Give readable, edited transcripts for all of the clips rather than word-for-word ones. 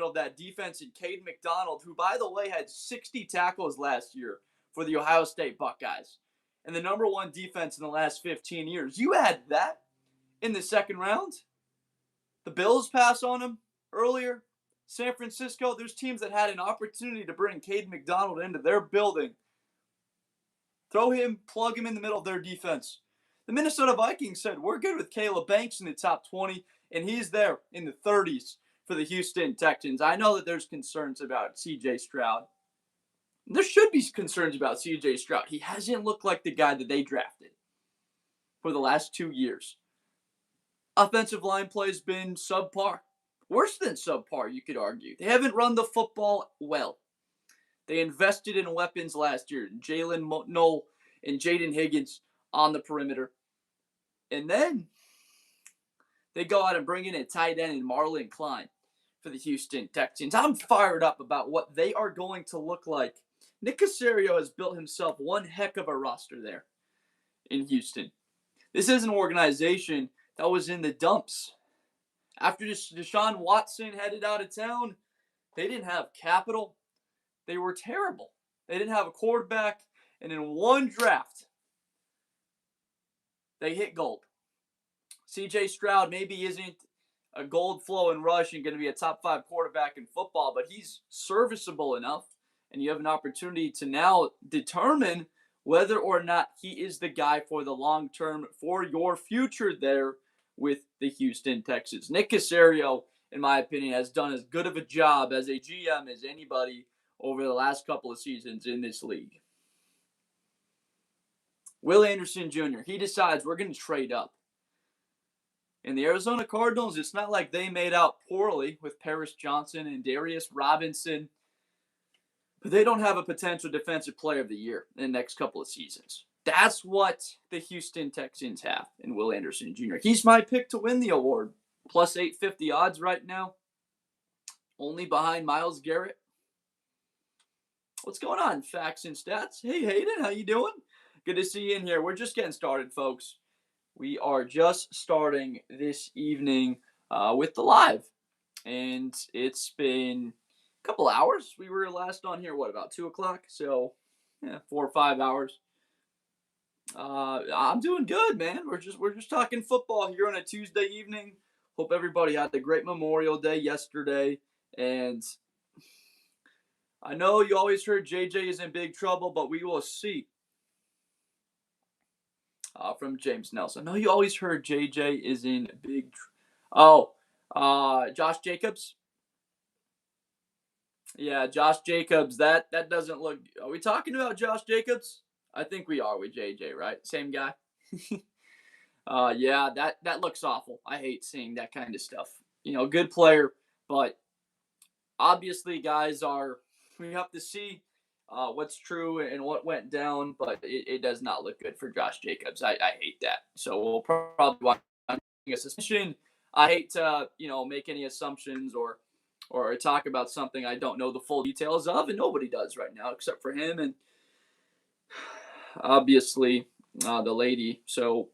middle of that defense in Cade McDonald, who, by the way, had 60 tackles last year for the Ohio State Buckeyes, and the number one defense in the last 15 years. You had that in the second round. The Bills pass on him earlier. San Francisco, there's teams that had an opportunity to bring Cade McDonald into their building. Throw him, plug him in the middle of their defense. The Minnesota Vikings said, we're good with Caleb Banks in the top 20, and he's there in the 30s for the Houston Texans. I know that there's concerns about C.J. Stroud. There should be concerns about C.J. Stroud. He hasn't looked like the guy that they drafted for the last 2 years. Offensive line play has been subpar. Worse than subpar, you could argue. They haven't run the football well. They invested in weapons last year. Jalen Noel and Jaden Higgins on the perimeter. And then they go out and bring in a tight end in Marlon Klein for the Houston Texans. I'm fired up about what they are going to look like. Nick Caserio has built himself one heck of a roster there in Houston. This is an organization that was in the dumps. After Deshaun Watson headed out of town, they didn't have capital. They were terrible. They didn't have a quarterback. And in one draft, they hit gold. C.J. Stroud maybe isn't a gold flowing rush and going to be a top 5 quarterback in football, but he's serviceable enough. And you have an opportunity to now determine whether or not he is the guy for the long term, for your future there with the Houston Texans. Nick Caserio, in my opinion, has done as good of a job as a GM as anybody over the last couple of seasons in this league. Will Anderson Jr., he decides we're going to trade up. And the Arizona Cardinals, it's not like they made out poorly with Paris Johnson and Darius Robinson, but they don't have a potential defensive player of the year in the next couple of seasons. That's what the Houston Texans have in Will Anderson Jr. He's my pick to win the award. Plus 850 odds right now. Only behind Myles Garrett. What's going on, Facts and Stats? Hey, Hayden, how you doing? Good to see you in here. We're just getting started, folks. We are just starting this evening with the live. And it's been a couple hours. We were last on here, about 2 o'clock? So, 4 or 5 hours. I'm doing good, man. We're just talking football here on a Tuesday evening. Hope everybody had a great Memorial Day yesterday. And I know you always heard JJ is in big trouble, but we will see. From James Nelson. I know you always heard JJ is in big Josh Jacobs. Yeah, Josh Jacobs. That doesn't look. Are we talking about Josh Jacobs? I think we are with JJ, right? Same guy. Yeah, that looks awful. I hate seeing that kind of stuff. Good player, but obviously, guys we have to see what's true and what went down, but it does not look good for Josh Jacobs. I hate that. So we'll probably watch a suspension. I hate to make any assumptions or talk about something I don't know the full details of, and nobody does right now except for him and obviously the lady. So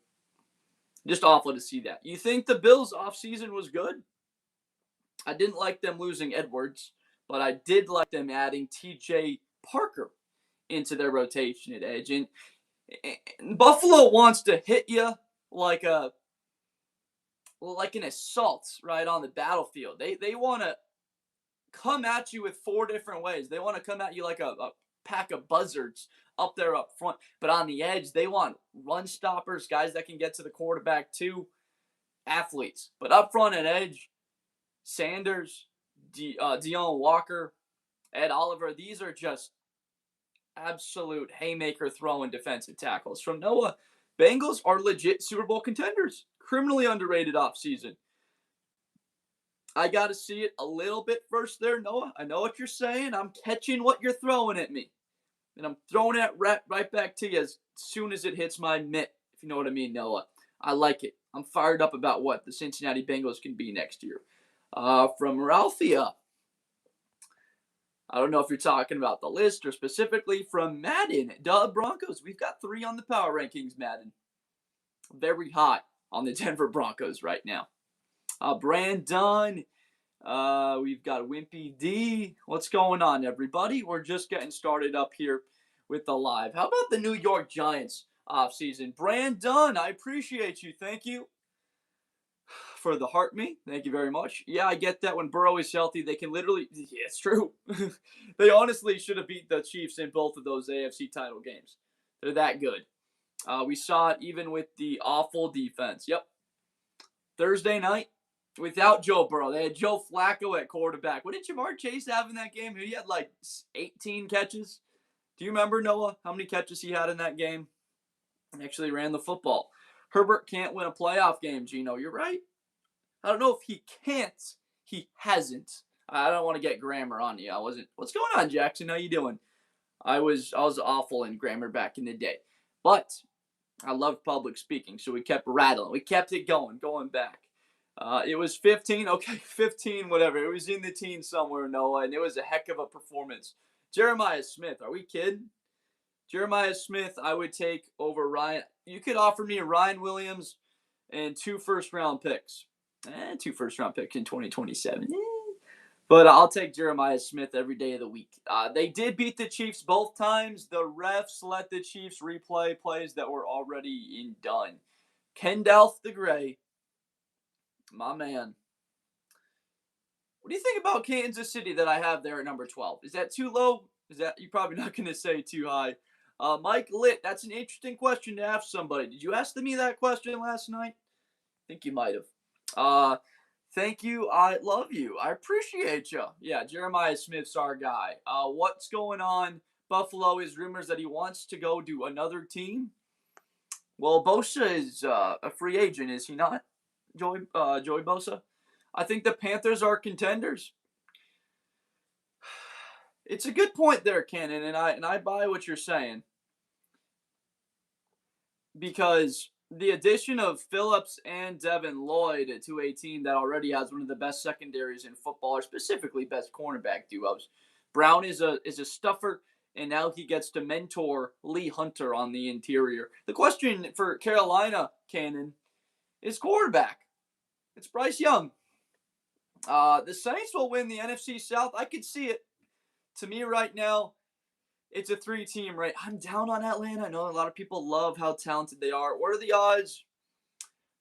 just awful to see that. You think the Bills' offseason was good? I didn't like them losing Edwards, but I did like them adding T.J. Parker into their rotation at edge. And Buffalo wants to hit you like an assault right on the battlefield. They want to come at you with 4 different ways. They want to come at you like a pack of buzzards up there up front. But on the edge, they want run stoppers, guys that can get to the quarterback too, athletes. But up front and edge, Sanders, Deon Walker, Ed Oliver, these are just absolute haymaker throwing defensive tackles. From Noah, Bengals are legit Super Bowl contenders. Criminally underrated offseason. I got to see it a little bit first there, Noah. I know what you're saying. I'm catching what you're throwing at me. And I'm throwing it right back to you as soon as it hits my mitt, if you know what I mean, Noah. I like it. I'm fired up about what the Cincinnati Bengals can be next year. From Ralphia. I don't know if you're talking about the list or specifically from Madden. Duh, Broncos. We've got 3 on the power rankings, Madden. Very hot on the Denver Broncos right now. Brandon We've got Wimpy D. What's going on, everybody? We're just getting started up here with the live. How about the New York Giants offseason? Brandon, I appreciate you. Thank you for the heart me. Thank you very much. Yeah, I get that when Burrow is healthy, they can literally, yeah, it's true. They honestly should have beat the Chiefs in both of those AFC title games. They're that good. We saw it even with the awful defense. Yep. Thursday night, without Joe Burrow, they had Joe Flacco at quarterback. What did Jamar Chase have in that game? He had like 18 catches. Do you remember, Noah, how many catches he had in that game? He actually ran the football. Herbert can't win a playoff game, Gino. You're right. I don't know if he can't. He hasn't. I don't want to get grammar on you. I wasn't. What's going on, Jackson? How you doing? I was awful in grammar back in the day, but I loved public speaking, so we kept rattling. We kept it going back. It was 15. Okay, 15, whatever. It was in the teens somewhere, Noah, and it was a heck of a performance. Jeremiah Smith, are we kidding? Jeremiah Smith, I would take over Ryan. You could offer me Ryan Williams and 2 first-round picks. 2 first-round picks in 2027. But I'll take Jeremiah Smith every day of the week. They did beat the Chiefs both times. The refs let the Chiefs replay plays that were already done. Kendalf the Gray, my man. What do you think about Kansas City that I have there at number 12? Is that too low? Is that you're probably not going to say too high? Mike Litt, that's an interesting question to ask somebody. Did you ask me that question last night? I think you might have. Thank you. I love you. I appreciate you. Yeah, Jeremiah Smith's our guy. What's going on? Buffalo is rumors that he wants to go to another team. Well, Bosa is a free agent, is he not? Joey Bosa. I think the Panthers are contenders. It's a good point there, Cannon, and I buy what you're saying. Because the addition of Phillips and Devin Lloyd to a team that already has one of the best secondaries in football, or specifically best cornerback duos. Brown is a stuffer, and now he gets to mentor Lee Hunter on the interior. The question for Carolina, Cannon, is quarterback. It's Bryce Young. The Saints will win the NFC South. I could see it. To me right now, it's a 3-team race. I'm down on Atlanta. I know a lot of people love how talented they are. What are the odds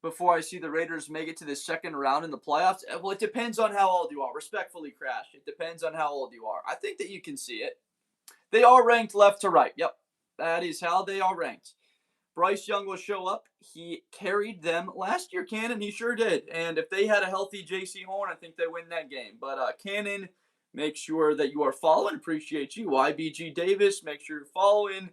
before I see the Raiders make it to the second round in the playoffs? Well, it depends on how old you are. Respectfully, Crash. It depends on how old you are. I think that you can see it. They are ranked left to right. Yep, that is how they are ranked. Bryce Young will show up. He carried them last year, Cannon. He sure did. And if they had a healthy J.C. Horn, I think they win that game. But Cannon, make sure that you are following. Appreciate you. YBG Davis, make sure you're following.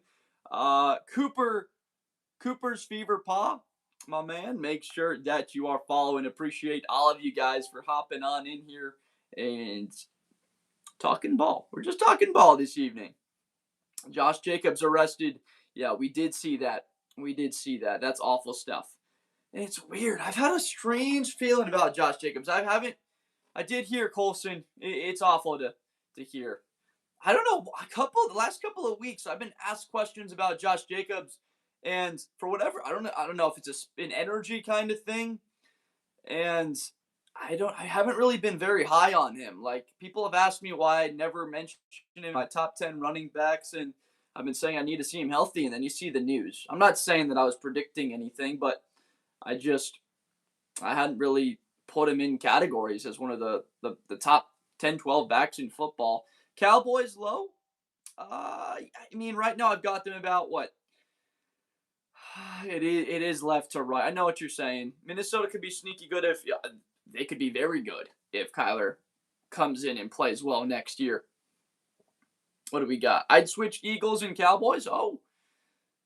Cooper's Fever Paw, my man. Make sure that you are following. Appreciate all of you guys for hopping on in here and talking ball. We're just talking ball this evening. Josh Jacobs arrested. Yeah, we did see that. That's awful stuff. And it's weird. I've had a strange feeling about Josh Jacobs. I did hear Colson. It's awful to hear. I don't know. The last couple of weeks, I've been asked questions about Josh Jacobs, and for whatever, I don't know if it's an energy kind of thing, and I haven't really been very high on him. Like, people have asked me why I never mentioned him in my top 10 running backs, and I've been saying I need to see him healthy, and then you see the news. I'm not saying that I was predicting anything, but I hadn't really put him in categories as one of the top 10, 12 backs in football. Cowboys low? I mean, right now I've got them about what? It is left to right. I know what you're saying. Minnesota could be sneaky good they could be very good if Kyler comes in and plays well next year. What do we got? I'd switch Eagles and Cowboys. Oh,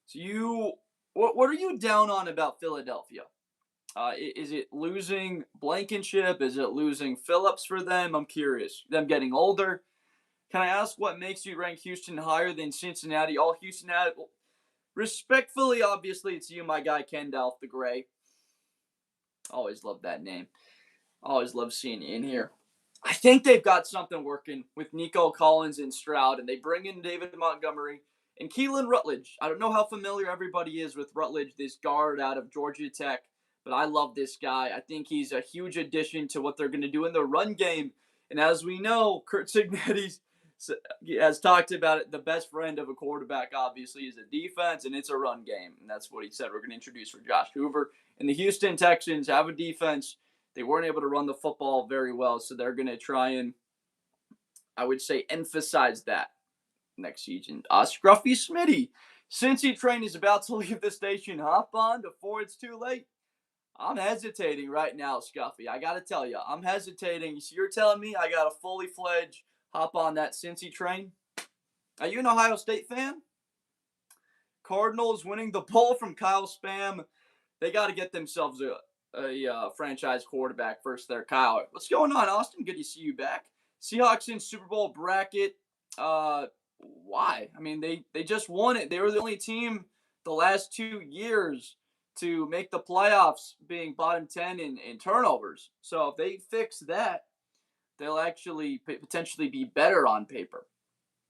so what are you down on about Philadelphia? Is it losing Blankenship? Is it losing Phillips for them? I'm curious. Them getting older. Can I ask what makes you rank Houston higher than Cincinnati? All Houston had. Respectfully, obviously, it's you, my guy, Kendalf the Gray. Always love that name. Always love seeing you in here. I think they've got something working with Nico Collins and Stroud, and they bring in David Montgomery and Keelan Rutledge. I don't know how familiar everybody is with Rutledge, this guard out of Georgia Tech, but I love this guy. I think he's a huge addition to what they're going to do in the run game. And as we know, Kurt Cignetti has talked about it. The best friend of a quarterback, obviously, is a defense, and it's a run game. And that's what he said we're going to introduce for Josh Hoover. And the Houston Texans have a defense. They weren't able to run the football very well, so they're going to try and, I would say, emphasize that next season. Scruffy Smitty, Cincy train is about to leave the station. Hop on before it's too late. I'm hesitating right now, Scuffy. I got to tell you, I'm hesitating. So you're telling me I got to fully fledged hop on that Cincy train? Are you an Ohio State fan? Cardinals winning the poll from Kyle Spam. They got to get themselves a franchise quarterback first there. Kyle, what's going on, Austin? Good to see you back. Seahawks in Super Bowl bracket. Why? I mean, they just won it. They were the only team the last 2 years to make the playoffs, being bottom 10 in turnovers. So if they fix that, they'll actually potentially be better on paper.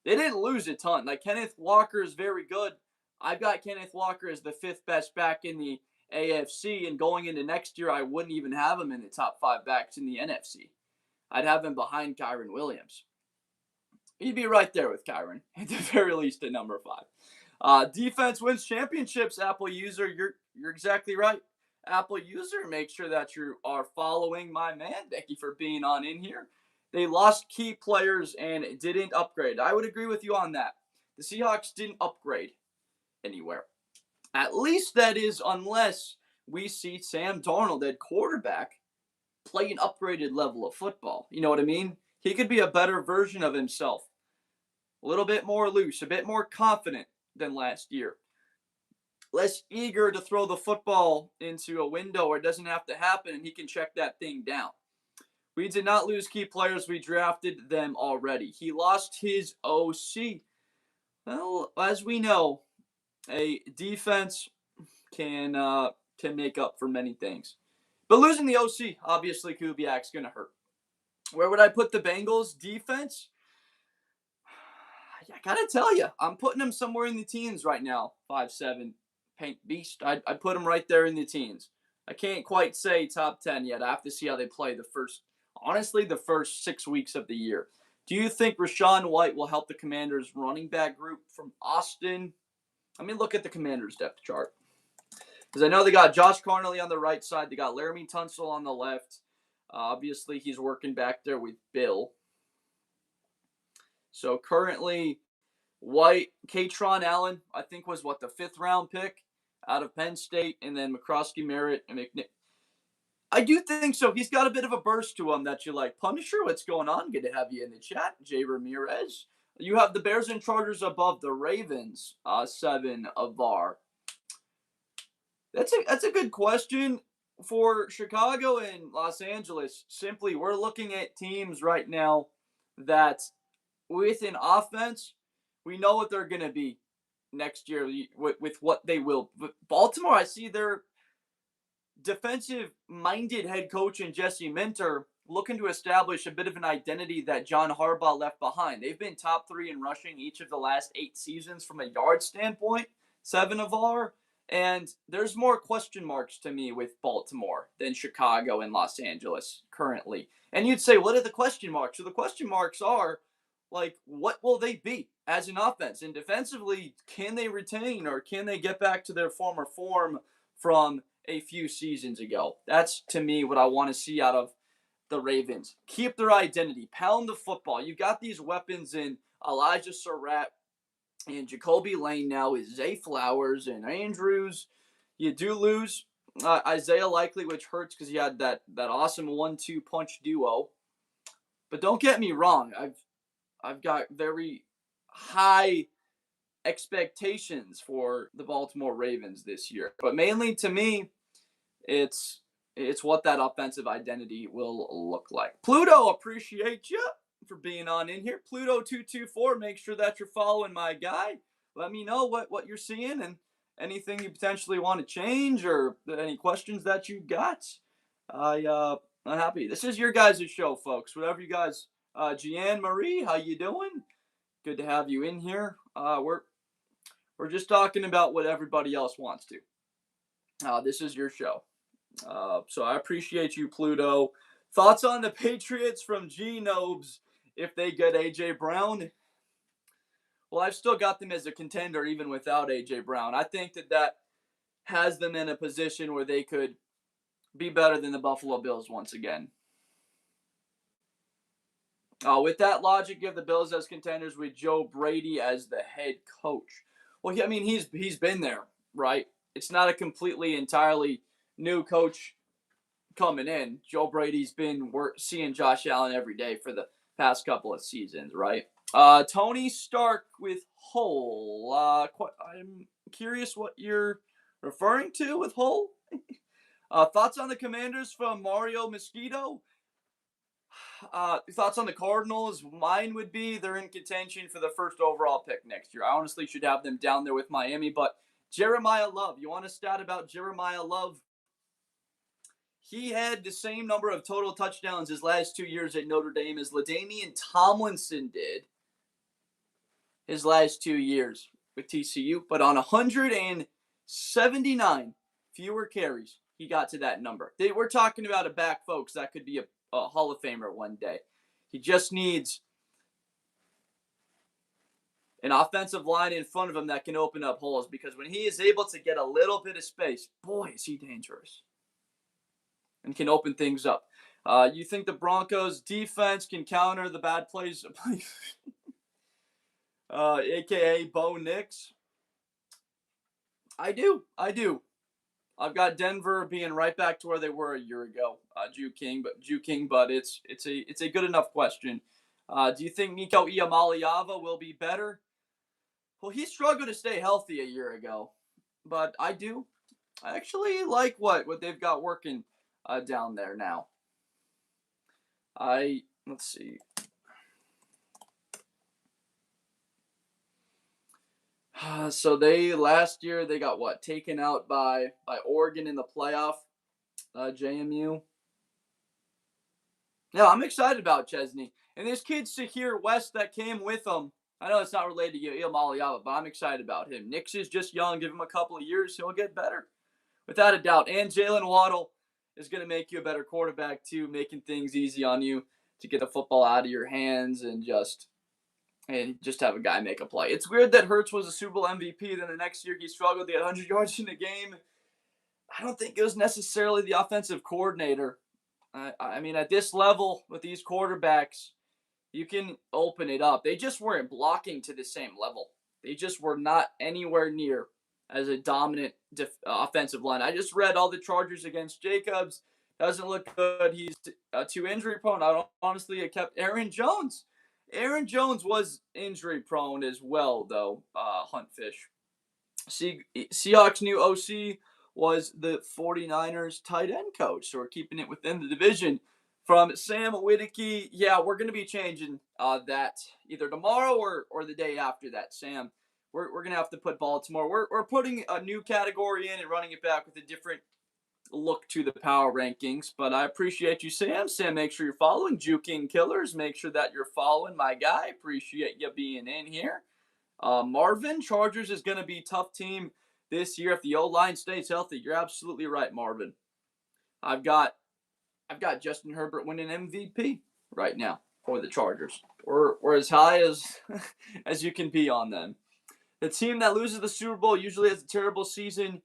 They didn't lose a ton. Like, Kenneth Walker is very good. I've got Kenneth Walker as the 5th best back in the AFC, and going into next year, I wouldn't even have him in the top 5 backs in the NFC. I'd have him behind Kyren Williams. He'd be right there with Kyren, at the very least at number 5. Defense wins championships, Apple user. You're exactly right. Apple user, make sure that you are following my man. Thank you for being on in here. They lost key players and didn't upgrade. I would agree with you on that. The Seahawks didn't upgrade anywhere. At least that is, unless we see Sam Darnold at quarterback play an upgraded level of football. You know what I mean? He could be a better version of himself. A little bit more loose, a bit more confident than last year. Less eager to throw the football into a window where it doesn't have to happen, and he can check that thing down. We did not lose key players. We drafted them already. He lost his OC. Well, as we know, a defense can make up for many things. But losing the OC, obviously, Kubiak's going to hurt. Where would I put the Bengals defense? I got to tell you, I'm putting them somewhere in the teens right now. 5'7", paint beast. I'd put them right there in the teens. I can't quite say top 10 yet. I have to see how they play the first 6 weeks of the year. Do you think Rashawn White will help the Commanders' running back group from Austin? Let me look at the Commanders' depth chart. Because I know they got Josh Carnley on the right side. They got Laramie Tunsil on the left. Obviously, he's working back there with Bill. So currently, White, Katron Allen, I think was the 5th round pick out of Penn State, and then McCroskey, Merritt, and McNick. I do think so. He's got a bit of a burst to him that you like. Punisher, what's going on? Good to have you in the chat. Jay Ramirez. You have the Bears and Chargers above the Ravens. 7 of VAR. That's a good question for Chicago and Los Angeles. Simply, we're looking at teams right now that, with an offense, we know what they're going to be next year with what they will. But Baltimore, I see their defensive-minded head coach in Jesse Minter looking to establish a bit of an identity that John Harbaugh left behind. They've been top 3 in rushing each of the last 8 seasons from a yard standpoint, 7 of VAR. And there's more question marks to me with Baltimore than Chicago and Los Angeles currently. And you'd say, what are the question marks? So the question marks are, like, what will they be as an offense? And defensively, can they retain or can they get back to their former form from a few seasons ago? That's, to me, what I want to see out of the Ravens. Keep their identity. Pound the football. You got these weapons in Elijah Surratt and Jacoby Lane now with Zay Flowers and Andrews. You do lose Isaiah Likely, which hurts because he had that awesome 1-2 punch duo. But don't get me wrong. I've got very high expectations for the Baltimore Ravens this year. But mainly, to me, it's what that offensive identity will look like. Pluto, appreciate you for being on in here. Pluto224, make sure that you're following my guy. Let me know what you're seeing and anything you potentially want to change or any questions that you got. I'm happy. This is your guys' show, folks. Whatever you guys, Jeanne Marie, how you doing? Good to have you in here. We're just talking about what everybody else wants to. This is your show. So I appreciate you, Pluto. Thoughts on the Patriots from G Nobes if they get A.J. Brown? Well, I've still got them as a contender even without A.J. Brown. I think that has them in a position where they could be better than the Buffalo Bills once again. With that logic, you have the Bills as contenders with Joe Brady as the head coach. Well, he's been there, right? It's not a completely entirely new coach coming in. Joe Brady's been seeing Josh Allen every day for the past couple of seasons, right? Tony Stark with Hull. I'm curious what you're referring to with Hull. Thoughts on the Commanders from Mario Mosquito? Thoughts on the Cardinals? Mine would be they're in contention for the first overall pick next year. I honestly should have them down there with Miami, but Jeremiah Love. You want a stat about Jeremiah Love? He had the same number of total touchdowns his last 2 years at Notre Dame as LaDainian Tomlinson did his last 2 years with TCU, but on 179 fewer carries, he got to that number. We're talking about a back, folks, that could be a Hall of Famer one day. He just needs an offensive line in front of him that can open up holes, because when he is able to get a little bit of space, boy, is he dangerous and can open things up. You think the Broncos defense can counter the bad plays, a.k.a. Bo Nix? I do. I've got Denver being right back to where they were a year ago. Jew King, but it's a good enough question. Do you think Nico Iamaleava will be better? Well, he struggled to stay healthy a year ago, but I do. I actually like what they've got working down there now. Let's see. So last year they got taken out by Oregon in the playoff. JMU. Yeah, I'm excited about Chesney. And this kid Sahir West that came with him. I know it's not related to Iamaleava, but I'm excited about him. Nix is just young. Give him a couple of years, he'll get better. Without a doubt. And Jalen Waddle is going to make you a better quarterback, too, making things easy on you to get the football out of your hands and just have a guy make a play. It's weird that Hurts was a Super Bowl MVP. Then the next year he struggled to get 100 yards in a game. I don't think it was necessarily the offensive coordinator. I mean, at this level with these quarterbacks, you can open it up. They just weren't blocking to the same level. They just were not anywhere near as a dominant offensive line. I just read all the Chargers against Jacobs. Doesn't look good. He's too injury prone. Honestly, it kept Aaron Jones. Aaron Jones was injury prone as well, though. Huntfish. Seahawks' new OC was the 49ers tight end coach. So we're keeping it within the division. From Sam Whitaky, yeah, we're going to be changing that either tomorrow or the day after that, Sam. We're going to have to put Baltimore. We're putting a new category in and running it back with a different look to the power rankings. But I appreciate you, Sam. Sam, make sure you're following Juking Killers. Make sure that you're following my guy. Appreciate you being in here. Marvin, Chargers is going to be a tough team this year if the O-line stays healthy. You're absolutely right, Marvin. I've got Justin Herbert winning MVP right now for the Chargers. We're as high as you can be on them. The team that loses the Super Bowl usually has a terrible season.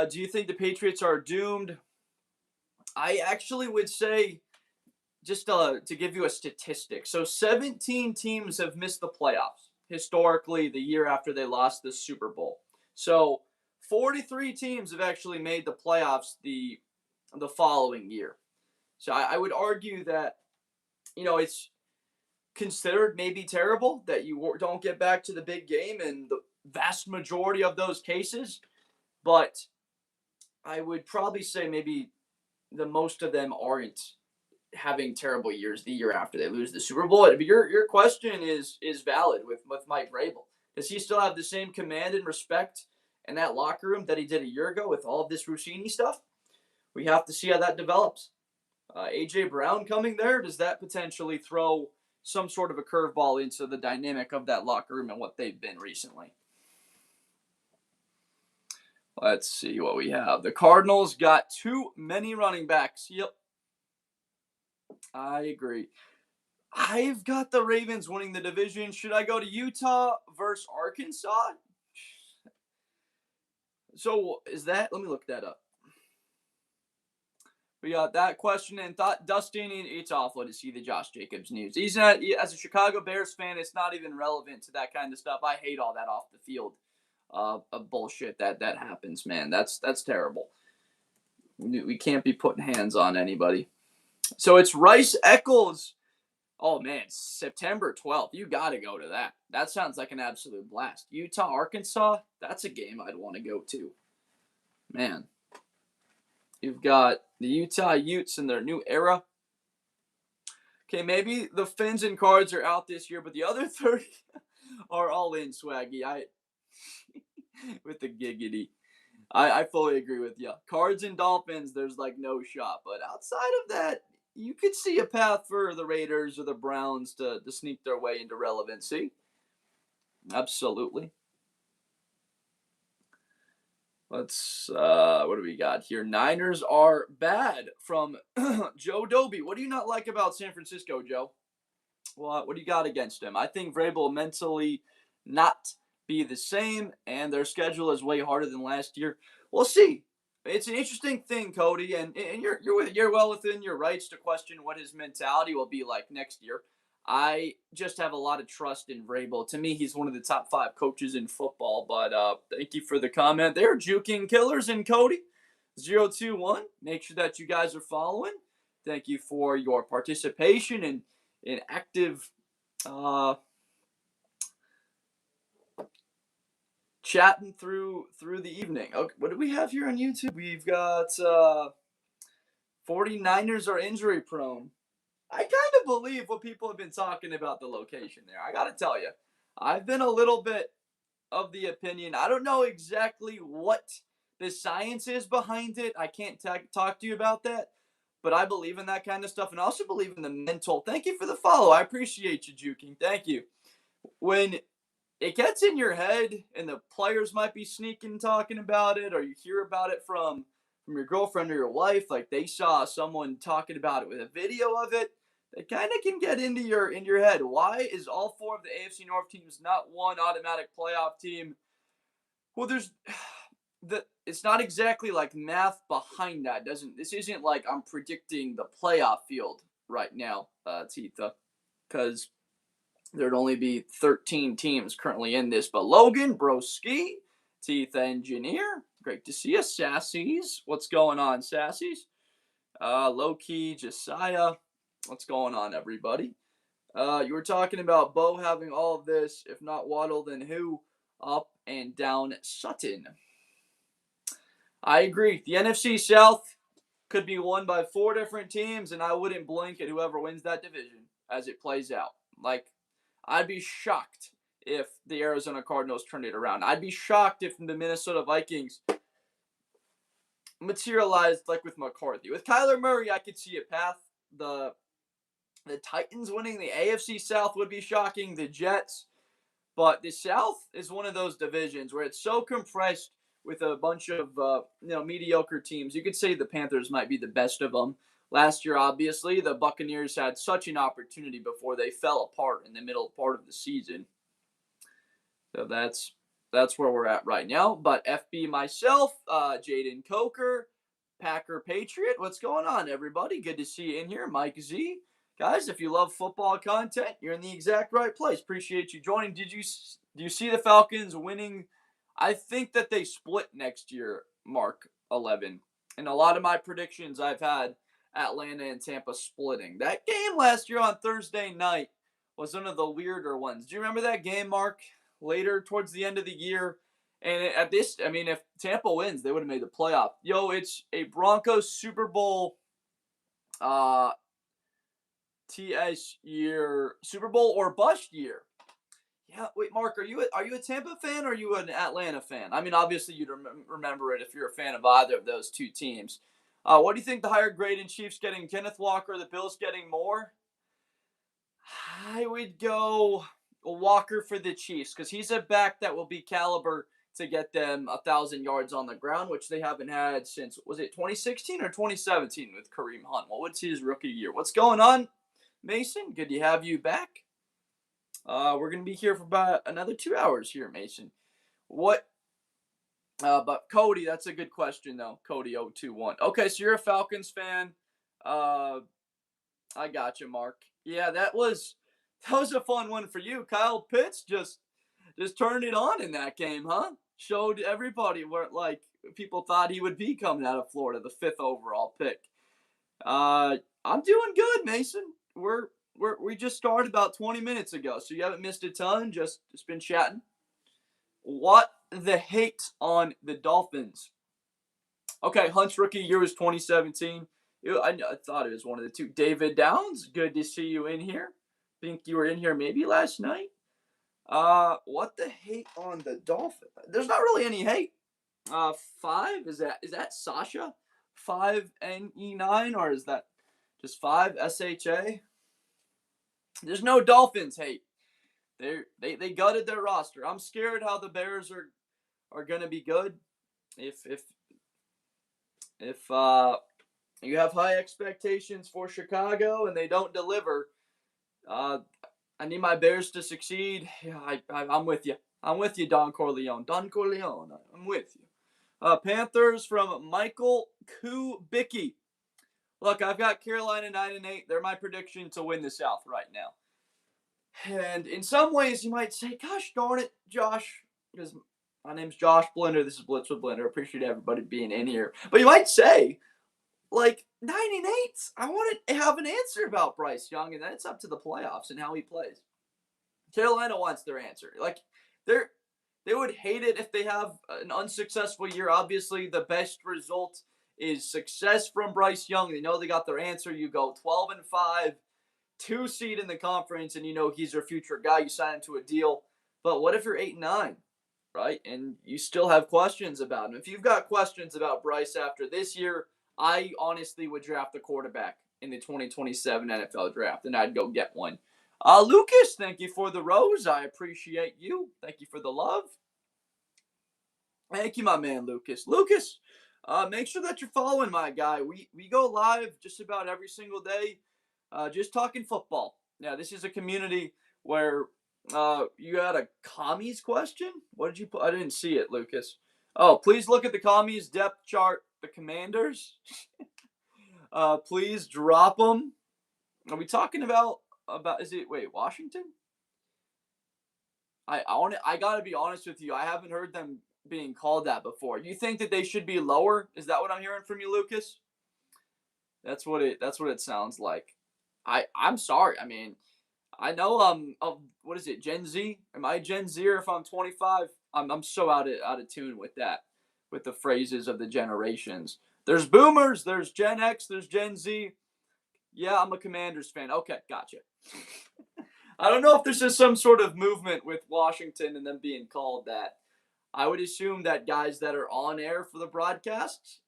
Do you think the Patriots are doomed? I actually would say, just to give you a statistic, so 17 teams have missed the playoffs historically the year after they lost the Super Bowl. So 43 teams have actually made the playoffs the following year. So I would argue that, it's considered maybe terrible that you don't get back to the big game in the vast majority of those cases. But I would probably say maybe the most of them aren't having terrible years the year after they lose the Super Bowl. Your question is valid with Mike Vrabel. Does he still have the same command and respect in that locker room that he did a year ago with all of this Rossini stuff? We have to see how that develops. A.J. Brown coming there, does that potentially throw some sort of a curveball into the dynamic of that locker room and what they've been recently? Let's see what we have. The Cardinals got too many running backs. Yep, I agree. I've got the Ravens winning the division. Should I go to Utah versus Arkansas? So is that? Let me look that up. We got that question and thought Dustin. It's awful to see the Josh Jacobs news. He's not, as a Chicago Bears fan. It's not even relevant to that kind of stuff. I hate all that off the field bullshit that happens, man. That's terrible. We can't be putting hands on anybody. So it's Rice Eccles. Oh man, September 12th. You got to go to that. That sounds like an absolute blast. Utah, Arkansas. That's a game I'd want to go to. Man. You've got the Utah Utes in their new era. Okay, maybe the Fins and Cards are out this year, but the other 30 are all in, Swaggy. With the giggity. I fully agree with you. Cards and Dolphins, there's like no shot. But outside of that, you could see a path for the Raiders or the Browns to sneak their way into relevancy. Absolutely. Let's, what do we got here? Niners are bad from Joe Doby. What do you not like about San Francisco, Joe? What do you got against him? I think Vrabel will mentally not be the same, and their schedule is way harder than last year. We'll see. It's an interesting thing, Cody, and you're well within your rights to question what his mentality will be like next year. I just have a lot of trust in Vrabel. To me, he's one of the top 5 coaches in football. But thank you for the comment there, Juking Killers and Cody 021. Make sure that you guys are following. Thank you for your participation and in active chatting through the evening. Okay, what do we have here on YouTube? We've got 49ers are injury prone. I kind of believe what people have been talking about the location there. I got to tell you, I've been a little bit of the opinion. I don't know exactly what the science is behind it. I can't talk to you about that. But I believe in that kind of stuff and also believe in the mental. Thank you for the follow. I appreciate you, Juking. Thank you. When it gets in your head and the players might be sneaking talking about it, or you hear about it from your girlfriend or your wife, like they saw someone talking about it with a video of it, it kind of can get into your head. Why is all 4 of the AFC North teams not one automatic playoff team? Well, it's not exactly like math behind that. This isn't like I'm predicting the playoff field right now, Titha, because there'd only be 13 teams currently in this. But Logan, Broski, Titha Engineer, great to see you. Sassies, what's going on, Sassies? Low-key, Josiah, what's going on, everybody? You were talking about Bo having all of this. If not Waddle, then who? Up and down Sutton. I agree. The NFC South could be won by 4 different teams, and I wouldn't blink at whoever wins that division as it plays out. Like, I'd be shocked if the Arizona Cardinals turned it around. I'd be shocked if the Minnesota Vikings materialized like with McCarthy. With Kyler Murray, I could see a path. The Titans winning the AFC South would be shocking. The Jets. But the South is one of those divisions where it's so compressed with a bunch of mediocre teams. You could say the Panthers might be the best of them. Last year, obviously, the Buccaneers had such an opportunity before they fell apart in the middle part of the season. So that's where we're at right now. But FB myself, Jaden Coker, Packer Patriot. What's going on, everybody? Good to see you in here. Mike Z. Guys, if you love football content, you're in the exact right place. Appreciate you joining. Do you see the Falcons winning? I think that they split next year, Mark 11. And a lot of my predictions I've had Atlanta and Tampa splitting. That game last year on Thursday night was one of the weirder ones. Do you remember that game, Mark? Later, towards the end of the year. And if Tampa wins, they would have made the playoff. Yo, it's a Broncos Super Bowl TS year, Super Bowl or bust year. Yeah, wait, Mark, are you a Tampa fan or are you an Atlanta fan? I mean, obviously you'd remember it if you're a fan of either of those two teams. What do you think the higher grade in Chiefs getting Kenneth Walker, the Bills getting more? I would go Walker for the Chiefs because he's a back that will be caliber to get them 1,000 yards on the ground, which they haven't had since, was it 2016 or 2017 with Kareem Hunt? Well, what's his rookie year? What's going on, Mason? Good to have you back. We're going to be here for about another 2 hours here, Mason. But Cody, that's a good question, though. Cody 021. Okay, so you're a Falcons fan. I got you, Mark. Yeah, that was a fun one for you. Kyle Pitts just turned it on in that game, huh? Showed everybody where people thought he would be coming out of Florida, the 5th overall pick. I'm doing good, Mason. We just started about 20 minutes ago, so you haven't missed a ton. Just been chatting. What the hate on the Dolphins? Okay, Hunt's rookie year was 2017. I thought it was one of the two. David Downs, good to see you in here. Think you were in here maybe last night. What the hate on the Dolphins? There's not really any hate. 5 is that Sasha? 5NE9 or is that just 5 SHA? There's no Dolphins hate. They gutted their roster. I'm scared how the Bears are gonna be good. If you have high expectations for Chicago and they don't deliver, I need my Bears to succeed. Yeah, I'm with you. I'm with you, Don Corleone. Don Corleone, I'm with you. Panthers from Michael Kubicki. Look, I've got Carolina 9-8. They're my prediction to win the South right now. And in some ways, you might say, gosh darn it, Josh, because my name's Josh Blender. This is Blitz with Blender. Appreciate everybody being in here. But you might say, 9-8, I want to have an answer about Bryce Young, and then it's up to the playoffs and how he plays. Carolina wants their answer. They would hate it if they have an unsuccessful year. Obviously, the best result is success from Bryce Young. They know they got their answer. You go 12-5. 2 seed in the conference, and you know he's your future guy. You sign him to a deal. But what if you're 8-9, right? And you still have questions about him. If you've got questions about Bryce after this year, I honestly would draft the quarterback in the 2027 NFL draft, and I'd go get one. Lucas, thank you for the rose. I appreciate you. Thank you for the love. Thank you, my man, Lucas. Lucas, make sure that you're following my guy. We go live just about every single day. Just talking football. Yeah, this is a community where you had a commies question? What did you put? I didn't see it, Lucas. Oh, please look at the commies depth chart. The Commanders. Please drop them. Are we talking about Washington? I gotta be honest with you. I haven't heard them being called that before. You think that they should be lower? Is that what I'm hearing from you, Lucas? That's what it sounds like. I'm sorry. I mean, I know what is it, Gen Z? Am I Gen Z or if I'm 25? I'm so out of tune with that, with the phrases of the generations. There's boomers, there's Gen X, there's Gen Z. Yeah, I'm a Commanders fan. Okay, gotcha. I don't know if there's just some sort of movement with Washington and them being called that. I would assume that guys that are on air for the broadcasts,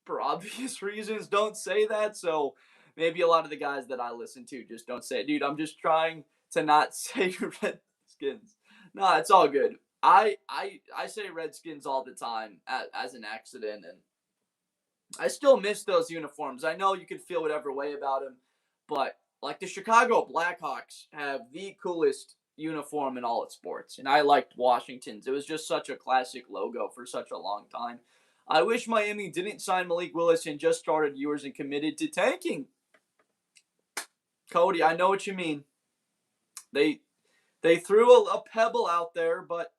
for obvious reasons, don't say that. So maybe a lot of the guys that I listen to just don't say it. Dude, I'm just trying to not say Redskins. No, it's all good. I say Redskins all the time as an accident, and I still miss those uniforms. I know you can feel whatever way about them, but the Chicago Blackhawks have the coolest uniform in all of sports, and I liked Washington's. It was just such a classic logo for such a long time. I wish Miami didn't sign Malik Willis and just started yours and committed to tanking. Cody, I know what you mean. They threw a pebble out there, but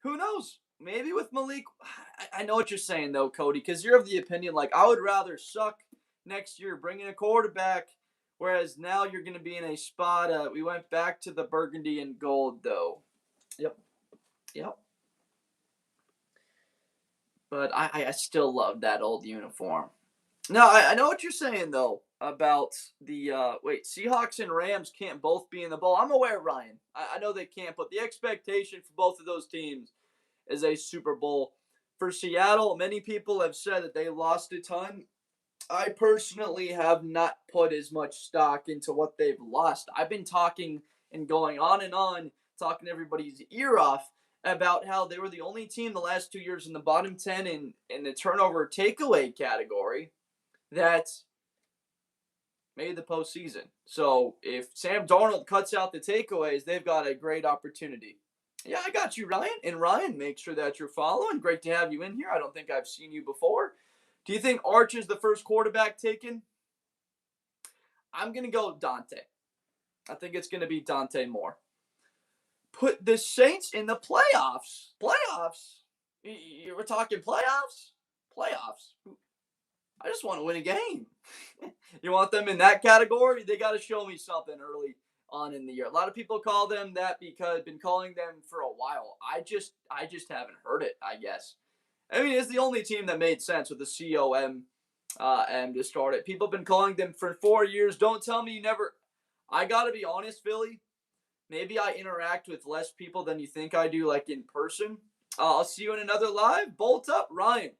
who knows? Maybe with Malik, I know what you're saying though, Cody, because you're of the opinion I would rather suck next year bringing a quarterback, whereas now you're going to be in a spot. We went back to the burgundy and gold though. Yep. But I still love that old uniform. No, I know what you're saying, though, about the, Seahawks and Rams can't both be in the bowl. I'm aware, Ryan. I know they can't, but the expectation for both of those teams is a Super Bowl. For Seattle, many people have said that they lost a ton. I personally have not put as much stock into what they've lost. I've been talking and going on and on, talking everybody's ear off about how they were the only team the last 2 years in the bottom 10 in the turnover takeaway category that made the postseason. So if Sam Darnold cuts out the takeaways, they've got a great opportunity. Yeah, I got you, Ryan. And Ryan, make sure that you're following. Great to have you in here. I don't think I've seen you before. Do you think Arch is the first quarterback taken? I'm going to go Dante. I think it's going to be Dante Moore. Put the Saints in the playoffs. Playoffs? We're talking playoffs? Playoffs. I just want to win a game. You want them in that category? They got to show me something early on in the year. A lot of people call them that because I've been calling them for a while. I just haven't heard it, I guess. I mean, it's the only team that made sense with the COM and to start it. People have been calling them for 4 years. Don't tell me you never. I got to be honest, Philly. Maybe I interact with less people than you think I do, like in person. I'll see you in another live. Bolt up, Ryan.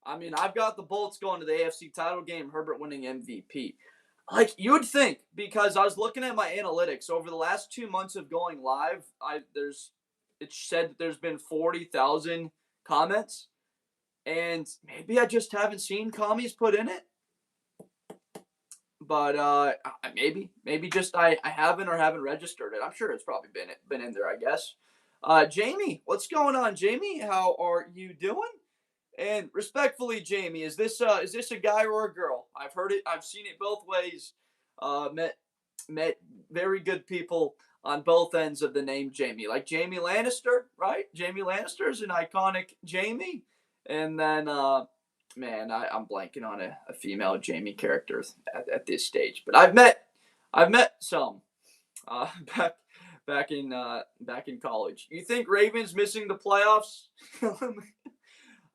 I mean, I've got the Bolts going to the AFC title game, Herbert winning MVP. Like, you would think, because I was looking at my analytics over the last 2 months of going live, it said that there's been 40,000 comments, and maybe I just haven't seen commies put in it. But maybe just I haven't or haven't registered it. I'm sure it's probably been in there, I guess. Jamie, what's going on, Jamie? How are you doing? And respectfully, Jamie, is this a guy or a girl? I've heard it. I've seen it both ways. Met very good people on both ends of the name Jamie, like Jamie Lannister, right? Jamie Lannister is an iconic Jamie, and then I'm blanking on a female Jamie character at this stage, but I've met some back in college. You think Ravens missing the playoffs?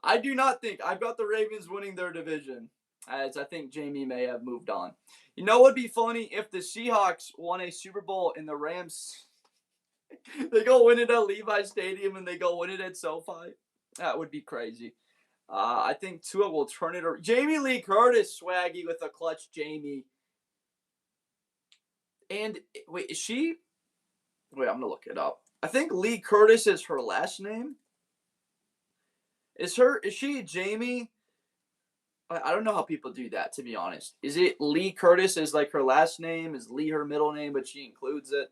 I do not think. I've got the Ravens winning their division, as I think Jamie may have moved on. You know what would be funny? If the Seahawks won a Super Bowl and the Rams, they go win it at Levi Stadium and they go win it at SoFi. That would be crazy. I think Tua will turn it around. Jamie Lee Curtis, swaggy with a clutch Jamie. And, wait, is she? Wait, I'm going to look it up. I think Lee Curtis is her last name. Is she Jamie? I don't know how people do that, to be honest. Is it Lee Curtis is like her last name? Is Lee her middle name, but she includes it?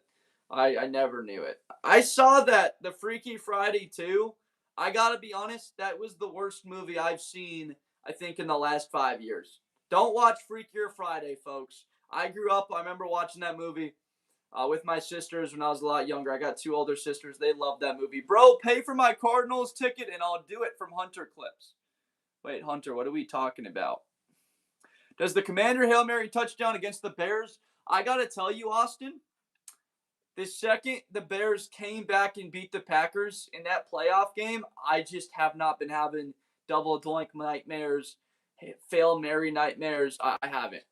I never knew it. I saw that, the Freaky Friday 2. I gotta be honest, that was the worst movie I've seen, I think, in the last 5 years. Don't watch Freakier Friday, folks. I grew up, I remember watching that movie with my sisters when I was a lot younger. I got 2 older sisters. They loved that movie. Bro, pay for my Cardinals ticket and I'll do it from Hunter Clips. Wait, Hunter, what are we talking about? Does the Commander Hail Mary touchdown against the Bears? I got to tell you, Austin, the second the Bears came back and beat the Packers in that playoff game, I just have not been having double doink nightmares, Hail Mary nightmares. I haven't.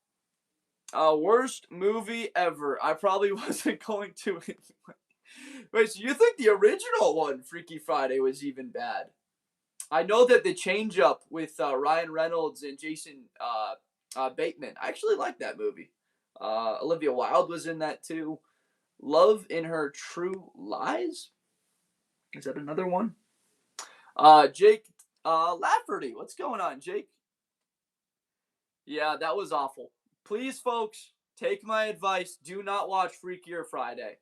Worst movie ever. I probably wasn't going to anyway. Wait, so you think the original one, Freaky Friday, was even bad? I know that the change-up with Ryan Reynolds and Jason Bateman, I actually like that movie. Olivia Wilde was in that too. Love in Her True Lies? Is that another one? Jake Lafferty, what's going on, Jake? Yeah, that was awful. Please, folks, take my advice. Do not watch Freakier Friday.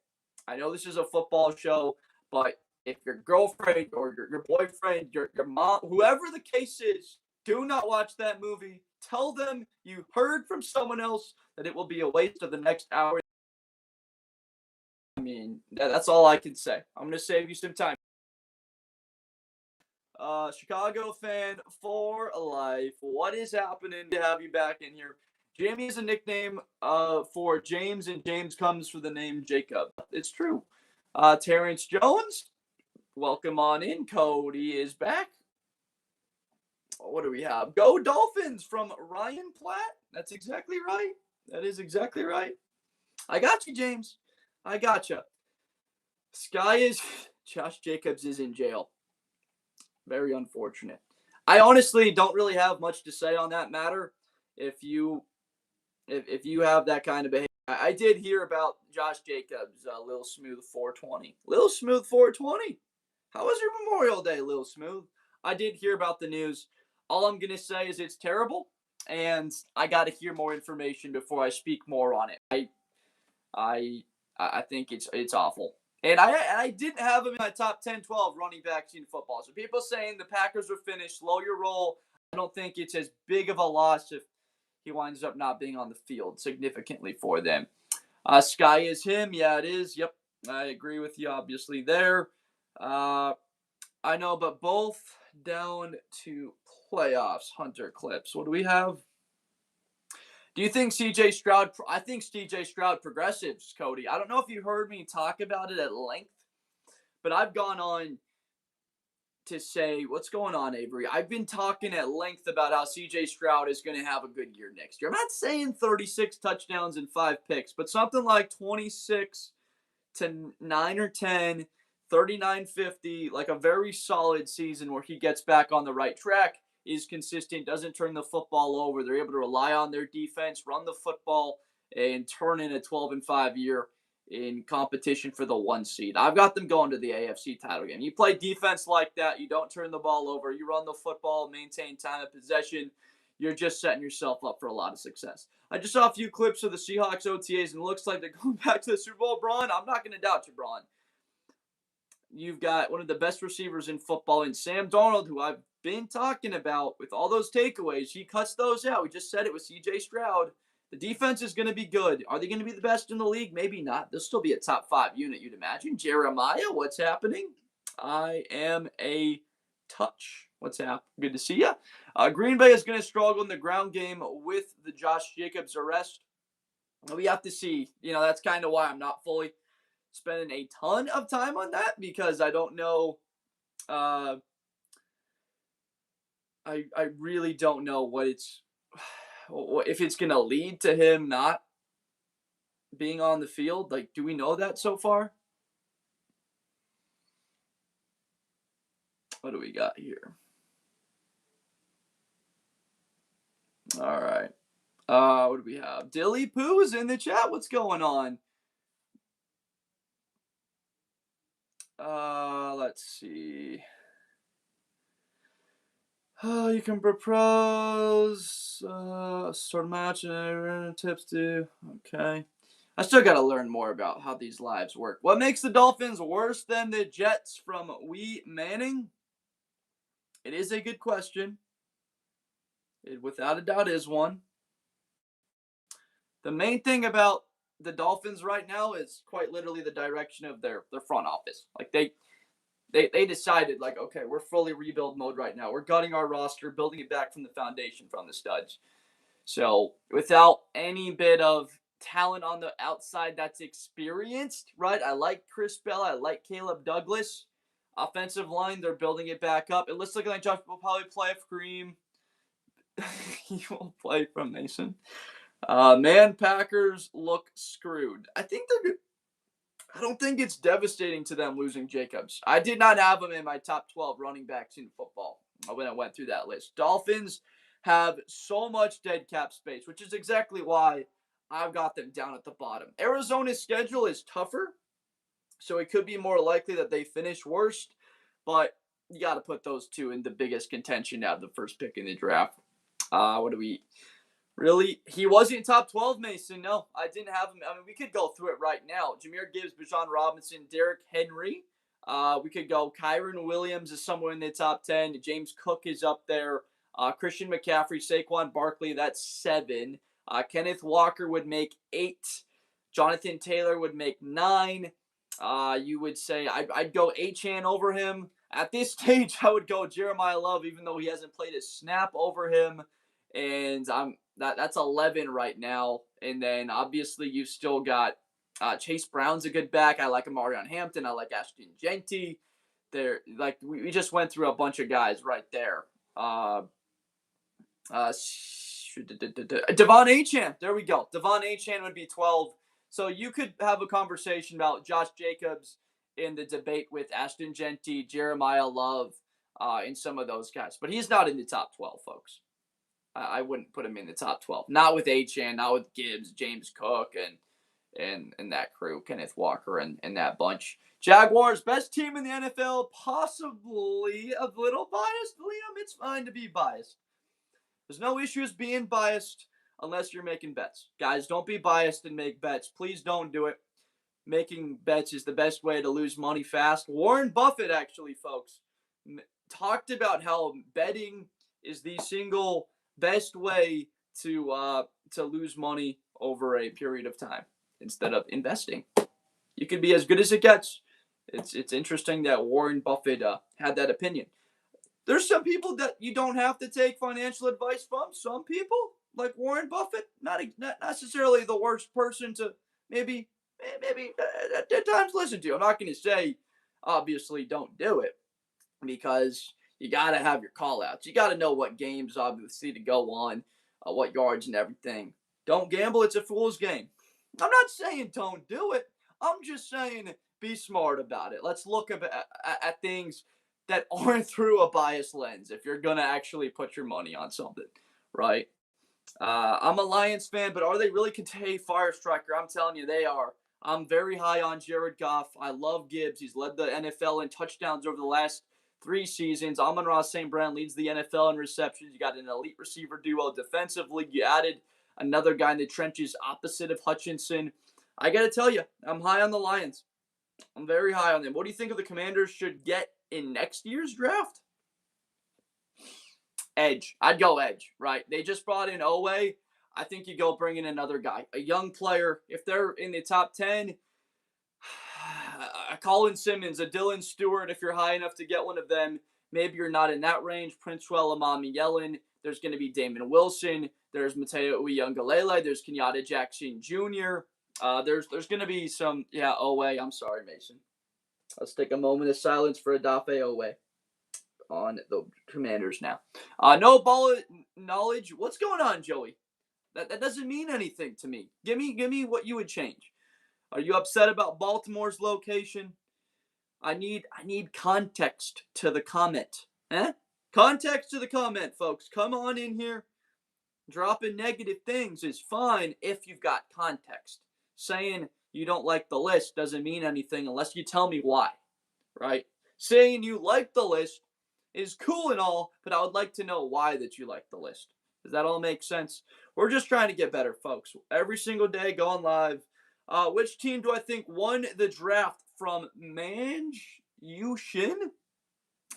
I know this is a football show, but if your girlfriend or your boyfriend, your mom, whoever the case is, do not watch that movie. Tell them you heard from someone else that it will be a waste of the next hour. I mean, that's all I can say. I'm going to save you some time. Chicago fan for life. What is happening to have you back in here? Jamie is a nickname for James, and James comes from the name Jacob. It's true. Terrence Jones, welcome on in. Cody is back. What do we have? Go Dolphins from Ryan Platt. That's exactly right. That is exactly right. I got you, James. I got you. Josh Jacobs is in jail. Very unfortunate. I honestly don't really have much to say on that matter. If you have that kind of behavior, I did hear about Josh Jacobs, Lil Smooth 420. Lil Smooth 420. How was your Memorial Day, Lil Smooth? I did hear about the news. All I'm gonna say is it's terrible, and I got to hear more information before I speak more on it. I I think it's awful. And I didn't have him in my top 10, 12 running backs in football. So people saying the Packers are finished, slow your roll. I don't think it's as big of a loss if he winds up not being on the field significantly for them. Sky is him. Yeah, it is. Yep. I agree with you, obviously, there. Uh, I know, but both down to playoffs, Hunter Clips. What do we have? Do you think CJ Stroud? I think CJ Stroud progressives, Cody. I don't know if you heard me talk about it at length, but I've gone on to say, what's going on, Avery? I've been talking at length about how CJ Stroud is going to have a good year next year. I'm not saying 36 touchdowns and 5 picks, but something like 26 to 9 or 10, 39-50, like a very solid season where he gets back on the right track, is consistent, doesn't turn the football over. They're able to rely on their defense, run the football, and turn in a 12-5 year in competition for the 1 seed. I've got them going to the AFC title game. You play defense like that, you don't turn the ball over, you run the football, maintain time of possession, you're just setting yourself up for a lot of success. I just saw a few clips of the Seahawks OTAs, and it looks like they're going back to the Super Bowl. Braun, I'm not going to doubt you, Braun. You've got one of the best receivers in football in Sam Darnold, who I've been talking about with all those takeaways. He cuts those out. We just said it with CJ Stroud. The defense is going to be good. Are they going to be the best in the league? Maybe not. They'll still be a top 5 unit, you'd imagine. Jeremiah, what's happening? I am a touch. What's happening? Good to see you. Green Bay is going to struggle in the ground game with the Josh Jacobs arrest. We have to see. That's kind of why I'm not fully spending a ton of time on that, because I don't know. I really don't know if it's going to lead to him not being on the field. Like, do we know that so far? What do we got here? All right. What do we have? Dilly Poo is in the chat. What's going on? Let's see. You can propose sort of match and tips too. Okay. I still got to learn more about how these lives work. What makes the Dolphins worse than the Jets from Wee Manning? It is a good question. It without a doubt is one. The main thing about the Dolphins right now is quite literally the direction of their front office. Like they decided, like, okay, we're fully rebuild mode right now. We're gutting our roster, building it back from the foundation, from the studs. So without any bit of talent on the outside that's experienced, right? I like Chris Bell. I like Caleb Douglas. Offensive line, they're building it back up. It looks like Josh will probably play for Kareem. He won't play from Mason. Packers look screwed. I don't think it's devastating to them losing Jacobs. I did not have him in my top 12 running backs in football when I went through that list. Dolphins have so much dead cap space, which is exactly why I've got them down at the bottom. Arizona's schedule is tougher, so it could be more likely that they finish worst, but you got to put those two in the biggest contention out of the first pick in the draft. What do we... Really? He wasn't top 12, Mason. No, I didn't have him. I mean, we could go through it right now. Jahmyr Gibbs, Bijan Robinson, Derrick Henry. We could go Kyron Williams is somewhere in the top 10. James Cook is up there. Christian McCaffrey, Saquon Barkley, that's 7. Kenneth Walker would make 8. Jonathan Taylor would make 9. You would say I'd go Achane over him. At this stage, I would go Jeremiah Love, even though he hasn't played a snap over him. And that's 11 right now. And then obviously you've still got Chase Brown's a good back. I like Amarion Hampton. I like Ashton Genty. Like we just went through a bunch of guys right there. Devon Achane. There we go. Devon Achane would be 12. So you could have a conversation about Josh Jacobs in the debate with Ashton Genty, Jeremiah Love, and some of those guys. But he's not in the top 12, folks. I wouldn't put him in the top 12. Not with Achane, not with Gibbs, James Cook, and that crew, Kenneth Walker, and that bunch. Jaguars, best team in the NFL, possibly a little biased. Liam, it's fine to be biased. There's no issues being biased unless you're making bets. Guys, don't be biased and make bets. Please don't do it. Making bets is the best way to lose money fast. Warren Buffett, actually, folks, talked about how betting is the single best way to lose money over a period of time instead of investing. You could be as good as it gets. It's interesting that Warren Buffett had that opinion. There's some people that you don't have to take financial advice from. Some people, like Warren Buffett, not necessarily the worst person to maybe at times listen to. I'm not going to say, obviously, don't do it, because you got to have your call outs. You got to know what games, obviously, to go on, what yards and everything. Don't gamble. It's a fool's game. I'm not saying don't do it. I'm just saying be smart about it. Let's look at things that aren't through a biased lens if you're going to actually put your money on something, right? I'm a Lions fan, but are they really Kentucky Fire Striker? I'm telling you, they are. I'm very high on Jared Goff. I love Gibbs. He's led the NFL in touchdowns over the last 3 seasons. Amon-Ra St. Brown leads the NFL in receptions. You got an elite receiver duo defensively. You added another guy in the trenches opposite of Hutchinson. I got to tell you, I'm high on the Lions. I'm very high on them. What do you think of the Commanders should get in next year's draft? Edge. I'd go edge, right? They just brought in Owe. I think you go bring in another guy, a young player. If they're in the top 10, a Colin Simmons, a Dylan Stewart, if you're high enough to get one of them. Maybe you're not in that range. Prince Amami Yellen. There's going to be Damon Wilson. There's Mateo Uiagalelei. There's Kenyatta Jackson Jr. There's going to be some, Owe. I'm sorry, Mason. Let's take a moment of silence for Odafe Owe on the Commanders now. No ball knowledge. What's going on, Joey? That doesn't mean anything to me. Give me what you would change. Are you upset about Baltimore's location? I need context to the comment. Context to the comment, folks. Come on in here. Dropping negative things is fine if you've got context. Saying you don't like the list doesn't mean anything unless you tell me why, right? Saying you like the list is cool and all, but I would like to know why that you like the list. Does that all make sense? We're just trying to get better, folks. Every single day, going live. Which team do I think won the draft from Mange Yushin?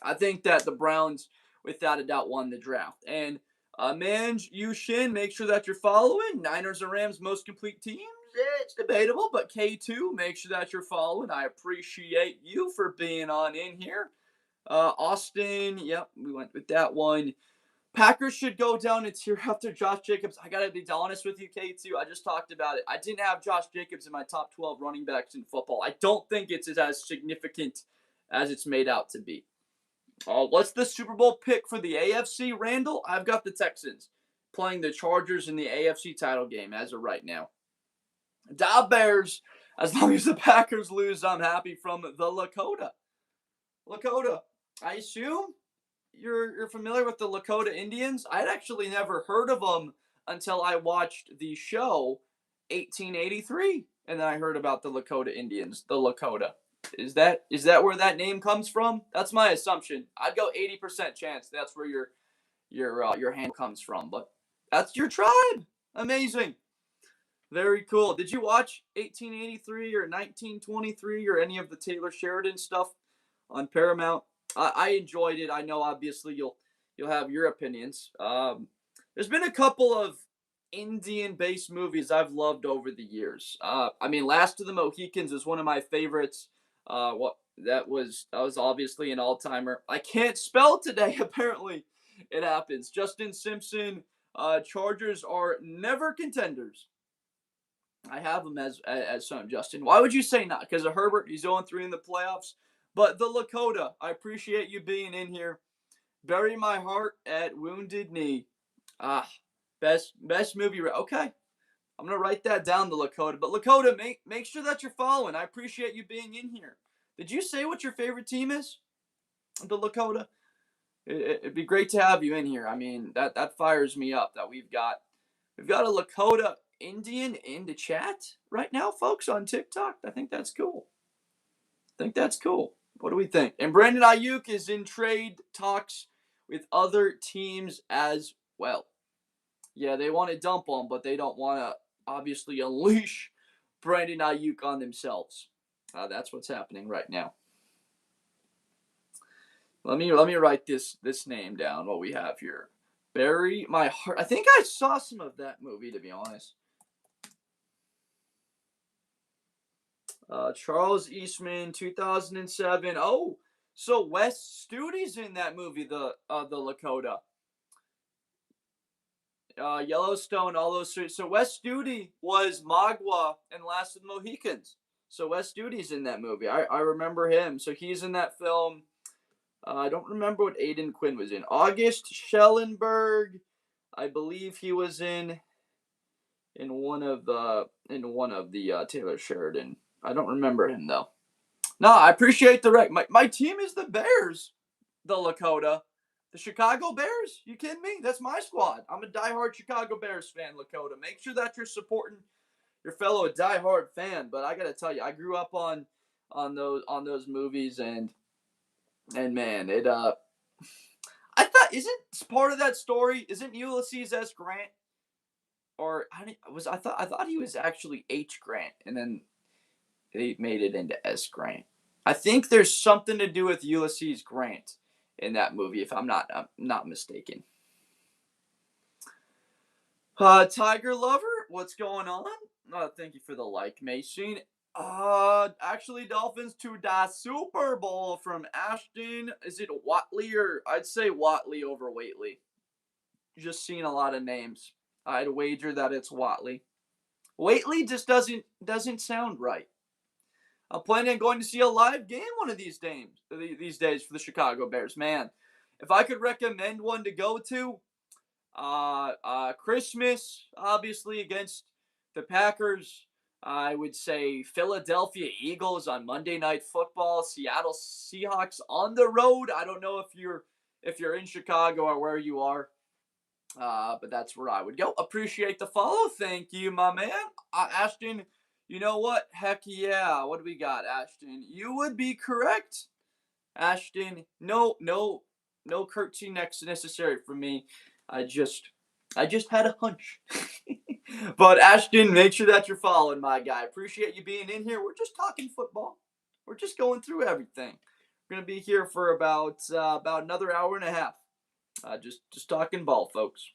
I think that the Browns, without a doubt, won the draft. And Mange Yushin, make sure that you're following. Niners and Rams most complete teams. It's debatable, but K2, make sure that you're following. I appreciate you for being on in here. Austin, yep, we went with that one. Packers should go down a tier after Josh Jacobs. I got to be honest with you, K2. I just talked about it. I didn't have Josh Jacobs in my top 12 running backs in football. I don't think it's as significant as it's made out to be. What's the Super Bowl pick for the AFC, Randall? I've got the Texans playing the Chargers in the AFC title game as of right now. Da Bears, as long as the Packers lose, I'm happy from the Lakota. Lakota, I assume you're familiar with the Lakota Indians? I'd actually never heard of them until I watched the show 1883, and then I heard about the Lakota Indians, the Lakota. Is that where that name comes from? That's my assumption. I'd go 80% chance that's where your hand comes from, but that's your tribe. Amazing. Very cool. Did you watch 1883 or 1923 or any of the Taylor Sheridan stuff on Paramount? I enjoyed it. I know obviously you'll have your opinions. There's been a couple of Indian-based movies I've loved over the years. Last of the Mohicans is one of my favorites. That was obviously an all-timer. I can't spell today. Apparently, it happens. Justin Simpson. Chargers are never contenders. I have him as son, Justin. Why would you say not? Because of Herbert, he's 0-3 in the playoffs. But the Lakota, I appreciate you being in here. Bury my heart at Wounded Knee. Best movie. Okay, I'm gonna write that down, the Lakota. But Lakota, make sure that you're following. I appreciate you being in here. Did you say what your favorite team is? The Lakota. It'd be great to have you in here. I mean, that fires me up that we've got a Lakota Indian in the chat right now, folks, on TikTok. I think that's cool. think that's cool. What do we think? And Brandon Ayuk is in trade talks with other teams as well. Yeah, they want to dump him, but they don't want to obviously unleash Brandon Ayuk on themselves. That's what's happening right now. Let me write this name down. What we have here, Bury My Heart. I think I saw some of that movie, to be honest. Charles Eastman, 2007. Oh, so Wes Studi's in that movie, the Lakota. Yellowstone, all those. So Wes Studi was Magua in Last of the Mohicans. So Wes Studi's in that movie. I remember him. So he's in that film. I don't remember what Aidan Quinn was in. August Schellenberg, I believe he was in one of the Taylor Sheridan. I don't remember him though. No, I appreciate the rec. My team is the Bears, the Lakota. The Chicago Bears? You kidding me? That's my squad. I'm a diehard Chicago Bears fan, Lakota. Make sure that you're supporting your fellow diehard fan. But I gotta tell you, I grew up on those movies, and man, it I thought, isn't part of that story, isn't Ulysses S. Grant, or I thought he was actually H. Grant, and then they made it into S. Grant. I think there's something to do with Ulysses Grant in that movie, if I'm not mistaken. Tiger Lover, what's going on? Thank you for the like, Mason. Actually, Dolphins to the Super Bowl from Ashton. Is it Watley, or I'd say Watley over Waitley? Just seen a lot of names. I'd wager that it's Watley. Waitley just doesn't sound right. I'm planning on going to see a live game one of these days for the Chicago Bears. Man, if I could recommend one to go to, Christmas, obviously, against the Packers. I would say Philadelphia Eagles on Monday Night Football, Seattle Seahawks on the road. I don't know if you're in Chicago or where you are, but that's where I would go. Appreciate the follow. Thank you, my man. Ashton, you know what? Heck yeah. What do we got, Ashton? You would be correct. Ashton, no curtsy next necessary for me. I just had a hunch. But Ashton, make sure that you're following, my guy. Appreciate you being in here. We're just talking football. We're just going through everything. We're gonna be here for about another hour and a half. Just talking ball, folks.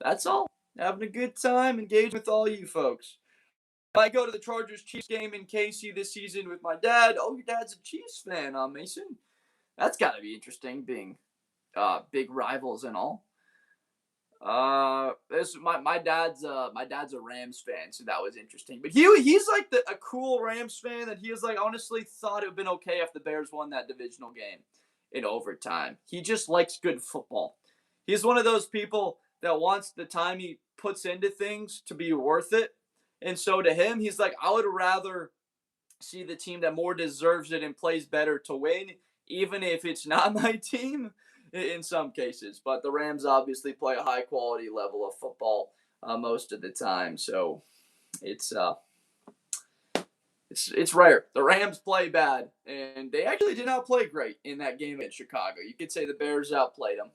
That's all. Having a good time, engaging with all you folks. I go to the Chargers-Chiefs game in KC this season with my dad. Oh, your dad's a Chiefs fan, Mason. That's got to be interesting, being big rivals and all. My dad's a Rams fan, so that was interesting. But he's like a cool Rams fan that he was like honestly thought it would have been okay if the Bears won that divisional game in overtime. He just likes good football. He's one of those people that wants the time he puts into things to be worth it. And so to him, he's like, I would rather see the team that more deserves it and plays better to win, even if it's not my team in some cases. But the Rams obviously play a high quality level of football most of the time. So it's rare. The Rams play bad, and they actually did not play great in that game in Chicago. You could say the Bears outplayed them.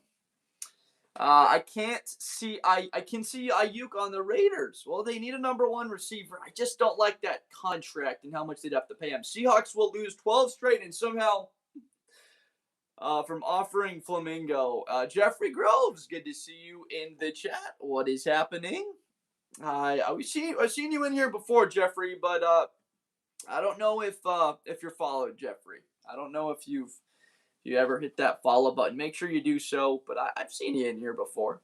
I can see Ayuk on the Raiders. Well, they need a number one receiver. I just don't like that contract and how much they'd have to pay him. Seahawks will lose 12 straight, and somehow from offering Flamingo. Jeffrey Groves, good to see you in the chat. What is happening? I've seen you in here before, Jeffrey, but I don't know if you're followed, Jeffrey. I don't know if you ever hit that follow button. Make sure you do so. But I've seen you in here before.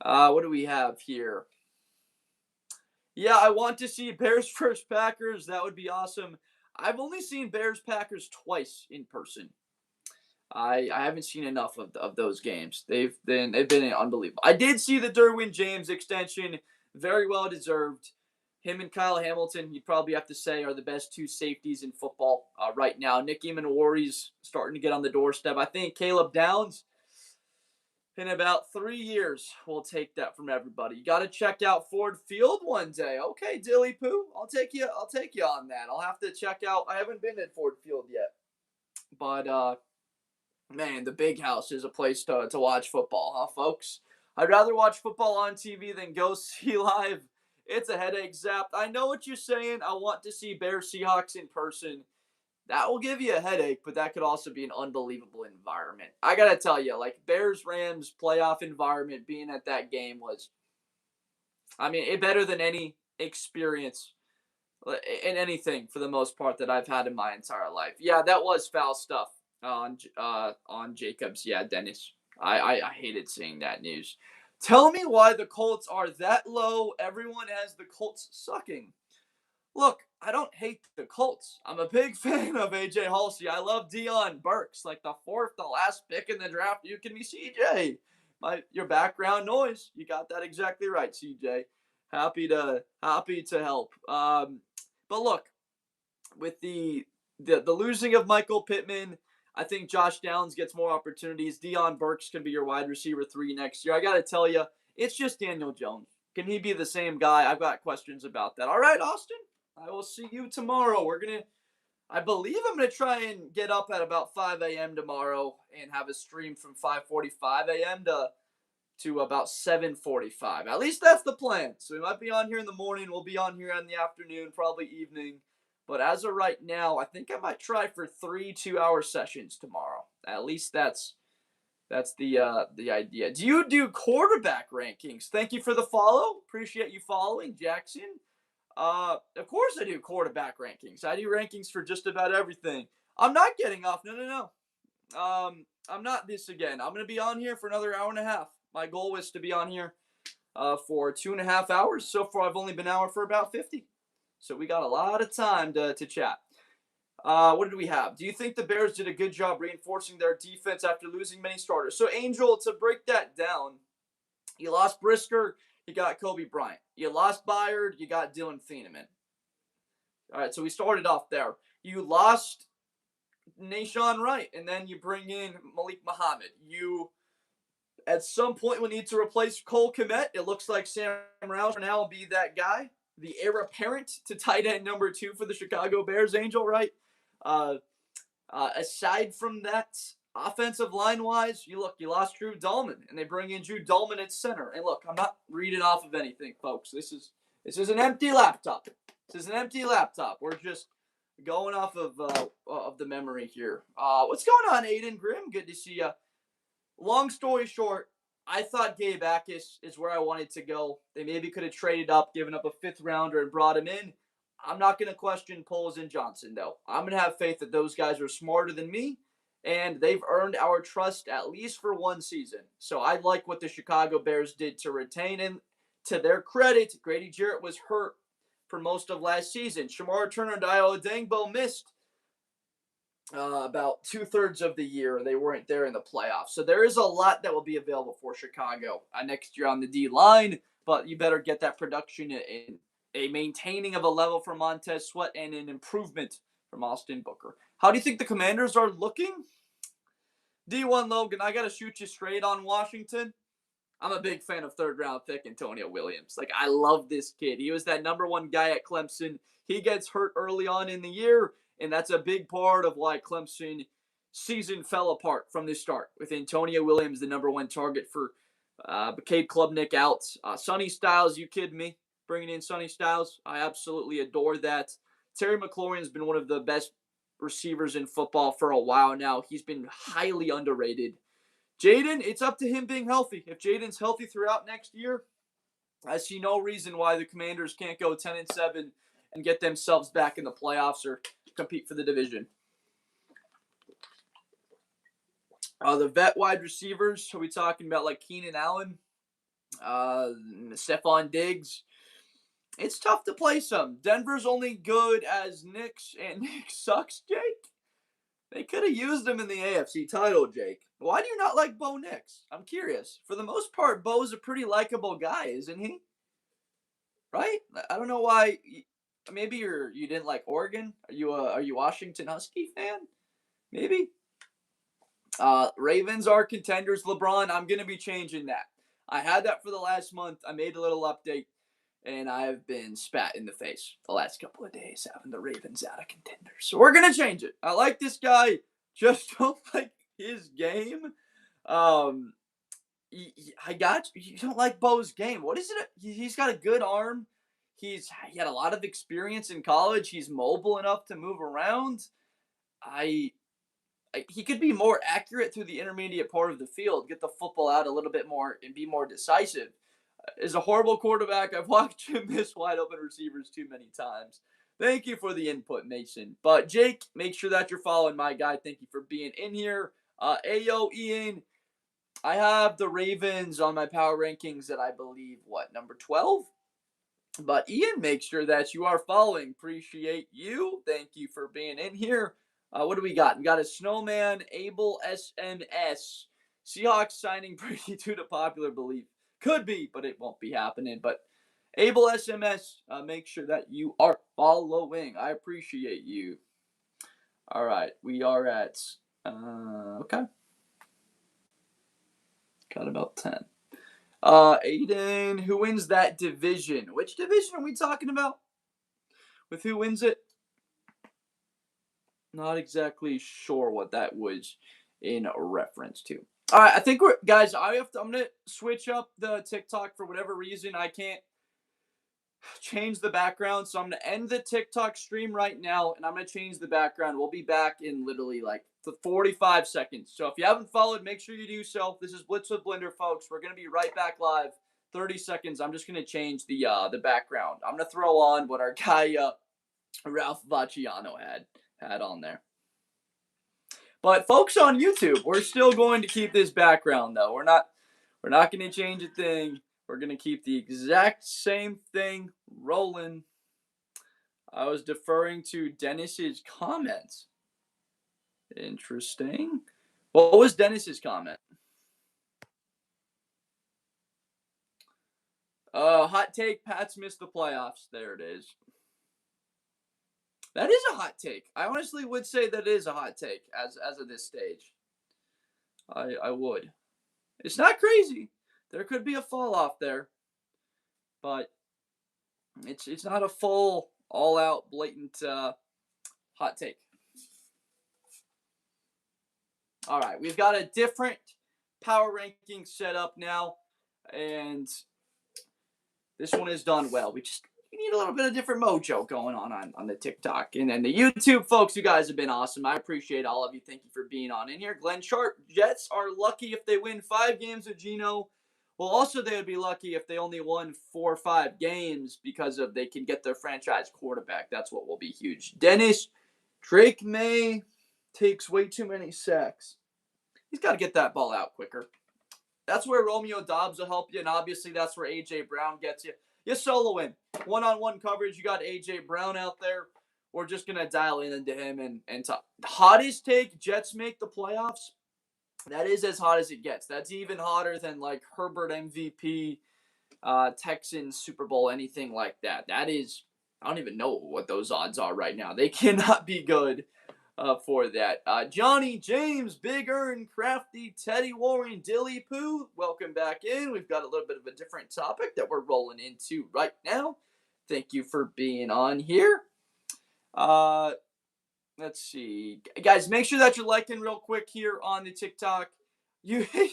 What do we have here? Yeah, I want to see Bears versus Packers. That would be awesome. I've only seen Bears Packers twice in person. I haven't seen enough of those games. They've been unbelievable. I did see the Derwin James extension, very well deserved. Him and Kyle Hamilton, you'd probably have to say, are the best two safeties in football right now. Nick Emanwari's starting to get on the doorstep. I think Caleb Downs, In about 3 years, we'll take that from everybody. You got to check out Ford Field one day. Okay, Dilly Poo, I'll take you. I'll take you on that. I'll have to check out. I haven't been at Ford Field yet, but man, the Big House is a place to watch football, huh, folks? I'd rather watch football on TV than go see live. It's a headache zap. I know what you're saying. I want to see Bears Seahawks in person. That will give you a headache, but that could also be an unbelievable environment. I gotta tell you, like Bears Rams playoff environment, being at that game was, I mean, it better than any experience in anything for the most part that I've had in my entire life. Yeah, that was foul stuff on Jacobs. Yeah, Dennis, I hated seeing that news. Tell me why the Colts are that low. Everyone has the Colts sucking. Look, I don't hate the Colts. I'm a big fan of AJ Halsey. I love Deion Burks, like the last pick in the draft. You can be CJ. Your background noise. You got that exactly right, CJ. Happy to help. But look, with the losing of Michael Pittman, I think Josh Downs gets more opportunities. Deion Burks can be your wide receiver 3 next year. I got to tell you, it's just Daniel Jones. Can he be the same guy? I've got questions about that. All right, Austin, I will see you tomorrow. I believe I'm going to try and get up at about 5 a.m. tomorrow and have a stream from 5:45 a.m. to about 7:45. At least that's the plan. So we might be on here in the morning. We'll be on here in the afternoon, probably evening. But as of right now, I think I might try for 3 2-hour sessions tomorrow. At least that's the idea. Do you do quarterback rankings? Thank you for the follow. Appreciate you following, Jackson. Of course I do quarterback rankings. I do rankings for just about everything. I'm not getting off. No. I'm not this again. I'm gonna be on here for another hour and a half. My goal was to be on here for 2.5 hours. So far, I've only been an hour for about 50. So we got a lot of time to chat. What did we have? Do you think the Bears did a good job reinforcing their defense after losing many starters? So, Angel, to break that down, you lost Brisker, you got Kobe Bryant. You lost Byard, you got Dylan Thieneman. All right, so we started off there. You lost Nashawn Wright, and then you bring in Malik Muhammad. You, at some point, will need to replace Cole Kmet. It looks like Sam Rouse now will be that guy, the heir apparent to tight end number 2 for the Chicago Bears, Angel, right? Aside from that, offensive line-wise, you lost Drew Dahlman, and they bring in Drew Dahlman at center. And look, I'm not reading off of anything, folks. This is an empty laptop. This is an empty laptop. We're just going off of the memory here. What's going on, Aiden Grimm? Good to see you. Long story short, I thought Gabe Akis is where I wanted to go. They maybe could have traded up, given up a 5th rounder, and brought him in. I'm not going to question Poles and Johnson, though. I'm going to have faith that those guys are smarter than me, and they've earned our trust at least for one season. So I like what the Chicago Bears did to retain him. To their credit, Grady Jarrett was hurt for most of last season. Shamar Turner and Dio Dangbo missed about 2/3 of the year. They weren't there in the playoffs. So there is a lot that will be available for Chicago next year on the D line, but you better get that production in a maintaining of a level for Montez Sweat and an improvement from Austin Booker. How do you think the Commanders are looking? D1 Logan, I got to shoot you straight on Washington. I'm a big fan of 3rd-round pick Antonio Williams. Like, I love this kid. He was that number 1 guy at Clemson. He gets hurt early on in the year, and that's a big part of why Clemson season fell apart from the start, with Antonio Williams the number 1 target for Cade Klubnik out. Sonny Styles, you kidding me? Bringing in Sonny Styles, I absolutely adore that. Terry McLaurin has been one of the best receivers in football for a while now. He's been highly underrated. Jaden, it's up to him being healthy. If Jaden's healthy throughout next year, I see no reason why the Commanders can't go 10-7 and get themselves back in the playoffs or compete for the division. The vet wide receivers, are we talking about like Keenan Allen, Stephon Diggs? It's tough to play some. Denver's only good as Knicks, and Nick sucks, Jake. They could have used him in the AFC title, Jake. Why do you not like Bo Nix? I'm curious. For the most part, Bo's a pretty likable guy, isn't he? Right? I don't know why. Maybe you didn't like Oregon. Are you a Washington Husky fan? Maybe. Ravens are contenders. LeBron, I'm going to be changing that. I had that for the last month. I made a little update, and I have been spat in the face the last couple of days having the Ravens out of contenders. So we're going to change it. I like this guy. Just don't like his game. Um, I got you. You don't like Bo's game. What is it? He's got a good arm. He had a lot of experience in college. He's mobile enough to move around. I he could be more accurate through the intermediate part of the field, get the football out a little bit more, and be more decisive. Is a horrible quarterback. I've watched him miss wide open receivers too many times. Thank you for the input, Mason. But Jake, make sure that you're following my guy. Thank you for being in here. Ayo, Ian, I have the Ravens on my power rankings at, I believe, number 12? But Ian, make sure that you are following. Appreciate you. Thank you for being in here. What do we got? We got a snowman, Abel SMS. Seahawks signing Brady due to popular belief. Could be, but it won't be happening. But Abel SMS, make sure that you are following. I appreciate you. All right, we are at, okay. Got about 10. Aiden, who wins that division? Which division are we talking about? With who wins it? Not exactly sure what that was in reference to. All right, I think we're guys. I'm gonna switch up the TikTok for whatever reason. I can't change the background, so I'm gonna end the TikTok stream right now, and I'm gonna change the background. We'll be back in literally like 45 seconds. So if you haven't followed, make sure you do so. This is Blitz with Blender, folks. We're gonna be right back live. 30 seconds. I'm just gonna change the background. I'm gonna throw on what our guy Ralph Vacciano had on there. But folks on YouTube, we're still going to keep this background though. We're not going to change a thing. We're going to keep the exact same thing rolling. I was deferring to Dennis's comments. Interesting. What was Dennis's comment? Hot take, Pats missed the playoffs. There it is. That is a hot take. I honestly would say that is a hot take as of this stage. I would. It's not crazy. There could be a fall off there, but it's not a full, all out, blatant hot take. All right, we've got a different power ranking set up now, and this one is done well. We need a little bit of different mojo going on the TikTok. And then the YouTube folks, you guys have been awesome. I appreciate all of you. Thank you for being on in here. Glenn Sharp, Jets are lucky if they win 5 games with Geno. Well, also they would be lucky if they only won 4 or 5 games because of they can get their franchise quarterback. That's what will be huge. Dennis, Drake May takes way too many sacks. He's got to get that ball out quicker. That's where Romeo Doubs will help you, and obviously that's where A.J. Brown gets you. You solo in. One-on-one coverage, you got A.J. Brown out there. We're just going to dial into him and talk. Hottest take, Jets make the playoffs. That is as hot as it gets. That's even hotter than like Herbert MVP, Texans Super Bowl, anything like that. That is, I don't even know what those odds are right now. They cannot be good for that. Johnny, James, Big Earn, Crafty, Teddy Warren, Dilly Poo, welcome back in. We've got a little bit of a different topic that we're rolling into right now. Thank you for being on here. Let's see. Guys, make sure that you're liking real quick here on the TikTok. Dilly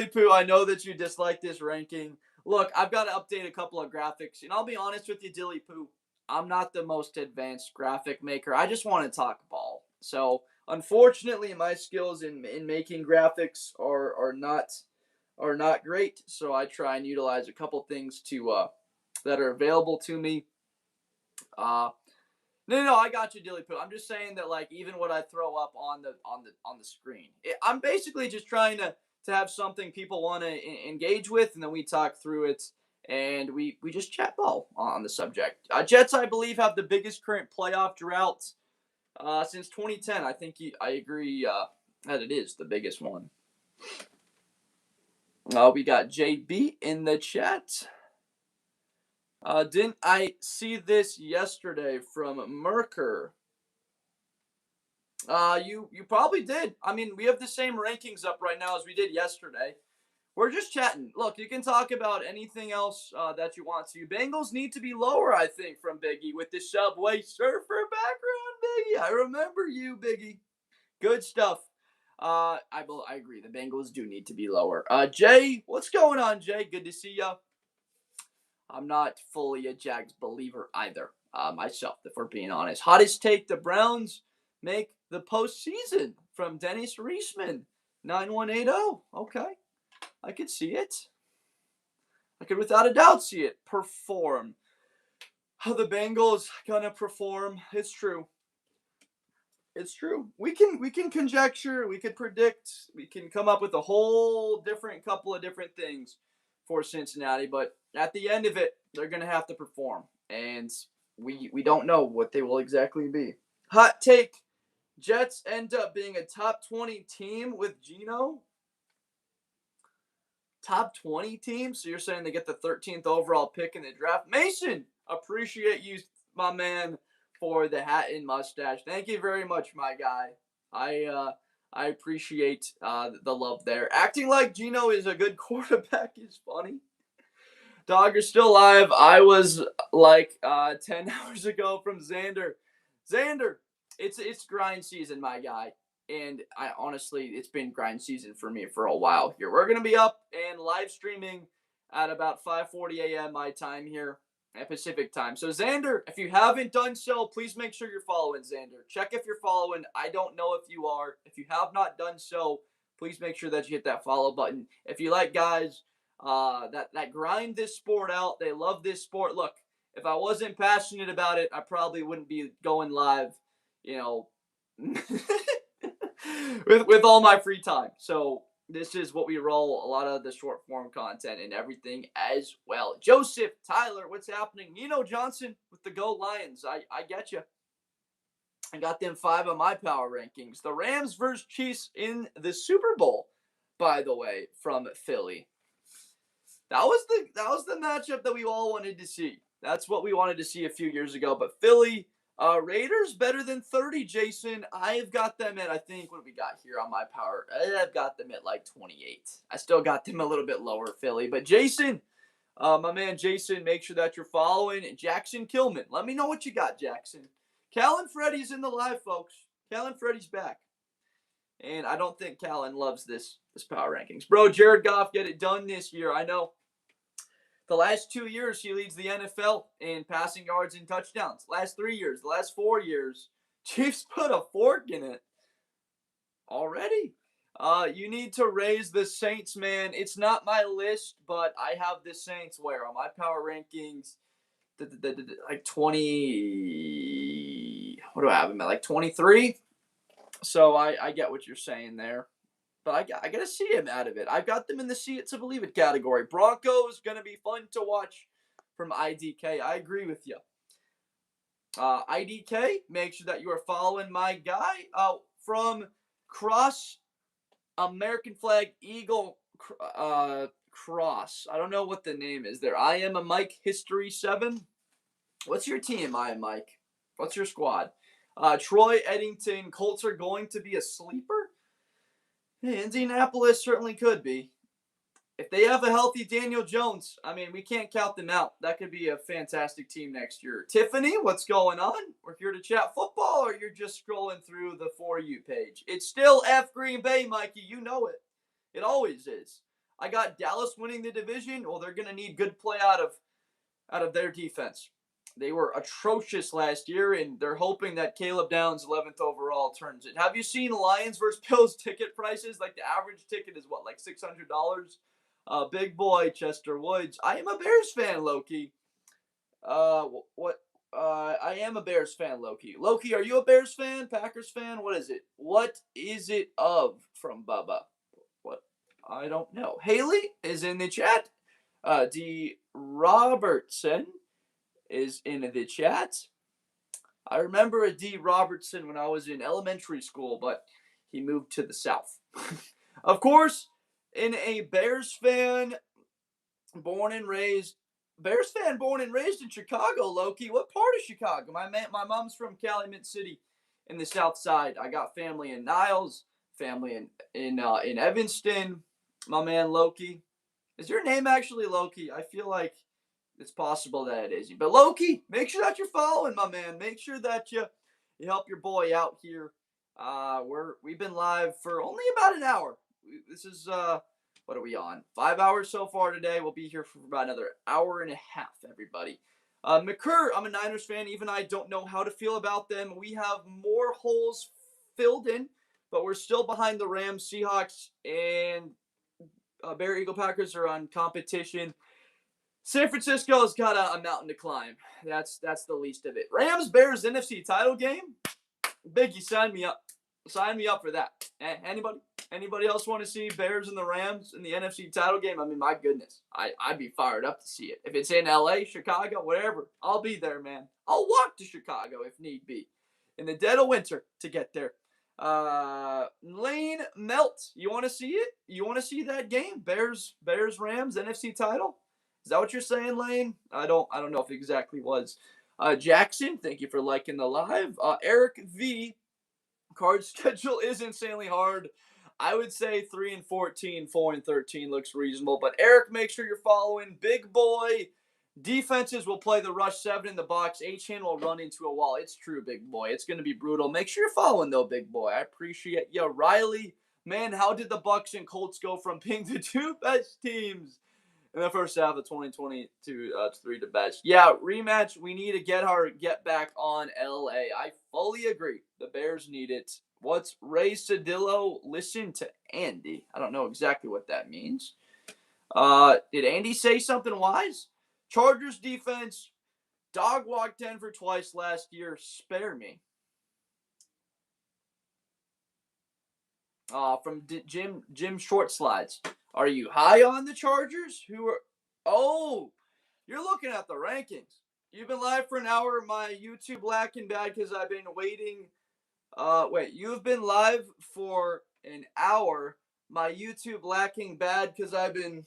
Poo, I know that you dislike this ranking. Look, I've got to update a couple of graphics. And I'll be honest with you, Dilly Poo, I'm not the most advanced graphic maker. I just want to talk ball. So, unfortunately, my skills in making graphics are not great. So, I try and utilize a couple things to that are available to me. No, I got you, Dilly Poo. I'm just saying that, like, even what I throw up on the screen, I'm basically just trying to have something people want to engage with, and then we talk through it, and we just chat ball on the subject. Jets, I believe, have the biggest current playoff drought since 2010. I think I agree that it is the biggest one. We got JB in the chat. Didn't I see this yesterday from Merker? You probably did. I mean, we have the same rankings up right now as we did yesterday. We're just chatting. Look, you can talk about anything else that you want to. Bengals need to be lower, I think, from Biggie with the Subway Surfer background, Biggie. I remember you, Biggie. Good stuff. I agree. The Bengals do need to be lower. Jay, what's going on, Jay? Good to see you. I'm not fully a Jags believer either, myself, if we're being honest. Hottest take, the Browns make the postseason from Dennis Reisman, 9180. Okay, I could see it. I could without a doubt see it perform. How the Bengals gonna perform? It's true. It's true. We can conjecture, we could predict, we can come up with a whole different couple of different things for Cincinnati, but at the end of it, they're gonna have to perform, and we don't know what they will exactly be. Hot take: Jets end up being a top 20 team with Geno. Top 20 team? So you're saying they get the 13th overall pick in the draft? Mason, appreciate you, my man, for the hat and mustache. Thank you very much, my guy. I appreciate the love there. Acting like Geno is a good quarterback is funny. Dog, you're still alive. I was like 10 hours ago from Xander. Xander, it's grind season, my guy. And I honestly, it's been grind season for me for a while here. We're gonna be up and live streaming at about 5:40 a.m. my time here at Pacific time. So Xander, if you haven't done so, please make sure you're following Xander. Check if you're following. I don't know if you are. If you have not done so, please make sure that you hit that follow button. If you like guys that grind this sport out, they love this sport. Look, if I wasn't passionate about it, I probably wouldn't be going live, you know, with all my free time. So this is what we roll, a lot of the short form content and everything as well. Joseph, Tyler, what's happening? Nino Johnson with the Go Lions. I get you. I got them 5 on my power rankings. The Rams versus Chiefs in the Super Bowl, by the way, from Philly. That was the matchup that we all wanted to see. That's what we wanted to see a few years ago. But Philly, Raiders better than 30, Jason. I've got them at, I think, what do we got here on my power? I've got them at like 28. I still got them a little bit lower, Philly. But Jason, my man Jason, make sure that you're following. Jackson Killman, let me know what you got, Jackson. Cal and Freddie's in the live, folks. Cal and Freddie's back. And I don't think Callan loves this power rankings. Bro, Jared Goff, get it done this year. I know. The last 2 years, he leads the NFL in passing yards and touchdowns. Last 3 years, the last 4 years, Chiefs put a fork in it already. You need to raise the Saints, man. It's not my list, but I have the Saints where on my power rankings, like 20. What do I have them at? Like 23. So I get what you're saying there. But I got to see him out of it. I've got them in the see it to believe it category. Broncos, going to be fun to watch from IDK. I agree with you. IDK, make sure that you are following my guy from Cross American Flag Eagle Cross. I don't know what the name is there. I am a Mike History 7. What's your team, I am Mike? What's your squad? Troy Eddington, Colts are going to be a sleeper? Hey, Indianapolis certainly could be. If they have a healthy Daniel Jones, I mean, we can't count them out. That could be a fantastic team next year. Tiffany, what's going on? We're here to chat football, or you're just scrolling through the For You page? It's still F Green Bay, Mikey. You know it. It always is. I got Dallas winning the division. Well, they're going to need good play out of their defense. They were atrocious last year, and they're hoping that Caleb Downs, 11th overall, turns it. Have you seen Lions versus Bills ticket prices? Like the average ticket is what, like $600? Big boy, Chester Woods. I am a Bears fan, Loki. I am a Bears fan, Loki. Loki, are you a Bears fan? Packers fan? What is it? What is it of from Bubba? What? I don't know. Haley is in the chat. D. Robertson is in the chat. I remember a D. Robertson when I was in elementary school, but he moved to the South. Of course, in a Bears fan born and raised in Chicago, Loki. What part of Chicago? My mom's from Calumet City in the South Side. I got family in Niles, family in Evanston. My man Loki. Is your name actually Loki? I feel like it's possible that it is. But Loki, make sure that you're following, my man. Make sure that you help your boy out here. We've been live for only about an hour. This is what are we on? 5 hours so far today. We'll be here for about another hour and a half, everybody. McCurr, I'm a Niners fan. Even I don't know how to feel about them. We have more holes filled in, but we're still behind the Rams, Seahawks, and Bear Eagle Packers are on competition. San Francisco's got a mountain to climb. That's the least of it. Rams Bears NFC title game. Biggie, sign me up. Sign me up for that. Anybody else want to see Bears and the Rams in the NFC title game? I mean, my goodness, I'd be fired up to see it. If it's in LA, Chicago, whatever, I'll be there, man. I'll walk to Chicago if need be, in the dead of winter to get there. Lane Melt, you want to see it? You want to see that game? Bears Rams NFC title? Is that what you're saying, Lane? I don't know if it exactly was. Jackson, thank you for liking the live. Eric V, card schedule is insanely hard. I would say 3-14, 4-13 looks reasonable. But Eric, make sure you're following. Big boy. Defenses will play the rush 7 in the box. Achane will run into a wall. It's true, big boy. It's going to be brutal. Make sure you're following, though, big boy. I appreciate you. Riley, man, how did the Bucks and Colts go from being the two best teams in the first half of 2020 to 3 to best? Yeah, rematch. We need to get back on LA. I fully agree. The Bears need it. What's Ray Cedillo? Listen to Andy. I don't know exactly what that means. Did Andy say something wise? Chargers defense, dog walked Denver twice last year. Spare me. From Jim Short Slides. Are you high on the Chargers? Oh, you're looking at the rankings. You've been live for an hour. My YouTube lacking bad because I've been waiting. You've been live for an hour. My YouTube lacking bad because I've been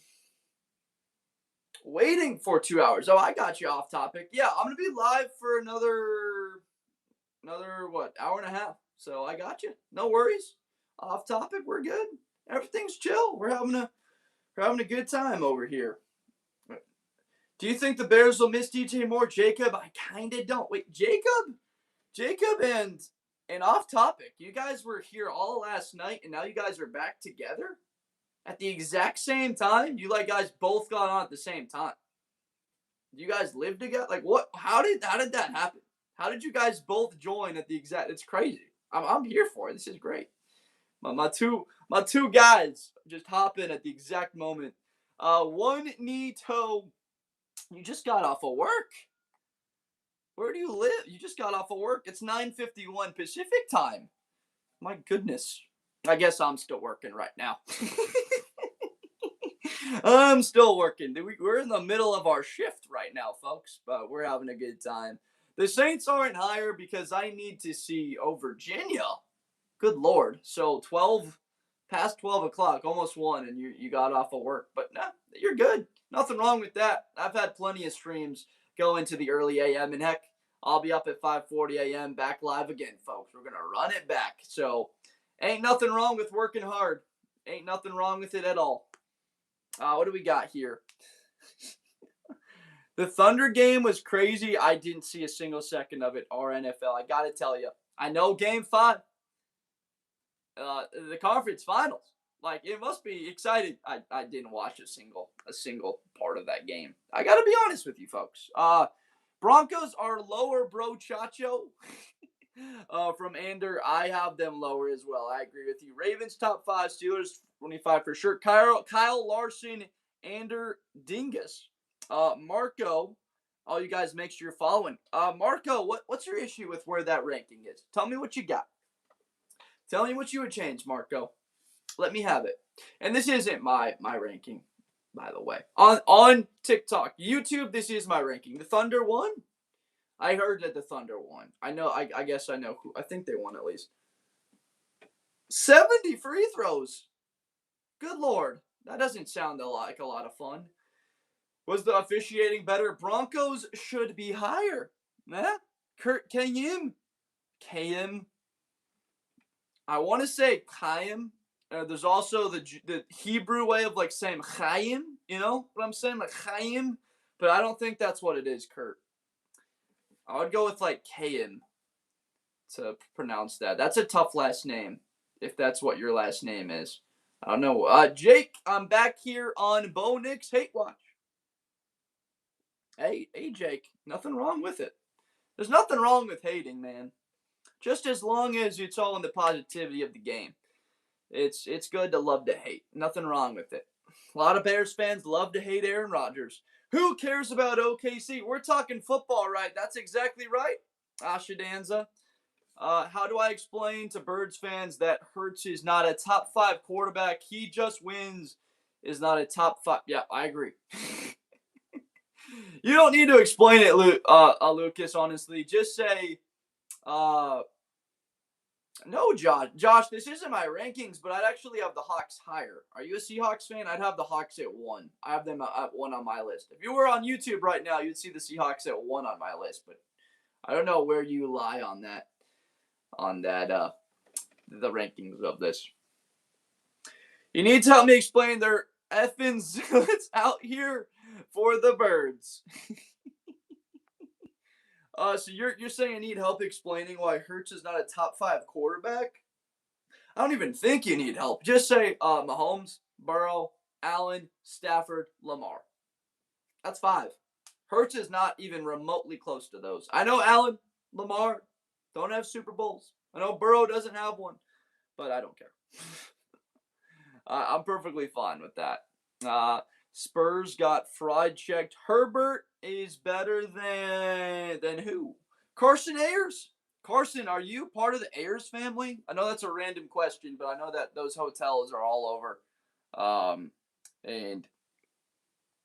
waiting for 2 hours. Oh, I got you off topic. Yeah, I'm going to be live for another hour and a half. So I got you. No worries. Off topic, we're good. Everything's chill. We're having a good time over here. Do you think the Bears will miss DJ Moore? Jacob, I kind of don't. Wait, Jacob and off topic. You guys were here all last night, and now you guys are back together at the exact same time. You guys both got on at the same time. Do you guys live together? Like what? How did that happen? How did you guys both join at the exact? It's crazy. I'm here for it. This is great. My two guys just hop in at the exact moment. One knee toe. You just got off of work. Where do you live? You just got off of work. It's 9:51 Pacific time. My goodness. I guess I'm still working right now. I'm still working. We're in the middle of our shift right now, folks, but we're having a good time. The Saints aren't higher because I need to see Virginia. Good Lord. So past 12 o'clock, almost 1, and you got off of work. But no, you're good. Nothing wrong with that. I've had plenty of streams go into the early a.m. And heck, I'll be up at 5:40 a.m. back live again, folks. We're going to run it back. So ain't nothing wrong with working hard. Ain't nothing wrong with it at all. What do we got here? The Thunder game was crazy. I didn't see a single second of it. Our NFL, I got to tell you. I know Game 5. The conference finals. It must be exciting. I didn't watch a single part of that game. I got to be honest with you, folks. Broncos are lower, bro, Chacho. From Ander, I have them lower as well. I agree with you. Ravens top 5, Steelers 25 for sure. Kyle Larson, Ander Dingus. Marco, all you guys make sure you're following. Marco, what's your issue with where that ranking is? Tell me what you got. Tell me what you would change, Marco. Let me have it. And this isn't my ranking, by the way. On TikTok, YouTube, this is my ranking. The Thunder won. I heard that the Thunder won. I know. I guess I know who. I think they won at least. 70 free throws. Good Lord. That doesn't sound like a lot of fun. Was the officiating better? Broncos should be higher. Kurt KM. I want to say Chaim. There's also the Hebrew way of like saying Chaim. You know what I'm saying? Like Chaim. But I don't think that's what it is, Kurt. I would go with like Chaim to pronounce that. That's a tough last name, if that's what your last name is. I don't know. Jake, I'm back here on Bo Nick's Hate Watch. Hey, Jake. Nothing wrong with it. There's nothing wrong with hating, man. Just as long as it's all in the positivity of the game. It's good to love to hate. Nothing wrong with it. A lot of Bears fans love to hate Aaron Rodgers. Who cares about OKC? We're talking football, right? That's exactly right, Ashadanza. How do I explain to Birds fans that Hurts is not a top 5 quarterback? He just wins is not a top 5. Yeah, I agree. You don't need to explain it, Lucas, honestly. Just say, no, Josh, this isn't my rankings, but I'd actually have the Hawks higher. Are you a Seahawks fan? I'd have the Hawks at 1. I have them at 1 on my list. If you were on YouTube right now, you'd see the Seahawks at 1 on my list, but I don't know where you lie on that, the rankings of this. You need to help me explain their effing zealots out here for the Birds. So you're saying I need help explaining why Hurts is not a top 5 quarterback? I don't even think you need help. Just say Mahomes, Burrow, Allen, Stafford, Lamar. That's 5. Hurts is not even remotely close to those. I know Allen, Lamar don't have Super Bowls. I know Burrow doesn't have one, but I don't care. I'm perfectly fine with that. Spurs got fraud checked. Herbert is better than who? Carson Ayers? Carson, are you part of the Ayers family? I know that's a random question, but I know that those hotels are all over. And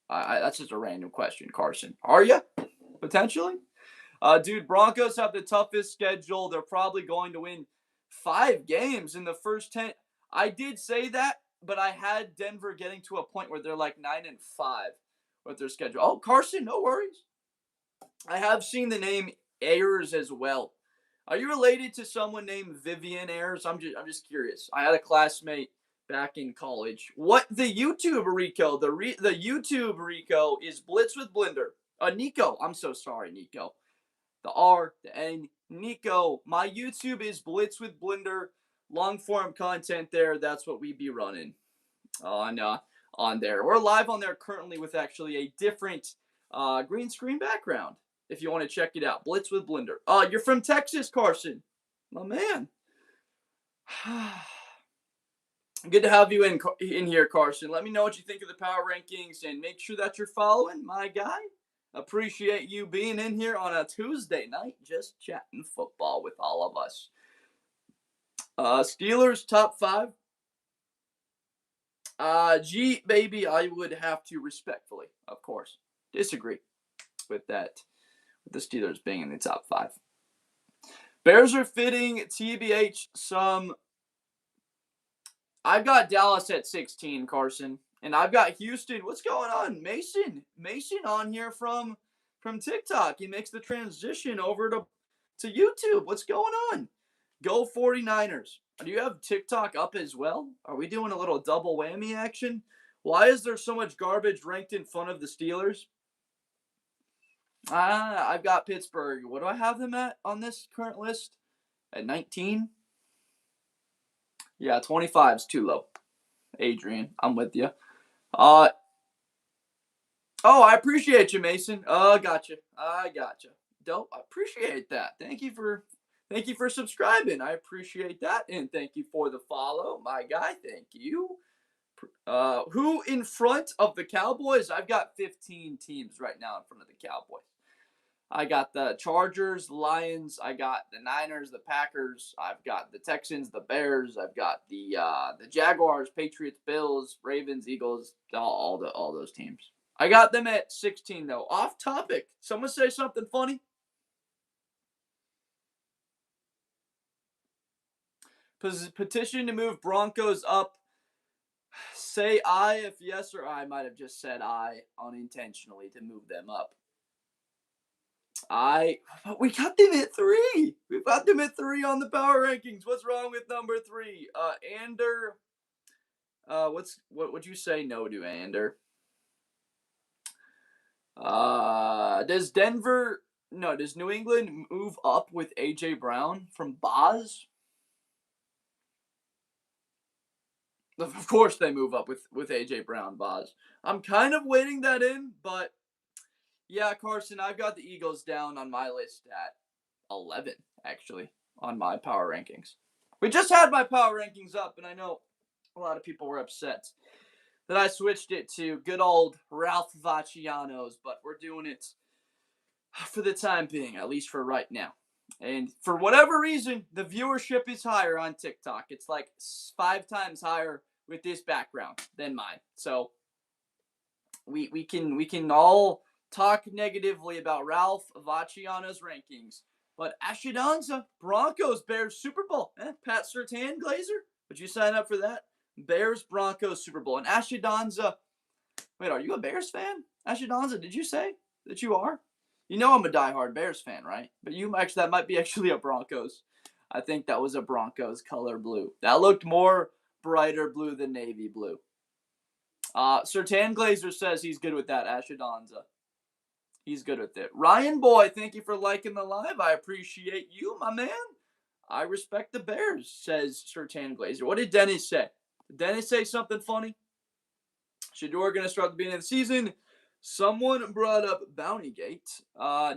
that's just a random question, Carson. Are you? Potentially? Dude, Broncos have the toughest schedule. They're probably going to win 5 games in the first 10. I did say that, but I had Denver getting to a point where they're like 9-5 with their schedule. Oh, Carson, no worries. I have seen the name Ayers as well. Are you related to someone named Vivian Ayers? I'm just curious. I had a classmate back in college. What the YouTube Rico? The YouTube Rico is Blitz with Blender. Nico. I'm so sorry, Nico. The R, the N, Nico. My YouTube is Blitz with Blender. Long form content there. That's what we be running on there. We're live on there currently with actually a different green screen background. If you want to check it out, Blitz with Blender. You're from Texas, Carson. My man. Good to have you in here, Carson. Let me know what you think of the power rankings and make sure that you're following my guy. Appreciate you being in here on a Tuesday night, just chatting football with all of us. Steelers top 5. G baby, I would have to respectfully, of course, disagree with that. With the Steelers being in the top 5. Bears are fitting TBH some. I've got Dallas at 16, Carson. And I've got Houston. What's going on? Mason on here from TikTok. He makes the transition over to YouTube. What's going on? Go 49ers. Do you have TikTok up as well? Are we doing a little double whammy action? Why is there so much garbage ranked in front of the Steelers? I've got Pittsburgh. What do I have them at on this current list? At 19? Yeah, 25 is too low. Adrian, I'm with you. I appreciate you, Mason. I gotcha. Dope. I appreciate that. Thank you for subscribing. I appreciate that. And thank you for the follow, my guy. Thank you. Who in front of the Cowboys? I've got 15 teams right now in front of the Cowboys. I got the Chargers, Lions. I got the Niners, the Packers. I've got the Texans, the Bears. I've got the Jaguars, Patriots, Bills, Ravens, Eagles. All those teams. I got them at 16 though. Off topic. Someone say something funny. Petition to move Broncos up. Say aye if yes, or I might have just said aye unintentionally to move them up. We got them at 3. We've got them at 3 on the power rankings. What's wrong with number 3? Ander. What would you say no to, Ander? Does New England move up with AJ Brown from Boz? Of course they move up with AJ Brown, Boz. I'm kind of waiting that in, but yeah, Carson, I've got the Eagles down on my list at 11, actually, on my power rankings. We just had my power rankings up, and I know a lot of people were upset that I switched it to good old Ralph Vacciano's, but we're doing it for the time being, at least for right now. And for whatever reason, the viewership is higher on TikTok. It's like 5 times higher with this background than mine. So we can all talk negatively about Ralph Vacciano's rankings. But Ashidanza, Broncos, Bears, Super Bowl. Pat Surtain, Glazer, would you sign up for that? Bears, Broncos, Super Bowl. And Ashidanza, wait, are you a Bears fan? Ashidanza, did you say that you are? You know I'm a diehard Bears fan, right? But that might be actually a Broncos. I think that was a Broncos color blue. That looked more brighter blue than navy blue. Sertan Glazer says he's good with that, Ashidanza. He's good with it. Ryan Boy, thank you for liking the live. I appreciate you, my man. I respect the Bears, says Sertan Glazer. What did Dennis say? Did Dennis say something funny? Shador going to start the beginning of the season. Someone brought up Bountygate.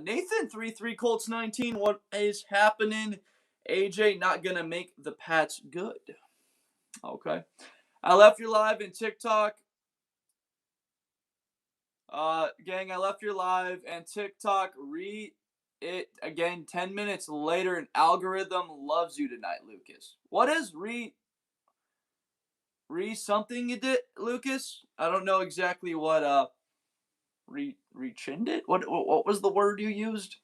Nathan, 3-3 Colts 19. What is happening? AJ not going to make the Pats good. Okay. I left your live in TikTok. Gang, I left your live and TikTok. It again 10 minutes later. An algorithm loves you tonight, Lucas. What is something you did, Lucas? I don't know exactly what rechined? What was the word you used?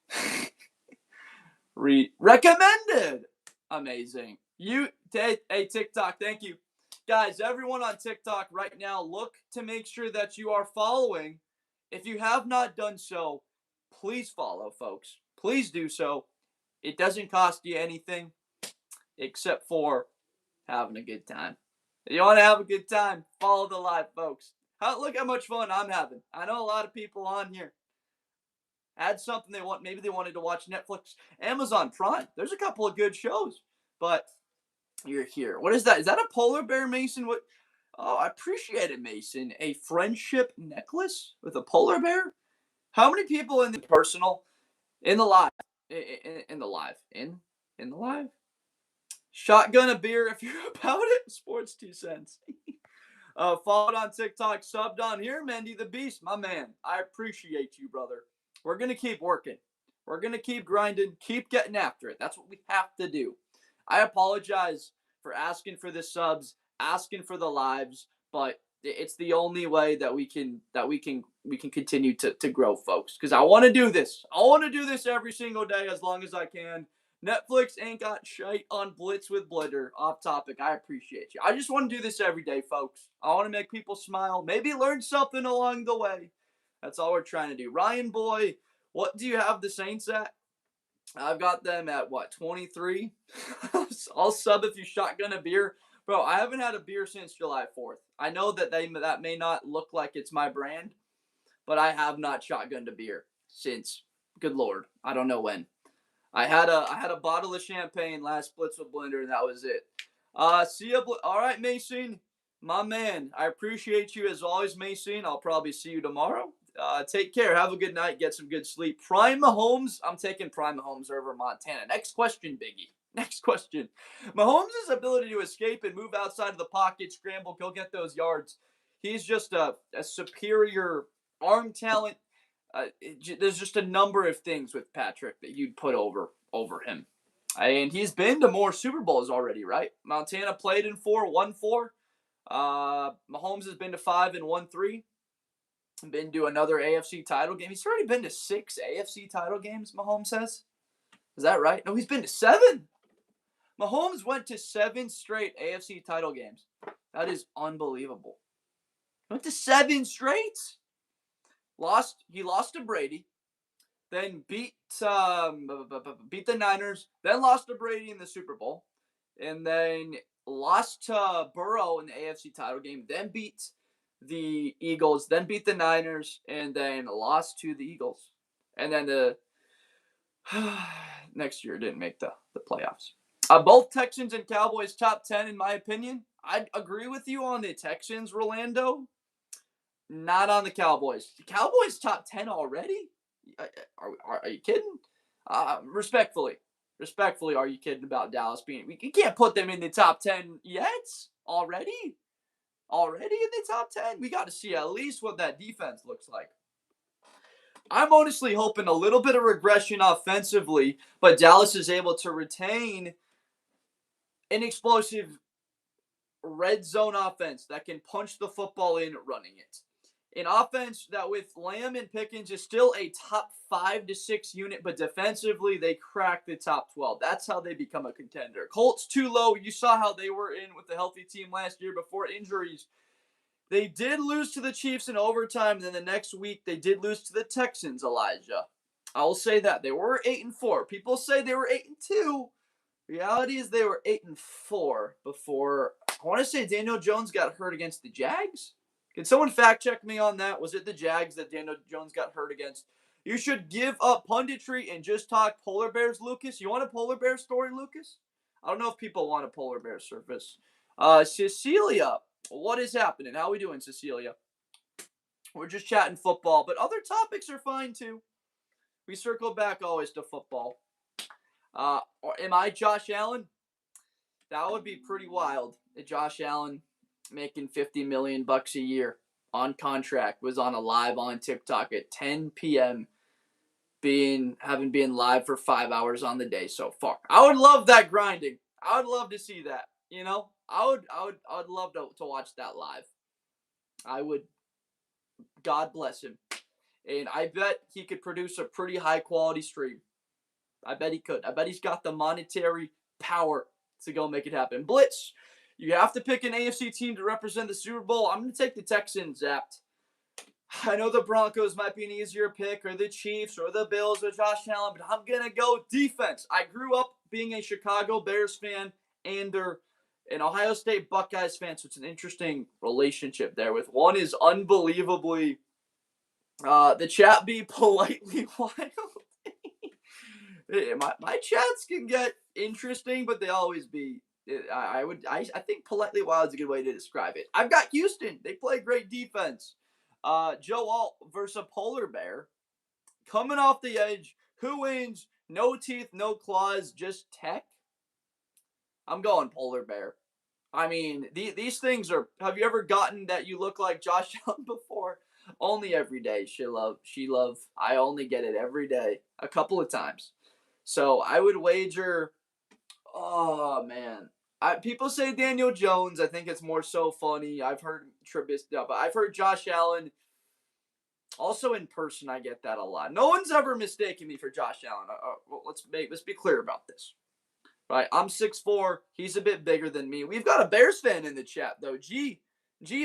Recommended. Amazing. Hey, TikTok, thank you. Guys, everyone on TikTok right now, look to make sure that you are following. If you have not done so, please follow, folks. Please do so. It doesn't cost you anything except for having a good time. If you want to have a good time, follow the live, folks. Look how much fun I'm having. I know a lot of people on here had something they want. Maybe they wanted to watch Netflix, Amazon Prime. There's a couple of good shows, but you're here. What is that? Is that a polar bear, Mason? What? Oh, I appreciate it, Mason. A friendship necklace with a polar bear? How many people in the personal, in the live, in the live? Shotgun a beer if you're about it. Sports 2 cents. Followed on TikTok, subbed on here, Mendy the Beast, my man. I appreciate you, brother. We're going to keep working. We're going to keep grinding, keep getting after it. That's what we have to do. I apologize for asking for the subs, asking for the lives, but it's the only way that we can continue to grow, folks. Because I want to do this. I want to do this every single day as long as I can. Netflix ain't got shite on Blitz with Blitter. Off topic. I appreciate you. I just want to do this every day, folks. I want to make people smile. Maybe learn something along the way. That's all we're trying to do. Ryan Boy, what do you have the Saints at? I've got them at, 23? I'll sub if you shotgun a beer. Bro, I haven't had a beer since July 4th. I know that that may not look like it's my brand, but I have not shotgunned a beer since, good Lord, I don't know when. I had a bottle of champagne last Blitz with Blender, and that was it. See ya. All right, Mason, my man. I appreciate you as always, Mason. I'll probably see you tomorrow. Take care. Have a good night. Get some good sleep. Prime Mahomes. I'm taking Prime Mahomes over Montana. Next question, Biggie. Next question. Mahomes' ability to escape and move outside of the pocket, scramble, go get those yards. He's just a superior arm talent. There's just a number of things with Patrick that you'd put over him. And he's been to more Super Bowls already, right? Montana played in 4, won 4. Mahomes has been to 5 and won 3. Been to another AFC title game. He's already been to 6 AFC title games, Mahomes says. Is that right? No, he's been to 7. Mahomes went to 7 straight AFC title games. That is unbelievable. Went to 7 straight. He lost to Brady. then beat the Niners, then lost to Brady in the Super Bowl, and then lost to Burrow in the AFC title game, then beat the Eagles, then beat the Niners, and then lost to the Eagles. And then the next year didn't make the playoffs. Both Texans and Cowboys top 10 in my opinion. I'd agree with you on the Texans, Rolando. Not on the Cowboys. The Cowboys top 10 already? Are you kidding? Respectfully, are you kidding about Dallas being? You can't put them in the top 10 yet. Already in the top 10. We got to see at least what that defense looks like. I'm honestly hoping a little bit of regression offensively, but Dallas is able to retain an explosive red zone offense that can punch the football in running it. An offense that with Lamb and Pickens is still a top 5 to 6 unit, but defensively they crack the top 12. That's how they become a contender. Colts too low. You saw how they were in with the healthy team last year before injuries. They did lose to the Chiefs in overtime. And then the next week they did lose to the Texans, Elijah. I will say that. They were 8-4. People say they were 8-2. Reality is they were 8-4 before, I want to say Daniel Jones got hurt against the Jags. Can someone fact check me on that? Was it the Jags that Daniel Jones got hurt against? You should give up punditry and just talk polar bears, Lucas. You want a polar bear story, Lucas? I don't know if people want a polar bear service. Cecilia, what is happening? How we doing, Cecilia? We're just chatting football, but other topics are fine too. We circle back always to football. Am I Josh Allen? That would be pretty wild. Josh Allen making $50 million a year on contract was on a live on TikTok at 10 p.m. having been live for 5 hours on the day so far. I would love that grinding. I would love to see that. You know, I would love to watch that live. I would. God bless him, and I bet he could produce a pretty high quality stream. I bet he could. I bet he's got the monetary power to go make it happen. Blitz, you have to pick an AFC team to represent the Super Bowl. I'm going to take the Texans, Zapped. I know the Broncos might be an easier pick, or the Chiefs, or the Bills, or Josh Allen, but I'm going to go defense. I grew up being a Chicago Bears fan and an Ohio State Buckeyes fan, so it's an interesting relationship there. With one is unbelievably, the chat be politely wild. My chats can get interesting, but they always be. I think politely wild is a good way to describe it. I've got Houston. They play great defense. Joe Alt versus a polar bear. Coming off the edge. Who wins? No teeth, no claws, just tech. I'm going polar bear. I mean, these things are. Have you ever gotten that you look like Josh Allen before? Only every day. She love. I only get it every day. A couple of times. So I would wager. Oh man, people say Daniel Jones. I think it's more so funny. I've heard Trubisky, but I've heard Josh Allen. Also in person, I get that a lot. No one's ever mistaken me for Josh Allen. Well, let's be clear about this. Right, I'm 6'4". He's a bit bigger than me. We've got a Bears fan in the chat though. G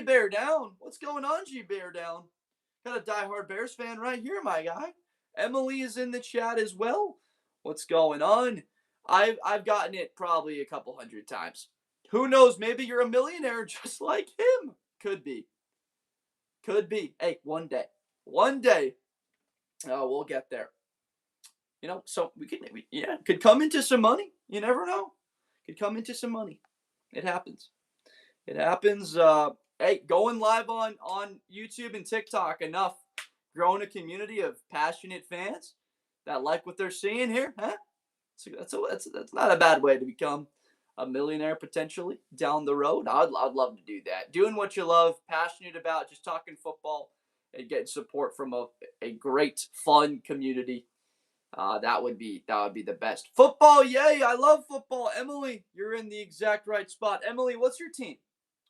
Bear Down. What's going on, G Bear Down? Got a diehard Bears fan right here, my guy. Emily is in the chat as well. What's going on? I've gotten it probably a couple hundred times. Who knows? Maybe you're a millionaire just like him. Could be. Hey, one day, we'll get there. You know, so could come into some money. You never know. Could come into some money. It happens. Hey, going live on YouTube and TikTok enough. Growing a community of passionate fans that like what they're seeing here, huh? So that's not a bad way to become a millionaire potentially down the road. I'd love to do that. Doing what you love, passionate about, just talking football and getting support from a great, fun community. That would be the best. Football, yay! I love football. Emily, you're in the exact right spot. Emily, what's your team?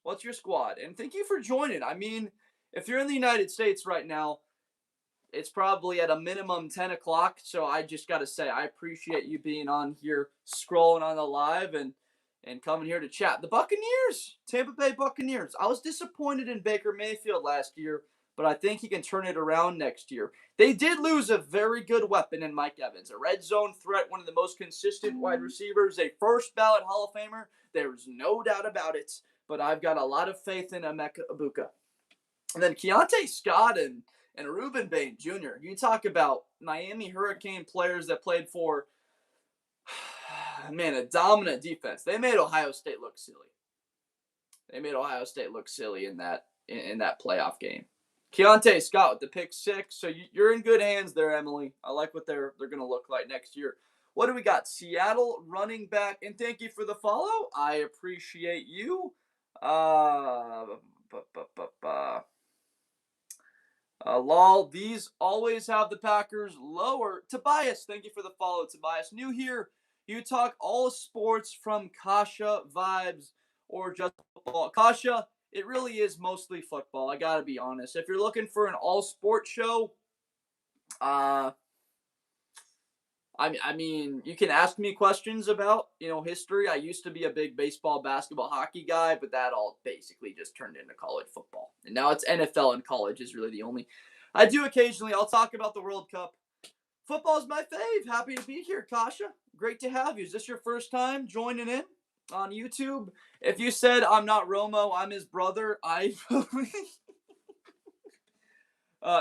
What's your squad? And thank you for joining. I mean, if you're in the United States right now, it's probably at a minimum 10 o'clock, so I just got to say I appreciate you being on here, scrolling on the live, and coming here to chat. The Buccaneers, Tampa Bay Buccaneers. I was disappointed in Baker Mayfield last year, but I think he can turn it around next year. They did lose a very good weapon in Mike Evans, a red zone threat, one of the most consistent wide receivers, a first ballot Hall of Famer. There's no doubt about it, but I've got a lot of faith in Emeka Ibuka. And then Keontae Scott and Reuben Bain Jr. You talk about Miami Hurricane players that played for, man, a dominant defense. They made Ohio State look silly. They made Ohio State look silly in that playoff game. Keontae Scott with the pick 6. So you're in good hands there, Emily. I like what they're going to look like next year. What do we got? Seattle running back. And thank you for the follow. I appreciate you. Lol, these always have the Packers lower. Tobias, thank you for the follow, Tobias. New here. You talk all sports from Kasha vibes or just football. Kasha, it really is mostly football. I gotta be honest. If you're looking for an all-sport show, I mean, you can ask me questions about, history. I used to be a big baseball, basketball, hockey guy, but that all basically just turned into college football. And now it's NFL and college is really the only. I do occasionally. I'll talk about the World Cup. Football is my fave. Happy to be here, Kasha. Great to have you. Is this your first time joining in on YouTube? If you said I'm not Romo, I'm his brother, I believe.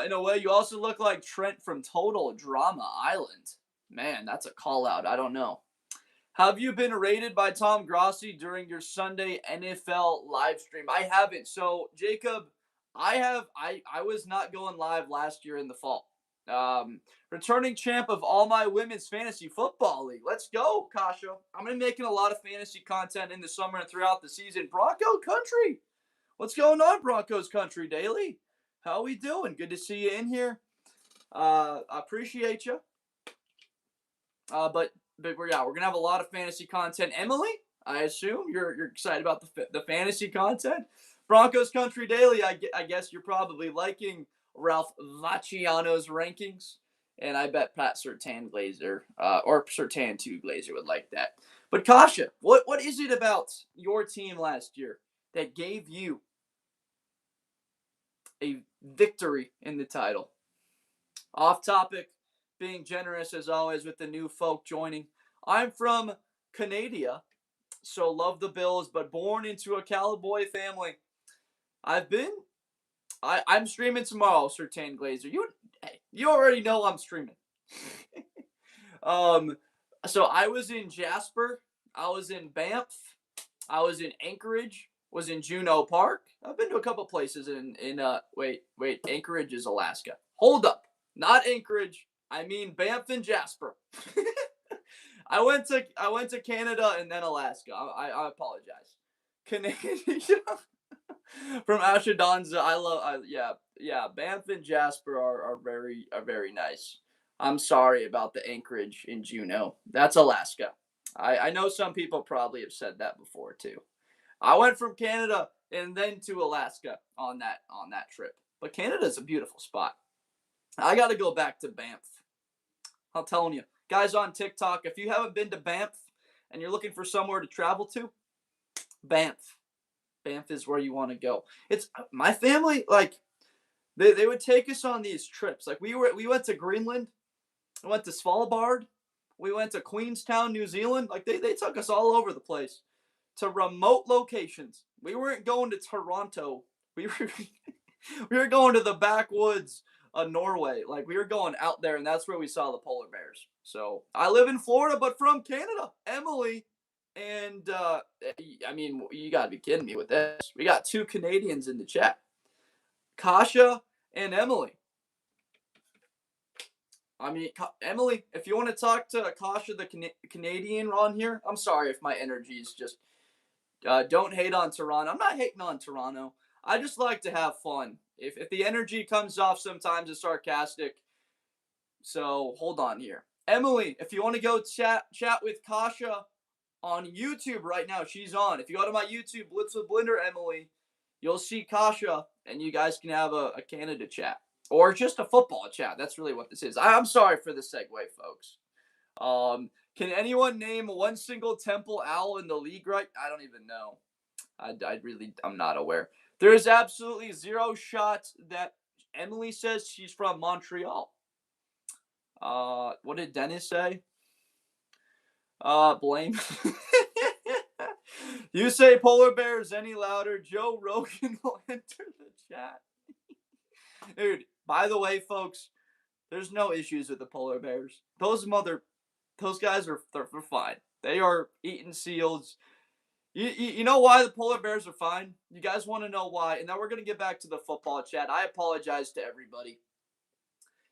In a way, you also look like Trent from Total Drama Island. Man, that's a call out. I don't know. Have you been rated by Tom Grossi during your Sunday NFL live stream? I haven't. So, Jacob, I was not going live last year in the fall. Returning champ of all my women's fantasy football league. Let's go, Kasha. I'm going to be making a lot of fantasy content in the summer and throughout the season. Bronco Country. What's going on, Broncos Country Daily? How we doing? Good to see you in here. I appreciate you. But we're gonna have a lot of fantasy content. Emily, I assume you're excited about the fantasy content. Broncos Country Daily. I guess you're probably liking Ralph Vacciano's rankings, and I bet Pat Surtain Glazer or Surtain 2 Glazer would like that. But Kasha, what is it about your team last year that gave you a victory in the title? Off topic. Being generous as always with the new folk joining. I'm from Canada, so love the Bills, but born into a Cowboy family. I'm streaming tomorrow, Surtain Glazer. You already know I'm streaming. So I was in Jasper, I was in Banff, I was in Anchorage, was in Juneau Park. I've been to a couple places in Anchorage is Alaska. Hold up, not Anchorage. I mean Banff and Jasper. I went to Canada and then Alaska. I apologize. Canada from Ashadonza. Banff and Jasper are very nice. I'm sorry about the Anchorage in Juneau. That's Alaska. I know some people probably have said that before too. I went from Canada and then to Alaska on that trip. But Canada's a beautiful spot. I got to go back to Banff. I'm telling you. Guys on TikTok, if you haven't been to Banff and you're looking for somewhere to travel to, Banff. Banff is where you want to go. It's my family, like, they would take us on these trips. Like, we went to Greenland. We went to Svalbard. We went to Queenstown, New Zealand. Like, they took us all over the place to remote locations. We weren't going to Toronto. We were going to the backwoods of Norway. Like, we were going out there, and that's where we saw the polar bears. So I live in Florida, but from Canada. Emily, and I mean, you gotta be kidding me with this. We got 2 Canadians in the chat, Kasha and Emily. I mean, Emily, if you want to talk to Kasha, the Canadian on here, I'm sorry if my energy is just. Don't hate on Toronto. I'm not hating on Toronto. I just like to have fun. If the energy comes off sometimes it's sarcastic. So hold on here. Emily, if you want to go chat with Kasha on YouTube right now, she's on. If you go to my YouTube, Blitz with Blender, Emily, you'll see Kasha, and you guys can have a Canada chat. Or just a football chat. That's really what this is. I'm sorry for the segue, folks. Can anyone name one single Temple Owl in the league right? I don't even know. I'm not aware. There is absolutely zero shot that Emily says she's from Montreal. What did Dennis say? Blame. You say polar bears any louder, Joe Rogan will enter the chat. Dude, by the way, folks, there's no issues with the polar bears. Those guys are they're fine. They are eating seals. You know why the polar bears are fine? You guys want to know why? And now we're going to get back to the football chat. I apologize to everybody.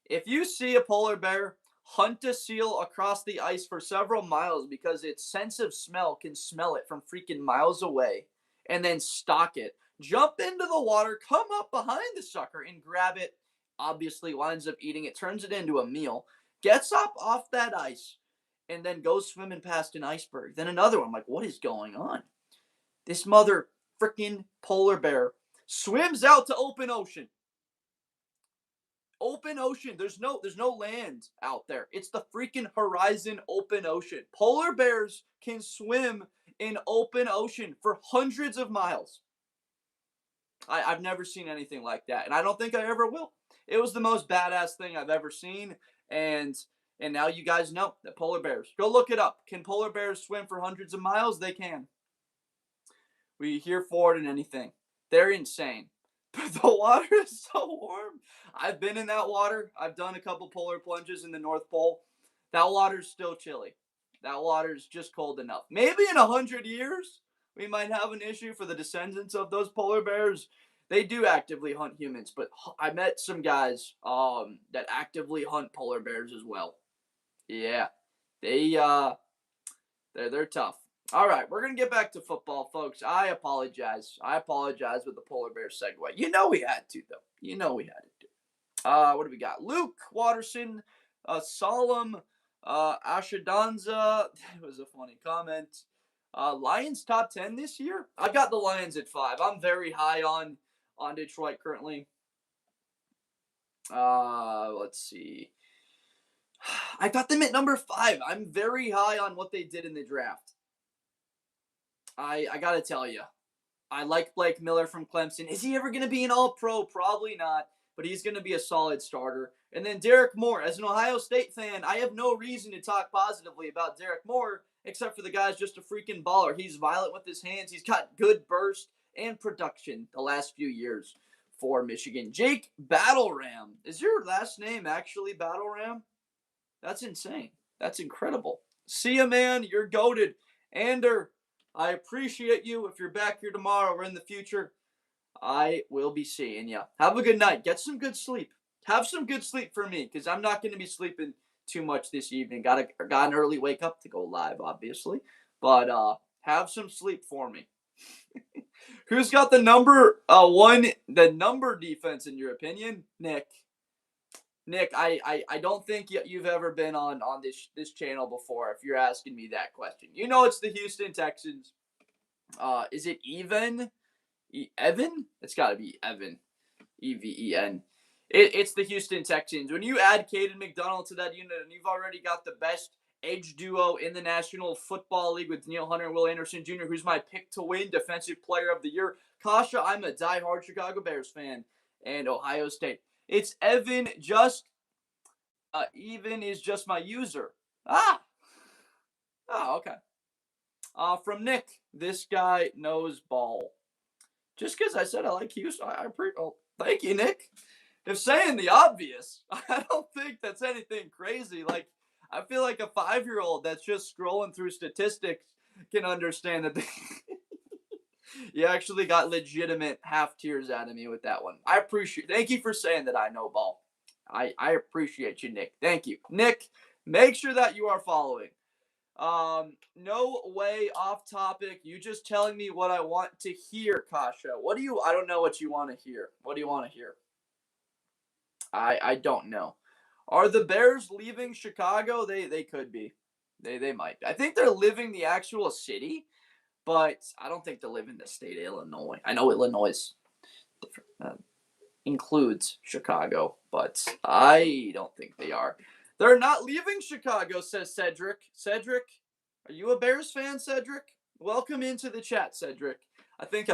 If you see a polar bear hunt a seal across the ice for several miles because its sense of smell can smell it from freaking miles away and then stalk it, jump into the water, come up behind the sucker and grab it, obviously winds up eating it, turns it into a meal, gets up off that ice, and then goes swimming past an iceberg. Then another one. I'm like, what is going on? This mother freaking polar bear swims out to open ocean. Open ocean. There's no land out there. It's the freaking horizon open ocean. Polar bears can swim in open ocean for hundreds of miles. I've never seen anything like that, and I don't think I ever will. It was the most badass thing I've ever seen, and now you guys know that polar bears. Go look it up. Can polar bears swim for hundreds of miles? They can. We here for it and anything. They're insane. But the water is so warm. I've been in that water. I've done a couple polar plunges in the North Pole. That water's still chilly. That water's just cold enough. Maybe in 100 years, we might have an issue for the descendants of those polar bears. They do actively hunt humans, but I met some guys that actively hunt polar bears as well. Yeah, they're tough. All right, we're going to get back to football, folks. I apologize. With the polar bear segue. You know we had to, though. What do we got? Luke Watterson, Solemn, Ashadanza. That was a funny comment. Lions top 10 this year? I've got the Lions at 5. I'm very high on Detroit currently. Let's see. I got them at number 5. I'm very high on what they did in the draft. I got to tell you, I like Blake Miller from Clemson. Is he ever going to be an all-pro? Probably not, but he's going to be a solid starter. And then Derek Moore. As an Ohio State fan, I have no reason to talk positively about Derek Moore, except for the guy's just a freaking baller. He's violent with his hands. He's got good burst and production the last few years for Michigan. Jake Battleram. Is your last name actually Battleram? That's insane. That's incredible. See ya, man. You're goated. Ander, I appreciate you. If you're back here tomorrow or in the future, I will be seeing you. Have a good night. Get some good sleep. Have some good sleep for me, because I'm not going to be sleeping too much this evening. Got an early wake up to go live, obviously. But have some sleep for me. Who's got the number defense in your opinion? Nick, I don't think you've ever been on this channel before if you're asking me that question. You know it's the Houston Texans. Is it Evan? Evan? It's got to be Evan. Even. It's the Houston Texans. When you add Caden McDonald to that unit and you've already got the best edge duo in the National Football League with Danielle Hunter and Will Anderson Jr., who's my pick to win Defensive Player of the Year. Kasha, I'm a diehard Chicago Bears fan. And Ohio State. It's Evan, even is just my user. Okay. From Nick, this guy knows ball. Just because I said I like Houston, thank you, Nick. If saying the obvious, I don't think that's anything crazy. Like, I feel like a 5-year-old that's just scrolling through statistics can understand that you actually got legitimate half tears out of me with that one. Thank you for saying that I know ball. I appreciate you, Nick. Thank you. Nick, make sure that you are following. No way off topic. You just telling me what I want to hear, Kasha. I don't know what you want to hear. What do you want to hear? I don't know. Are the Bears leaving Chicago? They could be. They might. I think they're leaving the actual city, but I don't think they live in the state of Illinois. I know Illinois includes Chicago, but I don't think they are. They're not leaving Chicago, says Cedric. Cedric, are you a Bears fan, Cedric? Welcome into the chat, Cedric. I think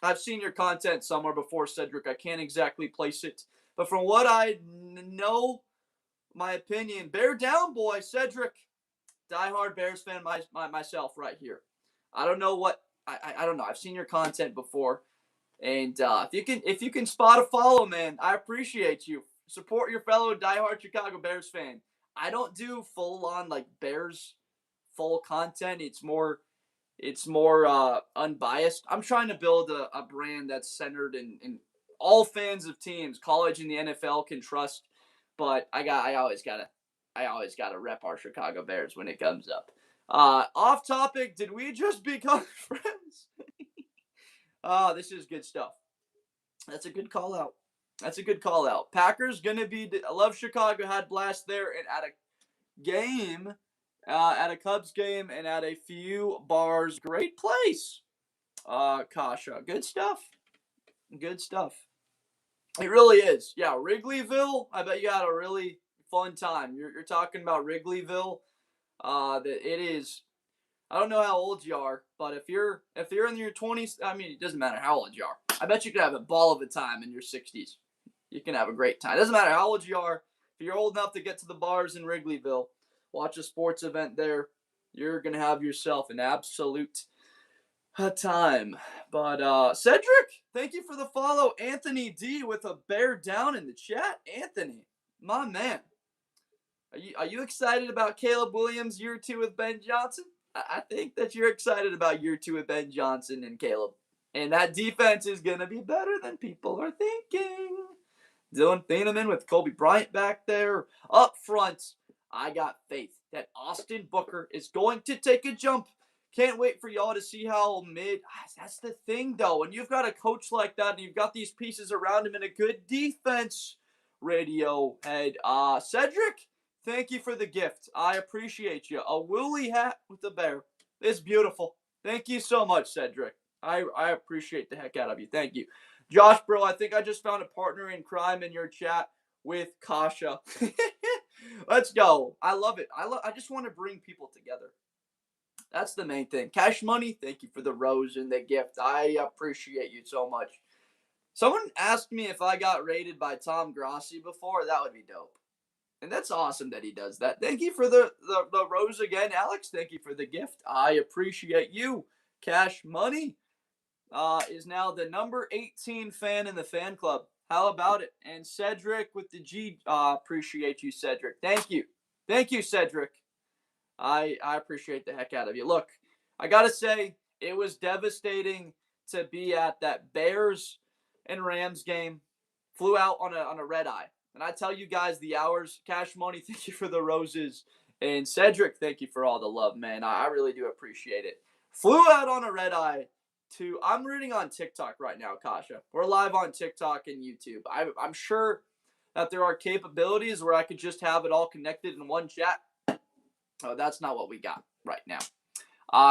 I've seen your content somewhere before, Cedric. I can't exactly place it, But from what I know, my opinion, bear down, boy, Cedric. Diehard Bears fan myself right here. I don't know what I don't know. I've seen your content before, and if you can spot a follow, man, I appreciate you. Support your fellow diehard Chicago Bears fan. I don't do full on like Bears full content. It's more unbiased. I'm trying to build a brand that's centered in all fans of teams, college and the NFL can trust. But I always gotta rep our Chicago Bears when it comes up. Off topic, did we just become friends? Oh, this is good stuff. That's a good call out. That's a good call out. Packers gonna be. I love Chicago. Had blast there and at a game, at a Cubs game, and at a few bars. Great place. Kasha, good stuff. Good stuff. It really is. Yeah, Wrigleyville. I bet you had a really fun time. You're talking about Wrigleyville. That it is. I don't know how old you are, but if you're in your 20s, I mean, it doesn't matter how old you are. I bet you could have a ball of a time in your 60s. You can have a great time. It doesn't matter how old you are. If you're old enough to get to the bars in Wrigleyville, watch a sports event there, you're gonna have yourself an absolute time. But Cedric, thank you for the follow. Anthony D with a bear down in the chat. Anthony, my man. Are you excited about Caleb Williams year 2 with Ben Johnson? I think that you're excited about year 2 with Ben Johnson and Caleb. And that defense is going to be better than people are thinking. Dylan Thieneman with Kobe Bryant back there. Up front, I got faith that Austin Booker is going to take a jump. Can't wait for y'all to see how that's the thing, though. When you've got a coach like that and you've got these pieces around him and a good defense, Radiohead. Cedric, thank you for the gift. I appreciate you. A woolly hat with a bear. It's beautiful. Thank you so much, Cedric. I appreciate the heck out of you. Thank you. Josh, bro, I think I just found a partner in crime in your chat with Kasha. Let's go. I love it. I just want to bring people together. That's the main thing. Cash Money, thank you for the rose and the gift. I appreciate you so much. Someone asked me if I got rated by Tom Grossi before. That would be dope. And that's awesome that he does that. Thank you for the rose again, Alex. Thank you for the gift. I appreciate you. Cash Money is now the number 18 fan in the fan club. How about it? And Cedric with the G. Appreciate you, Cedric. Thank you. Thank you, Cedric. I appreciate the heck out of you. Look, I got to say, it was devastating to be at that Bears and Rams game. Flew out on a red eye. And I tell you guys the hours. Cash Money, thank you for the roses. And Cedric, thank you for all the love, man. I really do appreciate it. Flew out on a red eye to, I'm reading on TikTok right now, Kasha. We're live on TikTok and YouTube. I'm sure that there are capabilities where I could just have it all connected in one chat. Oh, that's not what we got right now.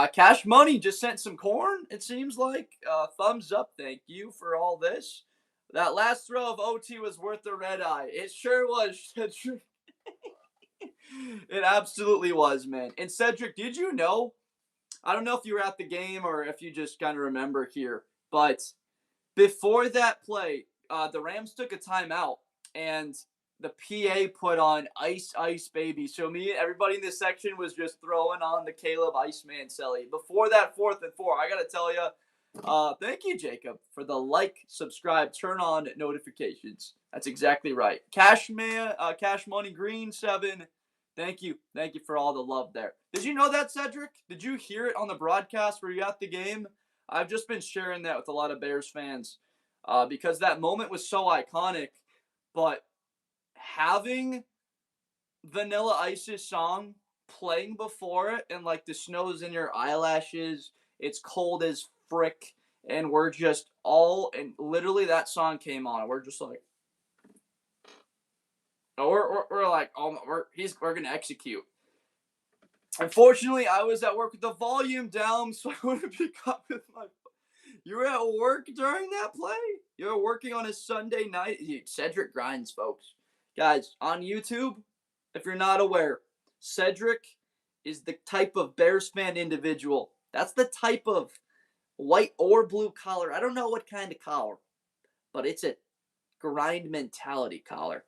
Cash Money just sent some corn, it seems like. Thumbs up, thank you for all this. That last throw of OT was worth the red eye. It sure was. It absolutely was, man. And Cedric, did you know? I don't know if you were at the game or if you just kind of remember here, but before that play, the Rams took a timeout and the PA put on Ice Ice Baby. So me and everybody in this section was just throwing on the Caleb Iceman Selly. Before that 4th and 4, I got to tell you, thank you, Jacob, for the like, subscribe, turn on notifications. That's exactly right. Cash Money Green 7. Thank you for all the love there. Did you know that, Cedric? Did you hear it on the broadcast? Were you at the game? I've just been sharing that with a lot of Bears fans because that moment was so iconic. But having Vanilla Ice's song playing before it and like the snow's in your eyelashes, it's cold as frick, and we're just and literally that song came on and we're just like, we're like, oh, we're gonna execute. Unfortunately, I was at work with the volume down, so I wouldn't pick up with my. You were at work during that play? You were working on a Sunday night? Cedric grinds, folks. Guys, on YouTube, if you're not aware, Cedric is the type of Bears fan individual. That's the type of white or blue collar. I don't know what kind of collar, but it's a grind mentality collar.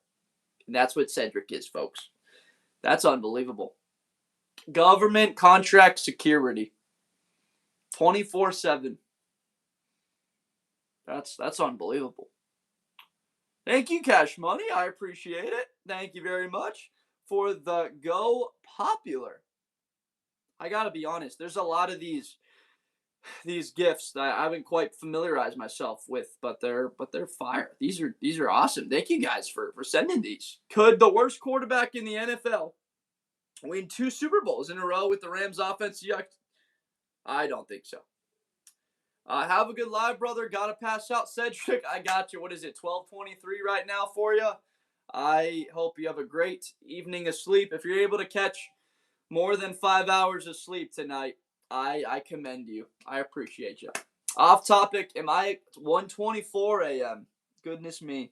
And that's what Cedric is, folks. That's unbelievable. Government contract security. 24/7. That's unbelievable. Thank you, Cash Money. I appreciate it. Thank you very much for the Go Popular. I gotta be honest, there's a lot of these gifts that I haven't quite familiarized myself with, but they're fire. These are awesome. Thank you guys for sending these. Could the worst quarterback in the NFL win 2 Super Bowls in a row with the Rams offense? I don't think so. Have a good live, brother. Gotta pass out, Cedric. I got you. What is it, 12:23 right now for you? I hope you have a great evening of sleep. If you're able to catch more than 5 hours of sleep tonight, I commend you. I appreciate you. Off topic, am I 1:24 a.m.? Goodness me.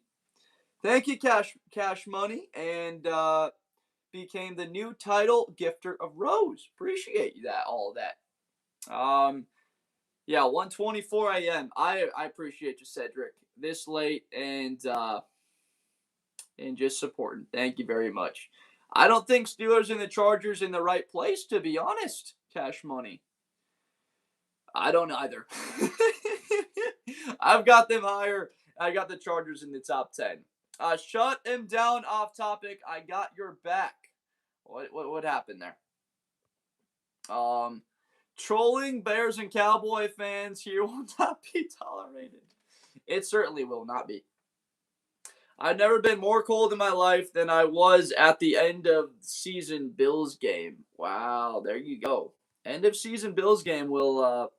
Thank you, Cash Money, and became the new title gifter of Rose. Appreciate that, all of that. Yeah, 1:24 a.m. I appreciate you, Cedric. This late and just supporting. Thank you very much. I don't think Steelers and the Chargers in the right place, to be honest, Cash Money. I don't either. I've got them higher. I got the Chargers in the top 10. Shut him down, off topic. I got your back. What happened there? Trolling Bears and Cowboy fans here will not be tolerated. It certainly will not be. I've never been more cold in my life than I was at the end of season Bills game. Wow, there you go. End of season Bills game will,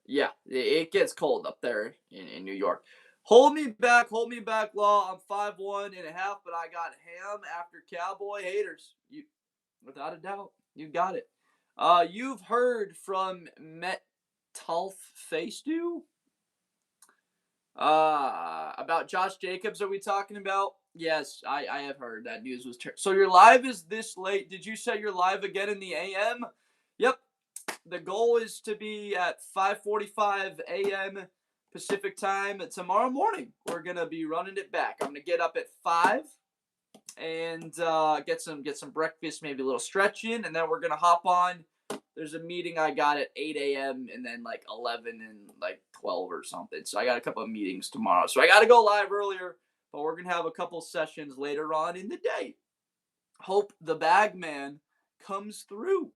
yeah, it gets cold up there in New York. Hold me back, Law. I'm 5'1.5", but I got ham after Cowboy haters. Without a doubt, you got it. You've heard from Metcalf Facedew? About Josh Jacobs, are we talking about? Yes, I have heard that news was so your live is this late. Did you set your live again in the AM? Yep. The goal is to be at 5:45 a.m. Pacific time tomorrow morning. We're going to be running it back. I'm going to get up at 5 and get some breakfast, maybe a little stretching, and then we're going to hop on. There's a meeting I got at 8 a.m. and then like 11 and like 12 or something. So I got a couple of meetings tomorrow. So I got to go live earlier, but we're going to have a couple sessions later on in the day. Hope the bag man comes through.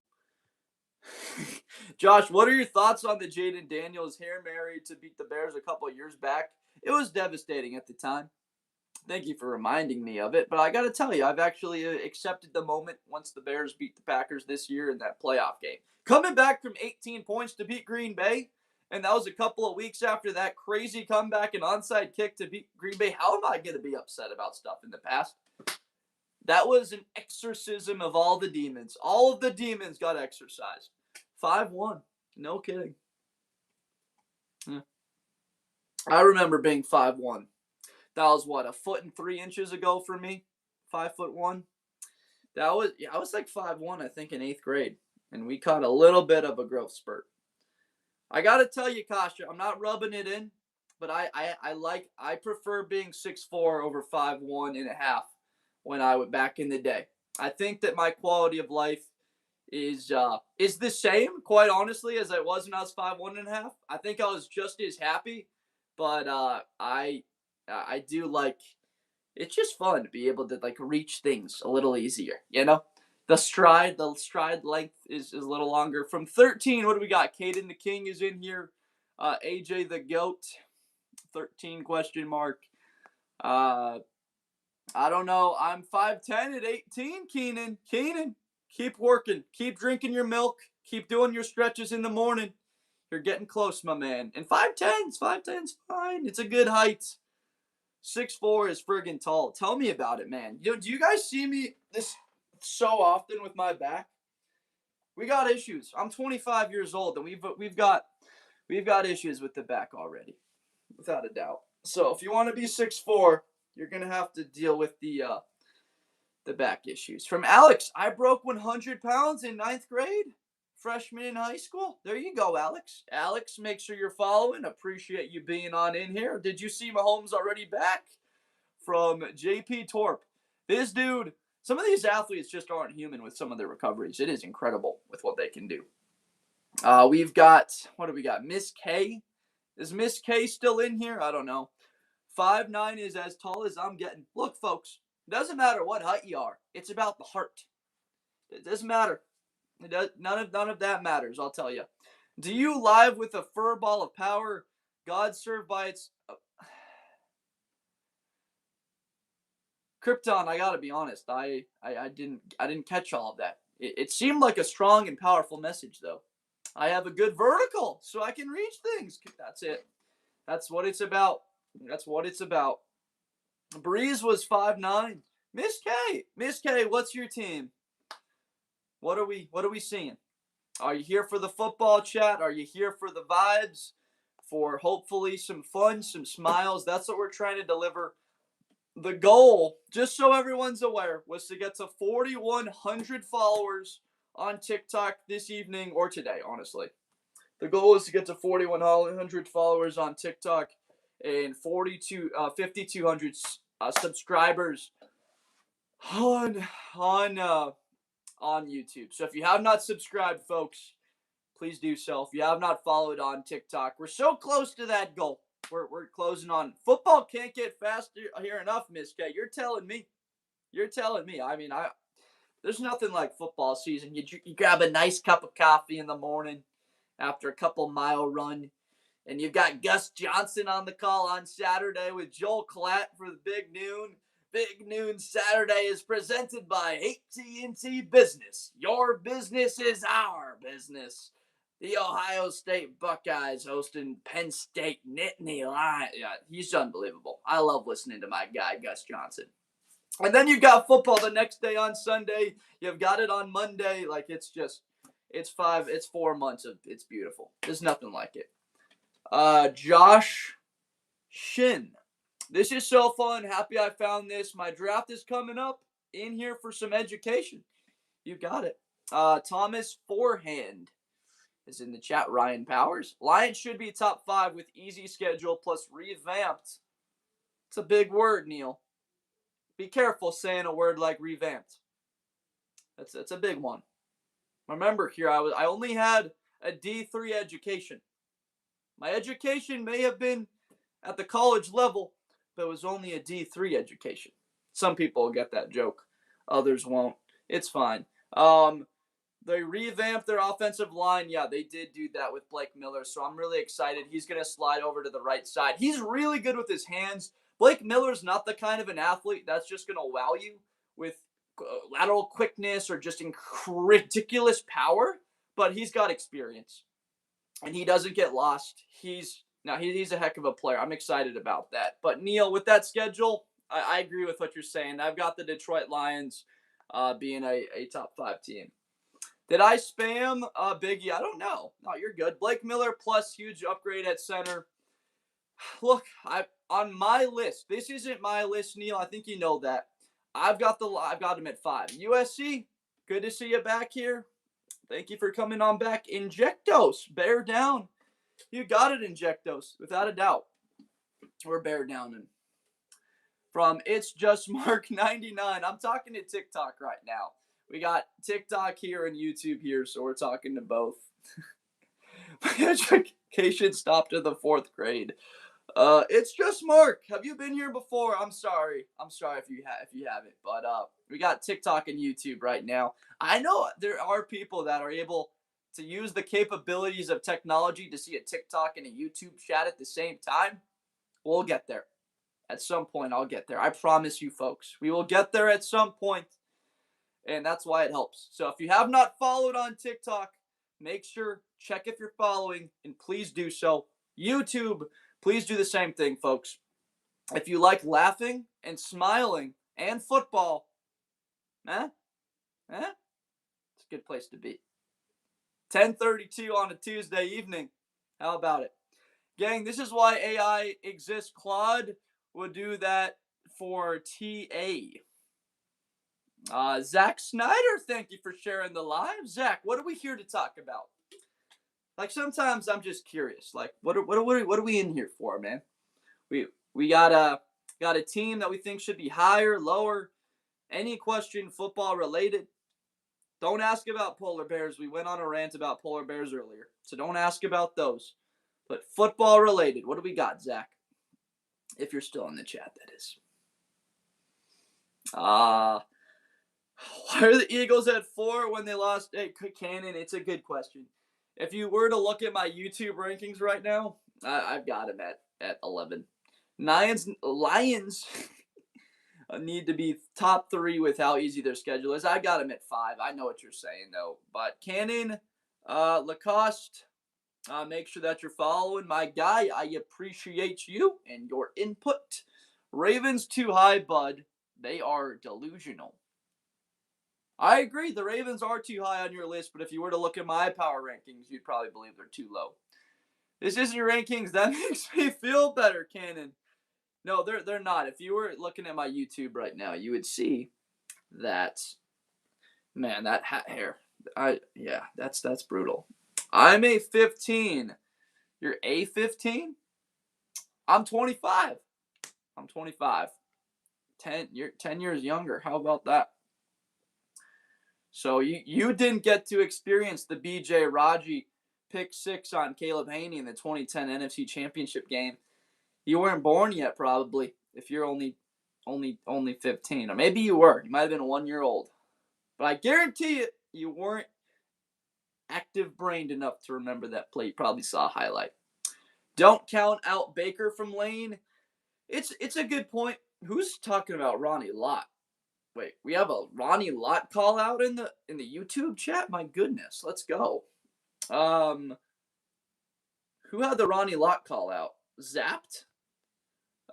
Josh, what are your thoughts on the Jaden Daniels Hail Mary to beat the Bears a couple of years back? It was devastating at the time. Thank you for reminding me of it. But I got to tell you, I've actually accepted the moment once the Bears beat the Packers this year in that playoff game. Coming back from 18 points to beat Green Bay, and that was a couple of weeks after that crazy comeback and onside kick to beat Green Bay. How am I going to be upset about stuff in the past? That was an exorcism of all the demons. All of the demons got exorcised. 5-1. No kidding. Yeah. I remember being 5'1". That was what, 1'3" ago for me? 5'1". I was like 5'1", I think, in 8th grade. And we caught a little bit of a growth spurt. I gotta tell you, Kasha, I'm not rubbing it in, but I prefer being 6'4" over 5'1.5" when I went back in the day. I think that my quality of life is the same, quite honestly, as I was when I was 5'1.5". I think I was just as happy, but I do like, it's just fun to be able to like reach things a little easier, you know? The stride length is a little longer. From 13, what do we got? Caden the King is in here. AJ the Goat, 13 question mark. I don't know. I'm 5'10" at 18, Keenan. Keep working. Keep drinking your milk. Keep doing your stretches in the morning. You're getting close, my man. And 5'10's fine. It's a good height. 6'4" is friggin' tall. Tell me about it, man. Do you guys see me this so often with my back? We got issues. I'm 25 years old, and we've got issues with the back already, without a doubt. So if you want to be 6'4", you're gonna have to deal with the back issues. From Alex, I broke 100 pounds in 9th grade. freshman in high school. There you go, Alex. Alex, make sure you're following. Appreciate you being on in here. Did you see Mahomes already back? From JP Torp. This dude, some of these athletes just aren't human with some of their recoveries. It is incredible with what they can do. We've got, what do we got? Miss K. Is Miss K still in here? I don't know. 5'9" is as tall as I'm getting. Look, folks, it doesn't matter what height you are. It's about the heart. It doesn't matter. None of that matters, I'll tell you. Do you live with a fur ball of power? God served by its... Krypton, I gotta be honest, I didn't catch all of that. It seemed like a strong and powerful message, though. I have a good vertical, so I can reach things. That's it. That's what it's about. That's what it's about. Breeze was 5'9". Miss K, what's your team? What are we seeing? Are you here for the football chat? Are you here for the vibes? For hopefully some fun, some smiles? That's what we're trying to deliver. The goal, just so everyone's aware, was to get to 4,100 followers on TikTok this evening or today, honestly. The goal is to get to 4,100 followers on TikTok and 5,200 subscribers on YouTube. So if you have not subscribed, folks, please do so. If you have not followed on TikTok, we're so close to that goal. We're closing on. Football can't get faster here enough, Miss K. You're telling me. I mean, there's nothing like football season. You grab a nice cup of coffee in the morning after a couple-mile run, and you've got Gus Johnson on the call on Saturday with Joel Klatt for the Big Noon. Big Noon Saturday is presented by AT&T Business. Your business is our business. The Ohio State Buckeyes hosting Penn State Nittany Lions. Yeah, he's unbelievable. I love listening to my guy, Gus Johnson. And then you've got football the next day on Sunday. You've got it on Monday. Like, it's 4 months of, it's beautiful. There's nothing like it. Josh Shin. This is so fun. Happy I found this. My draft is coming up. In here for some education. You got it. Thomas Forehand is in the chat. Ryan Powers. Lions should be top 5 with easy schedule plus revamped. It's a big word, Neil. Be careful saying a word like revamped. That's a big one. Remember here, I only had a D3 education. My education may have been at the college level, but it was only a D3 education. Some people will get that joke. Others won't. It's fine. They revamped their offensive line. Yeah, they did do that with Blake Miller, so I'm really excited. He's going to slide over to the right side. He's really good with his hands. Blake Miller's not the kind of an athlete that's just going to wow you with lateral quickness or just ridiculous power, but he's got experience, and he doesn't get lost. He's a heck of a player. I'm excited about that. But, Neil, with that schedule, I agree with what you're saying. I've got the Detroit Lions being a top 5 team. Did I spam Biggie? I don't know. No, you're good. Blake Miller plus huge upgrade at center. Look, on my list. This isn't my list, Neil. I think you know that. I've got him at 5. USC, good to see you back here. Thank you for coming on back. Injectos, bear down. You got it, Injectos, without a doubt. We're bear downing. From It's Just Mark 99. I'm talking to TikTok right now. We got TikTok here and YouTube here, so we're talking to both. My education stopped in the 4th grade. It's Just Mark. Have you been here before? I'm sorry if you haven't. But we got TikTok and YouTube right now. I know there are people that are able to use the capabilities of technology to see a TikTok and a YouTube chat at the same time. We'll get there. At some point, I'll get there. I promise you, folks. We will get there at some point. And that's why it helps. So if you have not followed on TikTok, make sure, check if you're following, and please do so. YouTube, please do the same thing, folks. If you like laughing and smiling and football, it's a good place to be. 10:32 on a Tuesday evening. How about it? Gang, this is why AI exists. Claude would do that for TA. Zach Snyder, thank you for sharing the live. Zach, what are we here to talk about? Like sometimes I'm just curious. Like what are we in here for, man? We got a team that we think should be higher, lower. Any question football related? Don't ask about polar bears. We went on a rant about polar bears earlier, so don't ask about those. But football related, what do we got, Zach? If you're still in the chat, that is. Why are the Eagles at 4 when they lost? Hey, Cannon, it's a good question. If you were to look at my YouTube rankings right now, I've got them at 11. Lions need to be top 3 with how easy their schedule is. I got them at 5. I know what you're saying, though. But Cannon, Lacoste, make sure that you're following my guy. I appreciate you and your input. Ravens too high, bud. They are delusional. I agree. The Ravens are too high on your list, but if you were to look at my power rankings, you'd probably believe they're too low. This isn't your rankings. That makes me feel better, Cannon. No, they're not. If you were looking at my YouTube right now, you would see that, man, that hat hair. That's brutal. I'm a 15. You're a 15? I'm 25. I'm 25. You're 10 years younger. How about that? So you didn't get to experience the BJ Raji pick 6 on Caleb Haney in the 2010 NFC Championship game. You weren't born yet, probably, if you're only 15. Or maybe you were. You might have been 1 year old. But I guarantee you weren't active-brained enough to remember that play. You probably saw a highlight. Don't count out Baker from Lane. It's a good point. Who's talking about Ronnie Lott? Wait, we have a Ronnie Lott call out in the YouTube chat? My goodness, let's go. Who had the Ronnie Lott call out? Zapped?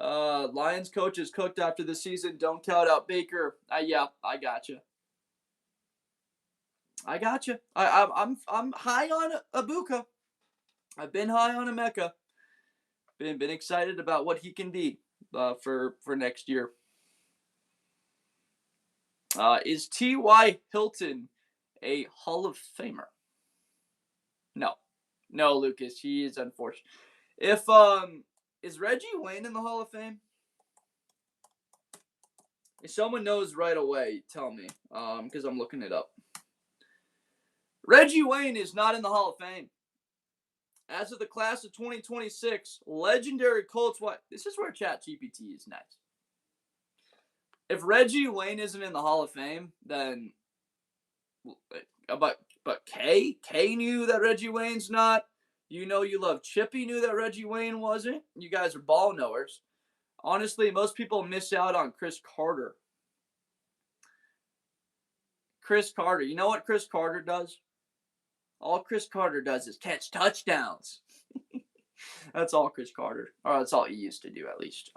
Lions coach is cooked after the season. Don't count out Baker. Yeah, I gotcha. I'm high on Abuka. I've been high on Emeka. Been excited about what he can be for next year. Is T.Y. Hilton a Hall of Famer? No, Lucas. He is unfortunate. If is Reggie Wayne in the Hall of Fame? If someone knows right away, tell me. Because I'm looking it up. Reggie Wayne is not in the Hall of Fame. As of the class of 2026, legendary Colts. What? This is where ChatGPT is nice. If Reggie Wayne isn't in the Hall of Fame, then but K knew that Reggie Wayne's not. You know you love Chippy knew that Reggie Wayne wasn't. You guys are ball knowers. Honestly, most people miss out on Chris Carter. Chris Carter. You know what Chris Carter does? All Chris Carter does is catch touchdowns. That's all Chris Carter. Or that's all he used to do, at least.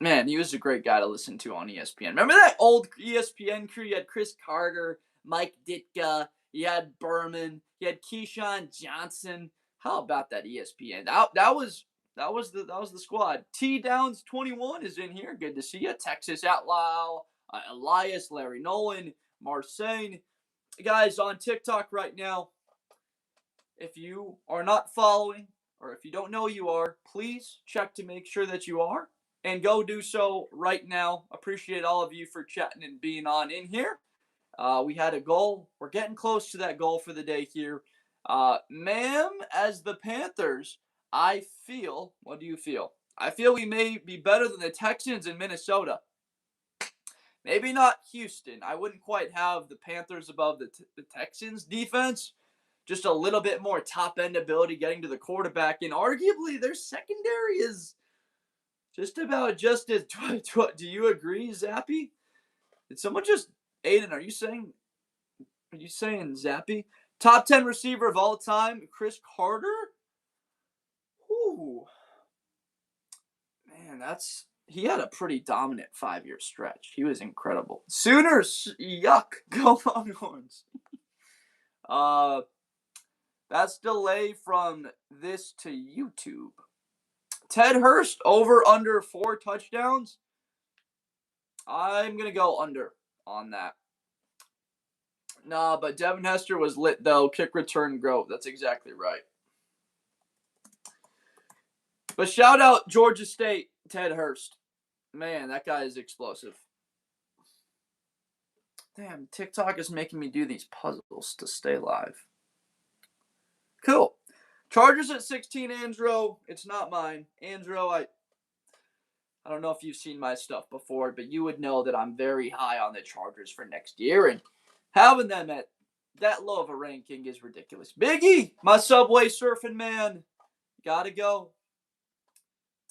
Man, he was a great guy to listen to on ESPN. Remember that old ESPN crew? You had Chris Carter, Mike Ditka, you had Berman, you had Keyshawn Johnson. How about that ESPN? That was the squad. T Downs 21 is in here. Good to see you. Texas Outlaw, Elias, Larry Nolan, Marseille. Guys, on TikTok right now, if you are not following, or if you don't know you are, please check to make sure that you are. And go do so right now. Appreciate all of you for chatting and being on in here. We had a goal. We're getting close to that goal for the day here. Ma'am, as the Panthers, I feel, what do you feel? I feel we may be better than the Texans in Minnesota. Maybe not Houston. I wouldn't quite have the Panthers above the Texans defense. Just a little bit more top-end ability getting to the quarterback. And arguably, their secondary is just about just as. Do you agree, Zappy? Did someone just. Aiden, are you saying Zappy? Top 10 receiver of all time, Chris Carter? Ooh. Man, he had a pretty dominant 5-year stretch. He was incredible. Sooners, yuck. Go Longhorns. That's delay from this to YouTube. Ted Hurst over under 4 touchdowns. I'm going to go under on that. Nah, but Devin Hester was lit, though. Kick return growth. That's exactly right. But shout out Georgia State, Ted Hurst. Man, that guy is explosive. Damn, TikTok is making me do these puzzles to stay live. Cool. Chargers at 16, Andrew. It's not mine. Andrew, I don't know if you've seen my stuff before, but you would know that I'm very high on the Chargers for next year, and having them at that low of a ranking is ridiculous. Biggie, my Subway surfing man, gotta go.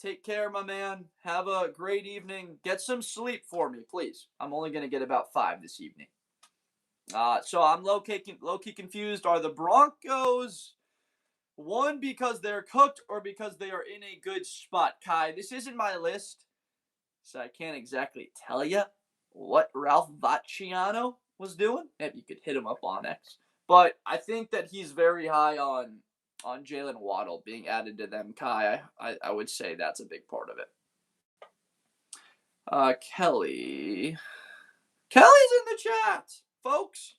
Take care, my man. Have a great evening. Get some sleep for me, please. I'm only going to get about 5 this evening. So I'm low-key confused. Are the Broncos one because they're cooked or because they are in a good spot? Kai, this isn't my list, so I can't exactly tell you what Ralph Vacciano was doing. Maybe you could hit him up on X. But I think that he's very high on Jalen Waddle being added to them. Kai, I would say that's a big part of it. Kelly's in the chat, folks.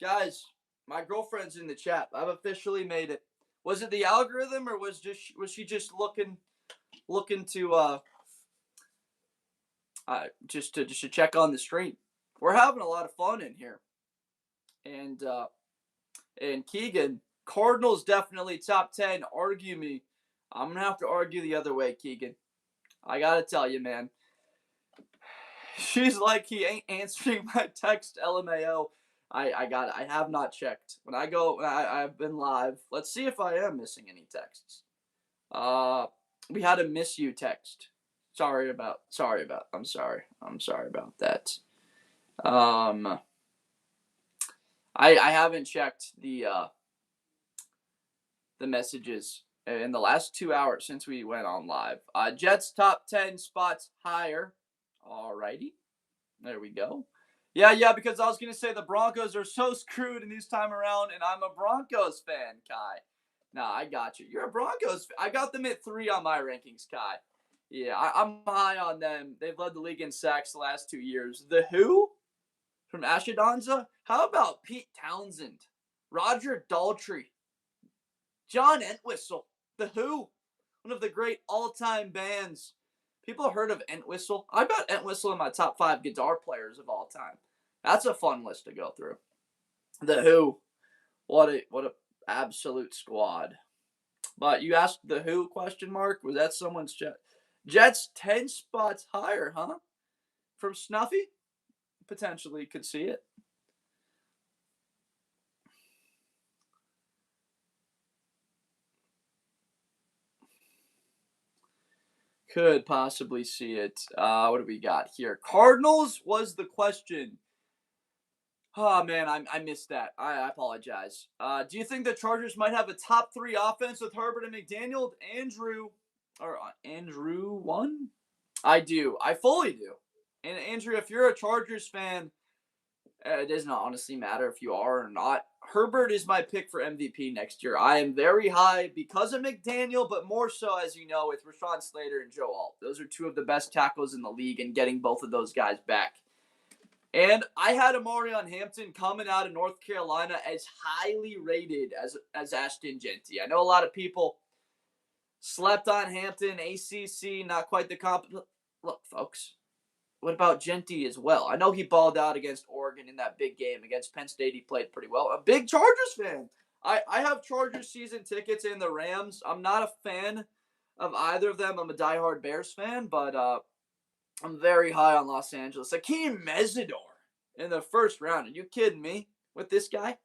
Guys, my girlfriend's in the chat. I've officially made it. Was it the algorithm or was she just looking to just to check on the stream? We're having a lot of fun in here. And Keegan, Cardinals definitely top 10. Argue me. I'm going to have to argue the other way, Keegan. I got to tell you, man. She's like, he ain't answering my text, LMAO. I have not checked. When I've been live. Let's see if I am missing any texts. We had a miss you text. I'm sorry about that. I haven't checked the messages in the last 2 hours since we went on live. Jets top 10 spots higher. Alrighty. There we go. Yeah, because I was going to say the Broncos are so screwed in this time around, and I'm a Broncos fan, Kai. Nah, I got you. You're a Broncos fan. I got them at 3 on my rankings, Kai. Yeah, I'm high on them. They've led the league in sacks the last 2 years. The Who? From Ashadonza? How about Pete Townsend? Roger Daltrey? John Entwistle? The Who? One of the great all-time bands. People heard of Entwistle? I got Entwistle in my top 5 guitar players of all time. That's a fun list to go through. The Who. What a absolute squad. But you asked the Who question mark? Was that someone's chat? Jets 10 spots higher, huh? From Snuffy? Potentially could see it. Could possibly see it. What do we got here? Cardinals was the question. Oh, man, I missed that. I apologize. Do you think the Chargers might have a top 3 offense with Herbert and McDaniel? Andrew 1? I do. I fully do. And Andrew, if you're a Chargers fan, it does not honestly matter if you are or not. Herbert is my pick for MVP next year. I am very high because of McDaniel, but more so, as you know, with Rashawn Slater and Joe Alt. Those are 2 of the best tackles in the league, and getting both of those guys back. And I had Amarion Hampton coming out of North Carolina as highly rated as Ashton Genty. I know a lot of people slept on Hampton, ACC, not quite the comp. Look, folks, what about Genty as well? I know he balled out against Oregon in that big game. Against Penn State, he played pretty well. A big Chargers fan. I have Chargers season tickets and the Rams. I'm not a fan of either of them. I'm a diehard Bears fan, but I'm very high on Los Angeles. Akeem Mesidor in the first round. Are you kidding me with this guy?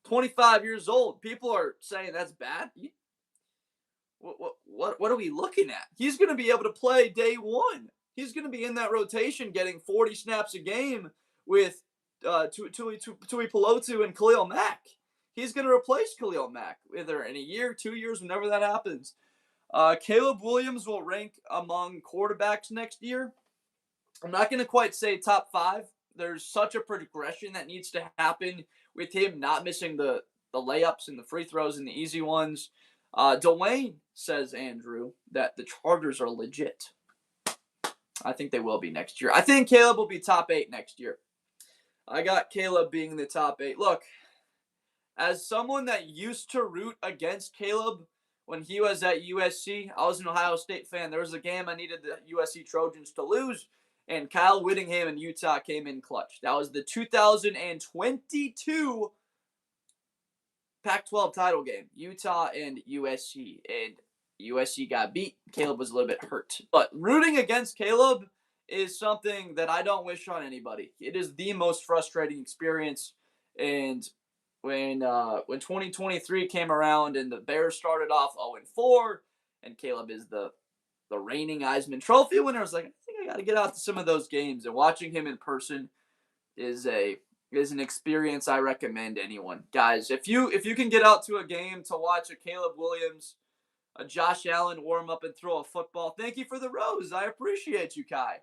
25 years old. People are saying that's bad. What are we looking at? He's going to be able to play day one. He's going to be in that rotation getting 40 snaps a game with Tui Pelotu and Khalil Mack. He's going to replace Khalil Mack either in a year, 2 years, whenever that happens. Caleb Williams will rank among quarterbacks next year. I'm not going to quite say top 5. There's such a progression that needs to happen with him not missing the layups and the free throws and the easy ones. Dwayne says, Andrew, that the Chargers are legit. I think they will be next year. I think Caleb will be top 8 next year. I got Caleb being in the top 8. Look, as someone that used to root against Caleb when he was at USC, I was an Ohio State fan. There was a game I needed the USC Trojans to lose, and Kyle Whittingham in Utah came in clutch. That was the 2022 Pac-12 title game, Utah and USC, and USC got beat. Caleb was a little bit hurt. But rooting against Caleb is something that I don't wish on anybody. It is the most frustrating experience. And when 2023 came around and the Bears started off 0-4, and Caleb is the reigning Heisman Trophy winner, I was like, I think I got to get out to some of those games. And watching him in person is an experience I recommend anyone. Guys, if you can get out to a game to watch a Caleb Williams, a Josh Allen warm up and throw a football, thank you for the rose. I appreciate you, Kai.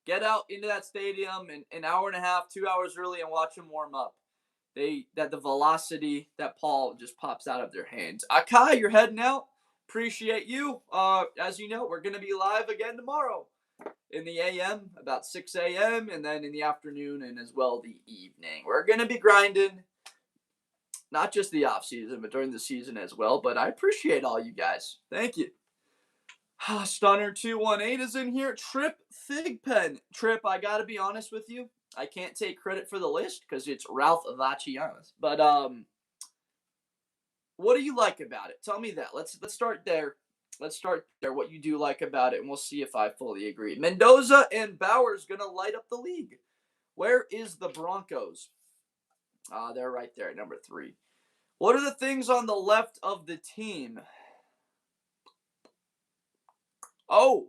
Get out into that stadium an hour and a half, 2 hours early and watch them warm up. The velocity that Paul just pops out of their hands. Kai, you're heading out. Appreciate you. As you know, we're going to be live again tomorrow in the AM, about 6 a.m., and then in the afternoon and as well the evening. We're going to be grinding, not just the off season, but during the season as well. But I appreciate all you guys. Thank you. Stunner218 is in here. Trip Thigpen. Trip, I got to be honest with you. I can't take credit for the list because it's Ralph Vachianas. But what do you like about it? Tell me that. Let's start there. Let's start there. What you do like about it, and we'll see if I fully agree. Mendoza and Bowers gonna light up the league. Where is the Broncos? They're right there at number 3. What are the things on the left of the team? Oh,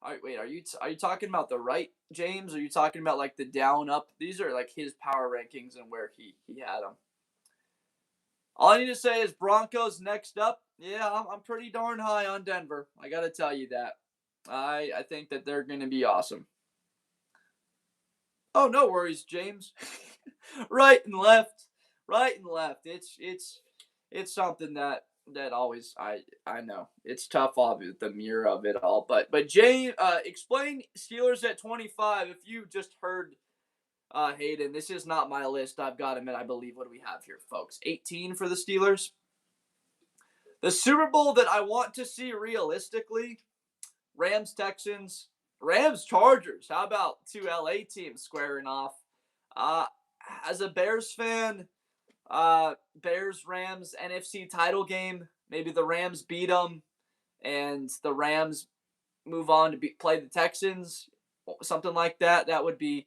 all right, wait. Are you talking about the right, James? Or are you talking about like the down up? These are like his power rankings and where he had them. All I need to say is Broncos next up. Yeah, I'm pretty darn high on Denver. I got to tell you that. I think that they're going to be awesome. Oh, no worries, James. Right and left. It's something that always I know. It's tough, obviously, the mirror of it all. But James, explain Steelers at 25. If you just heard Hayden, this is not my list. I've got him at, I believe, what do we have here, folks? 18 for the Steelers. The Super Bowl that I want to see realistically, Rams, Texans, Rams, Chargers. How about 2 LA teams squaring off? As a Bears fan, Bears, Rams, NFC title game. Maybe the Rams beat them and the Rams move on to play the Texans. Something like that. That would be...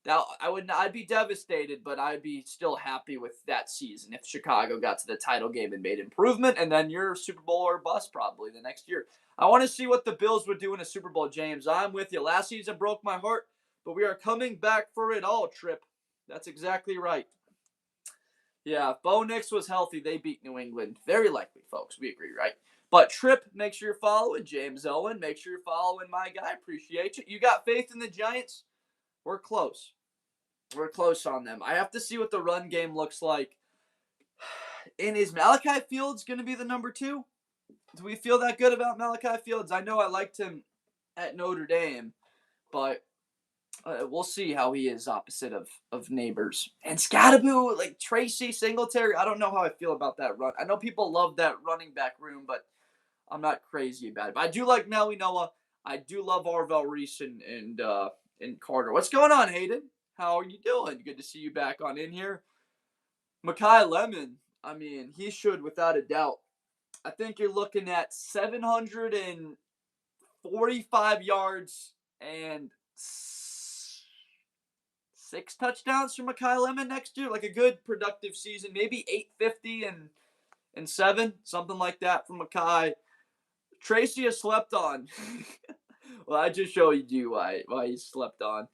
I'd be devastated, but I'd be still happy with that season if Chicago got to the title game and made improvement, and then you're Super Bowl or bust probably the next year. I want to see what the Bills would do in a Super Bowl, James. I'm with you. Last season broke my heart, but we are coming back for it all, Trip. That's exactly right. Yeah, if Bo Nix was healthy, they beat New England. Very likely, folks. We agree, right? But Trip, make sure you're following James Owen. Make sure you're following my guy. Appreciate you. You got faith in the Giants? We're close. We're close on them. I have to see what the run game looks like. And is Malachi Fields going to be the number 2? Do we feel that good about Malachi Fields? I know I liked him at Notre Dame, but we'll see how he is opposite of Neighbors. And Scattaboo, like Tracy Singletary, I don't know how I feel about that run. I know people love that running back room, but I'm not crazy about it. But I do like Nelly Noah. I do love Arvell Reese and Carter. What's going on, Hayden? How are you doing? Good to see you back on in here. Mekhi Lemon, I mean, he should without a doubt. I think you're looking at 745 yards and 6 touchdowns for Mekhi Lemon next year. Like a good productive season. Maybe 850 and 7, something like that for Mekhi. Tracy has slept on. Well, I just showed you why he slept on.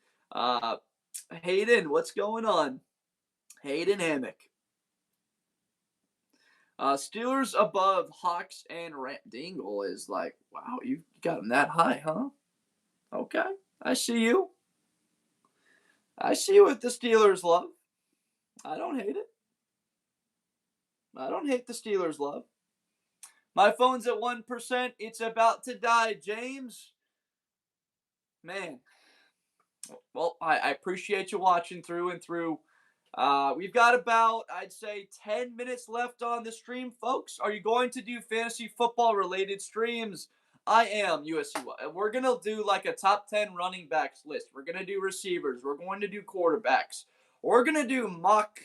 Hayden, what's going on? Hayden Hammock. Steelers above Hawks and Dingle is like, wow, you got him that high, huh? Okay, I see you. I see what the Steelers love. I don't hate it. I don't hate the Steelers love. My phone's at 1%. It's about to die, James. man. Well, I appreciate you watching through and through. We've got about, I'd say, 10 minutes left on the stream, folks. Are you going to do fantasy football related streams? I am, USC. We're going to do like a top 10 running backs list. We're going to do receivers. We're going to do quarterbacks. We're going to do mock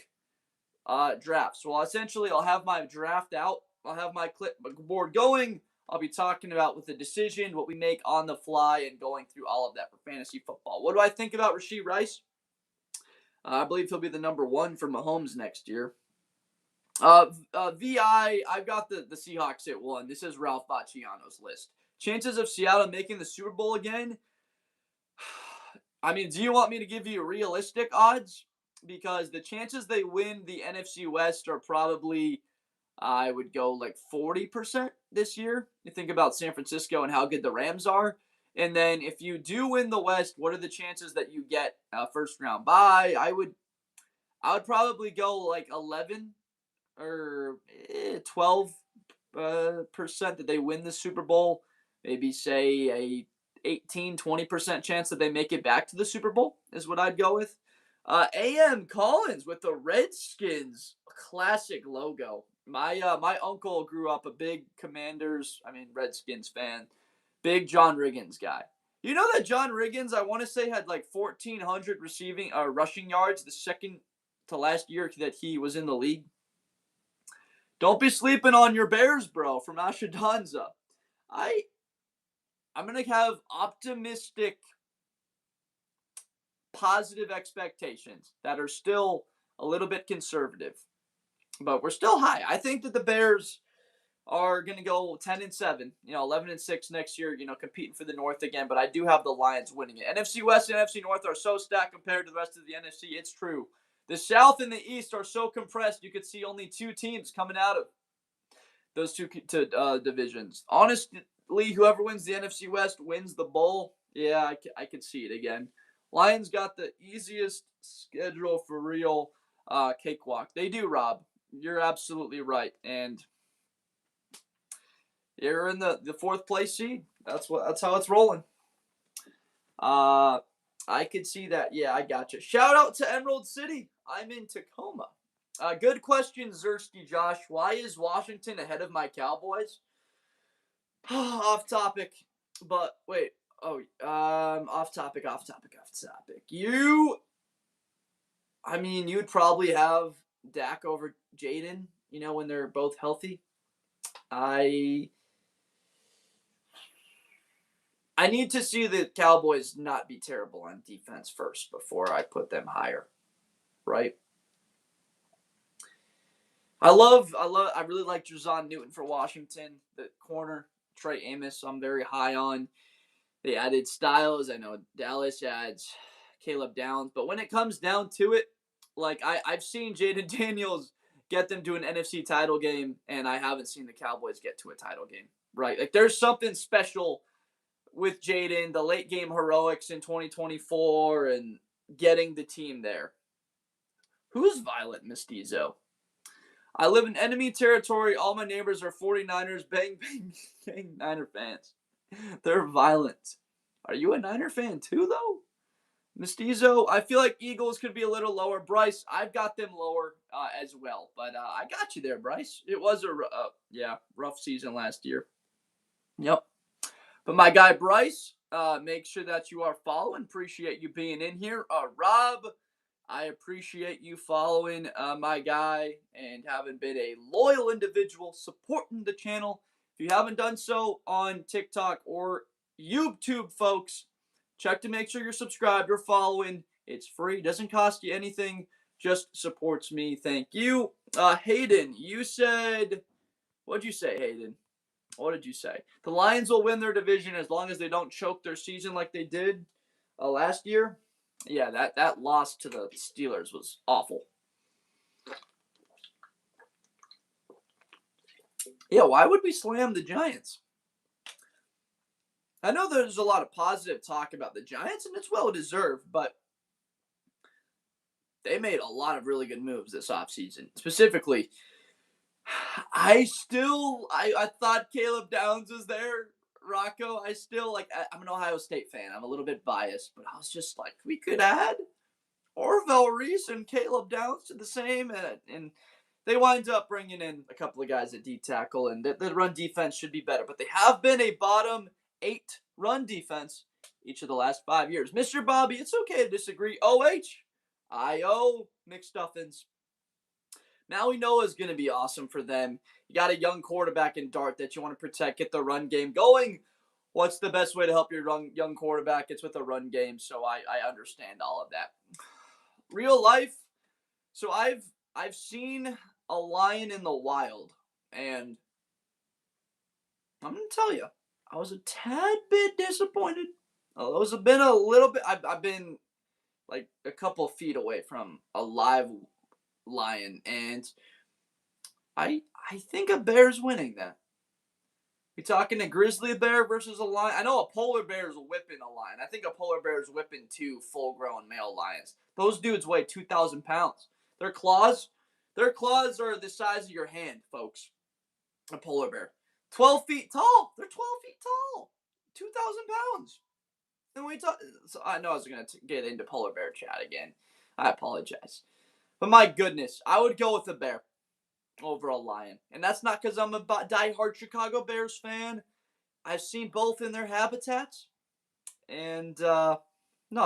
drafts. Well, essentially, I'll have my draft out. I'll have my clipboard going. I'll be talking about with the decision, what we make on the fly, and going through all of that for fantasy football. What do I think about Rashee Rice? I believe he'll be the number one for Mahomes next year. I've got the Seahawks at 1. This is Ralph Bacciano's list. Chances of Seattle making the Super Bowl again? I mean, do you want me to give you realistic odds? Because the chances they win the NFC West are probably, I would go like 40% this year. You think about San Francisco and how good the Rams are. And then if you do win the West, what are the chances that you get a first round bye? I would probably go like 11 or 12% that they win the Super Bowl. Maybe say a 18-20% chance that they make it back to the Super Bowl is what I'd go with. A.M. Collins with the Redskins classic logo. My uncle grew up a big Redskins fan. Big John Riggins guy. You know that John Riggins, I want to say, had like 1,400 rushing yards the second to last year that he was in the league. Don't be sleeping on your Bears, bro, from Ashadanza. I'm going to have optimistic, positive expectations that are still a little bit conservative. But we're still high. I think that the Bears are going to go 10-7, 11-6 next year, competing for the North again. But I do have the Lions winning it. NFC West and NFC North are so stacked compared to the rest of the NFC. It's true. The South and the East are so compressed, you could see only 2 teams coming out of those two divisions. Honestly, whoever wins the NFC West wins the bowl. Yeah, I could see it again. Lions got the easiest schedule for real cakewalk. They do, Rob. You're absolutely right. And you're in the 4th place seed. That's how it's rolling. I could see that. Yeah, I gotcha. Shout out to Emerald City. I'm in Tacoma. Good question, Zersky Josh. Why is Washington ahead of my Cowboys? Off topic. But wait. Oh, off topic. You'd probably have Dak over Jaden, when they're both healthy. I need to see the Cowboys not be terrible on defense first before I put them higher, right? I really like Jazon Newton for Washington, the corner. Trey Amos, I'm very high on. They added Styles. I know Dallas adds Caleb Downs. But when it comes down to it, like I've seen Jaden Daniels get them to an NFC title game, and I haven't seen the Cowboys get to a title game, right? Like there's something special with Jaden, the late game heroics in 2024, and getting the team there. Who's Violet Mestizo? I live in enemy territory. All my neighbors are 49ers. Bang, bang, bang, Niner fans. They're violent. Are you a Niner fan too, though? Mestizo, I feel like Eagles could be a little lower. Bryce, I've got them lower as well. But I got you there, Bryce. It was a rough season last year. Yep. But my guy, Bryce, make sure that you are following. Appreciate you being in here. Rob, I appreciate you following my guy and having been a loyal individual supporting the channel. If you haven't done so on TikTok or YouTube, folks, check to make sure you're subscribed or following. It's free. Doesn't cost you anything. Just supports me. Thank you. Hayden, you said... What'd you say, Hayden? What did you say? The Lions will win their division as long as they don't choke their season like they did last year. Yeah, that loss to the Steelers was awful. Yeah, why would we slam the Giants? I know there's a lot of positive talk about the Giants, and it's well deserved, but they made a lot of really good moves this offseason. Specifically, I thought Caleb Downs was there, Rocco, I still like. I'm an Ohio State fan. I'm a little bit biased, but I was just like, we could add Orville Reese and Caleb Downs to the same, and they wind up bringing in a couple of guys at D tackle, and the run defense should be better. But they have been a bottom 8 run defense each of the last 5 years. Mr. Bobby, it's okay to disagree. I-O, McStuffins. Maui Noah is going to be awesome for them. You got a young quarterback in Dart that you want to protect, get the run game going. What's the best way to help your young quarterback? It's with a run game, so I understand all of that. Real life, so I've seen a lion in the wild, and I'm going to tell you, I was a tad bit disappointed. Those have been a little bit, I've been like a couple feet away from a live lion, and I think a bear's winning that. We talking a grizzly bear versus a lion? I know a polar bear is whipping a lion. I think a polar bear is whipping 2 full-grown male lions. Those dudes weigh 2,000 pounds. Their claws are the size of your hand, folks. A polar bear. 12 feet tall. They're 12 feet tall. 2,000 pounds. And we talk. So I know I was going to get into polar bear chat again. I apologize. But my goodness, I would go with a bear over a lion. And that's not because I'm a diehard Chicago Bears fan. I've seen both in their habitats. And, no,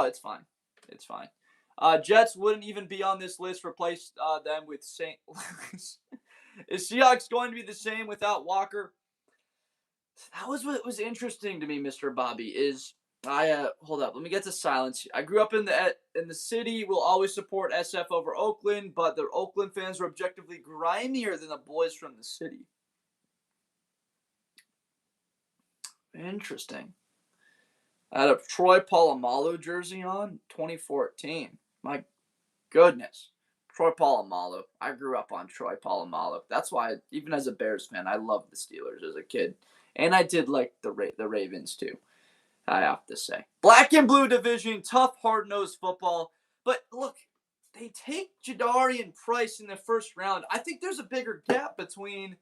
it's fine. It's fine. Jets wouldn't even be on this list. Replace them with St. Louis. Is Seahawks going to be the same without Walker? That was what was interesting to me, Mr. Bobby, is hold up, let me get to silence. I grew up in the city. We'll always support SF over Oakland, but the Oakland fans were objectively grimier than the boys from the city. Interesting. I had a Troy Polamalu jersey on, 2014. My goodness. Troy Polamalu. I grew up on Troy Polamalu. That's why, even as a Bears fan, I loved the Steelers as a kid. And I did like the Ravens too, I have to say. Black and blue division, tough, hard-nosed football. But look, they take Jadarian Price in the first round. I think there's a bigger gap between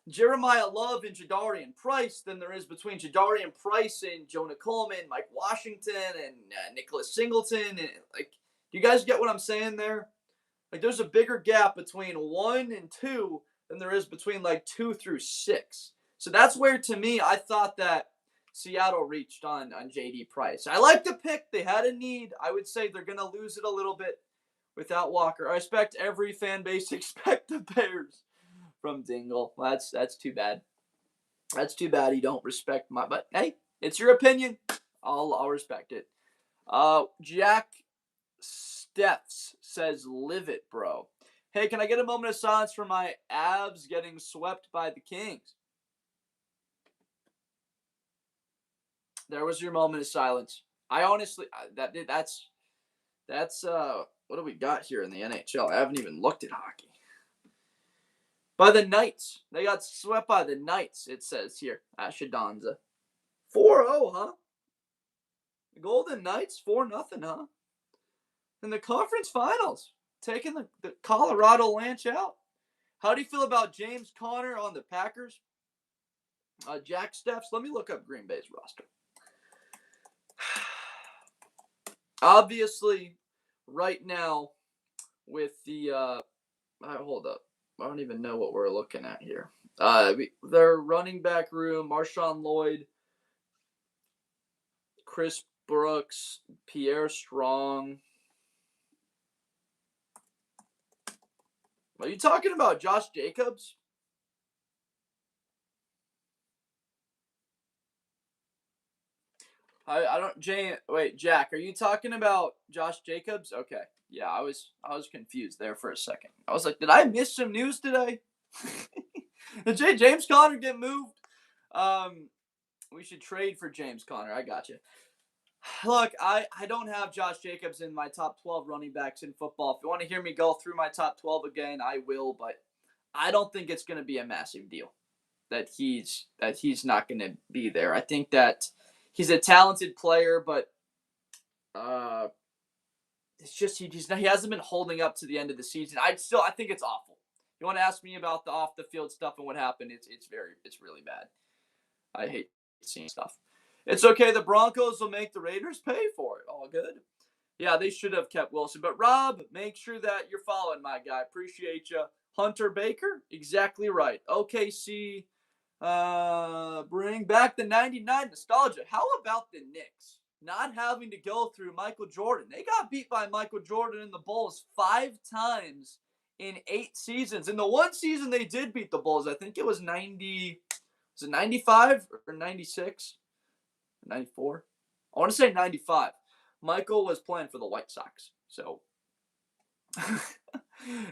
Jeremiah Love and Jadarian Price than there is between Jadarian Price and Jonah Coleman, Mike Washington, and Nicholas Singleton. And, like, you guys get what I'm saying there? Like, there's a bigger gap between 1 and 2 than there is between, like, 2 through 6. So that's where, to me, I thought that Seattle reached on J.D. Price. I like the pick. They had a need. I would say they're going to lose it a little bit without Walker. I expect every fan base to expect the Bears from Dingle. Well, that's too bad. That's too bad you don't respect my. But hey, it's your opinion. I'll respect it. Jack Steffs says, "Live it, bro." Hey, can I get a moment of silence for my Avs getting swept by the Kings? There was your moment of silence. I honestly, that's what do we got here in the NHL? I haven't even looked at hockey. By the Knights. They got swept by the Knights, it says here at Shadonza. 4-0, huh? The Golden Knights, 4-0, huh? In the conference finals, taking the Colorado Lanch out. How do you feel about James Conner on the Packers? Jack Steffs, let me look up Green Bay's roster. Obviously, right now, with the hold up. I don't even know what we're looking at here. Their running back room, Marshawn Lloyd, Chris Brooks, Pierre Strong. Are you talking about Josh Jacobs? I don't. Jack, are you talking about Josh Jacobs? Okay. Yeah, I was confused there for a second. I was like, did I miss some news today? Did James Conner get moved? We should trade for James Conner. I got you. Look, I don't have Josh Jacobs in my top 12 running backs in football. If you want to hear me go through my top 12 again, I will, but I don't think it's going to be a massive deal that he's not going to be there. I think that he's a talented player, but it's just he hasn't been holding up to the end of the season. I think it's awful. You want to ask me about the off the field stuff and what happened? It's really bad. I hate seeing stuff. It's okay. The Broncos will make the Raiders pay for it. All good. Yeah, they should have kept Wilson. But Rob, make sure that you're following my guy. Appreciate you. Hunter Baker, exactly right. OKC, bring back the 99 nostalgia. How about the Knicks not having to go through Michael Jordan? They got beat by Michael Jordan and the Bulls 5 times in 8 seasons. In the one season they did beat the Bulls, I think it was 90, was it 95 or 96? 94? I want to say 95. Michael was playing for the White Sox. So,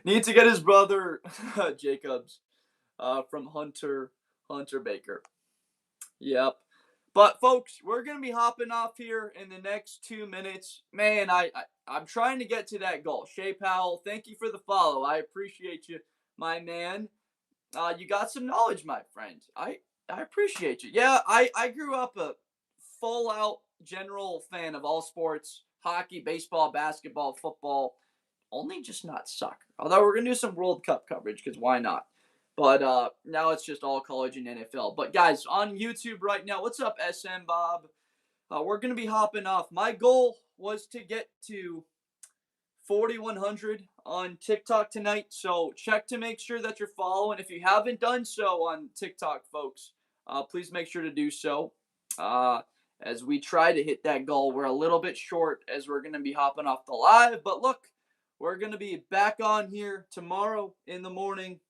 need to get his brother, Jacobs, from Hunter Baker. Yep. But, folks, we're going to be hopping off here in the next 2 minutes. Man, I'm trying to get to that goal. Shea Powell, thank you for the follow. I appreciate you, my man. You got some knowledge, my friend. I appreciate you. Yeah, I grew up a full-out general fan of all sports, hockey, baseball, basketball, football, only just not soccer. Although we're going to do some World Cup coverage because why not? But now it's just all college and NFL. But guys, on YouTube right now, what's up, SM Bob? We're going to be hopping off. My goal was to get to 4,100 on TikTok tonight. So check to make sure that you're following. If you haven't done so on TikTok, folks, please make sure to do so. As we try to hit that goal, we're a little bit short as we're going to be hopping off the live. But look, we're going to be back on here tomorrow in the morning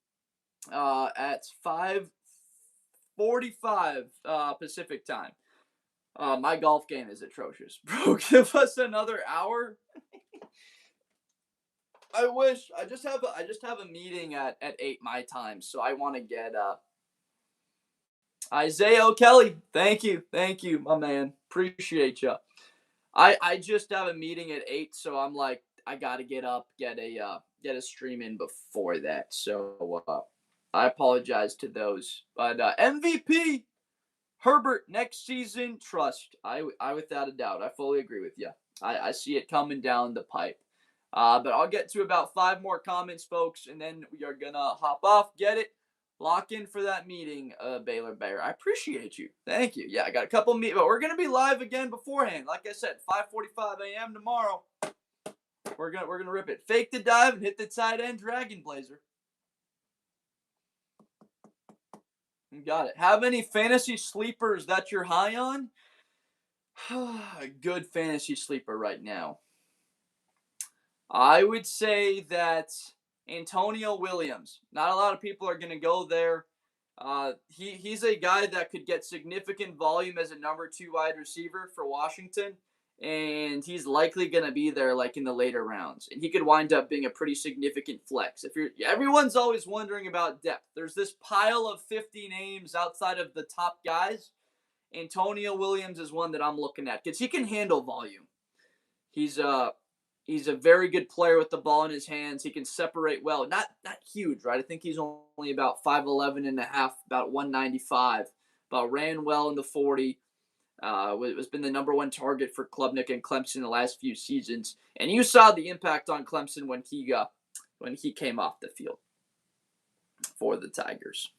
at 5:45 Pacific time. My golf game is atrocious. Bro, give us another hour. I wish. I just have a meeting at 8 my time, so I want to get Isaiah O'Kelly. Thank you, my man. Appreciate you. I just have a meeting at 8, so I'm like, I gotta get up, get a stream in before that. So I apologize to those, but MVP Herbert next season, trust. I without a doubt, I fully agree with you. I see it coming down the pipe. But I'll get to about 5 more comments, folks, and then we are gonna hop off. Get it? Lock in for that meeting, Baylor Bear. I appreciate you. Thank you. Yeah, I got a couple meetings, but we're gonna be live again beforehand. Like I said, 5:45 a.m. tomorrow. We're gonna rip it. Fake the dive and hit the tight end Dragon Blazer. You got it. Have any fantasy sleepers that you're high on? A good fantasy sleeper right now. I would say that Antonio Williams. Not a lot of people are going to go there. He's a guy that could get significant volume as a number 2 wide receiver for Washington, and he's likely going to be there like in the later rounds. And he could wind up being a pretty significant flex. Everyone's always wondering about depth. There's this pile of 50 names outside of the top guys. Antonio Williams is one that I'm looking at because he can handle volume. He's a very good player with the ball in his hands. He can separate well. Not huge, right? I think he's only about 5'11 and a half, about 195. But ran well in the 40. Has been the number 1 target for Klubnik and Clemson the last few seasons. And you saw the impact on Clemson when he came off the field for the Tigers.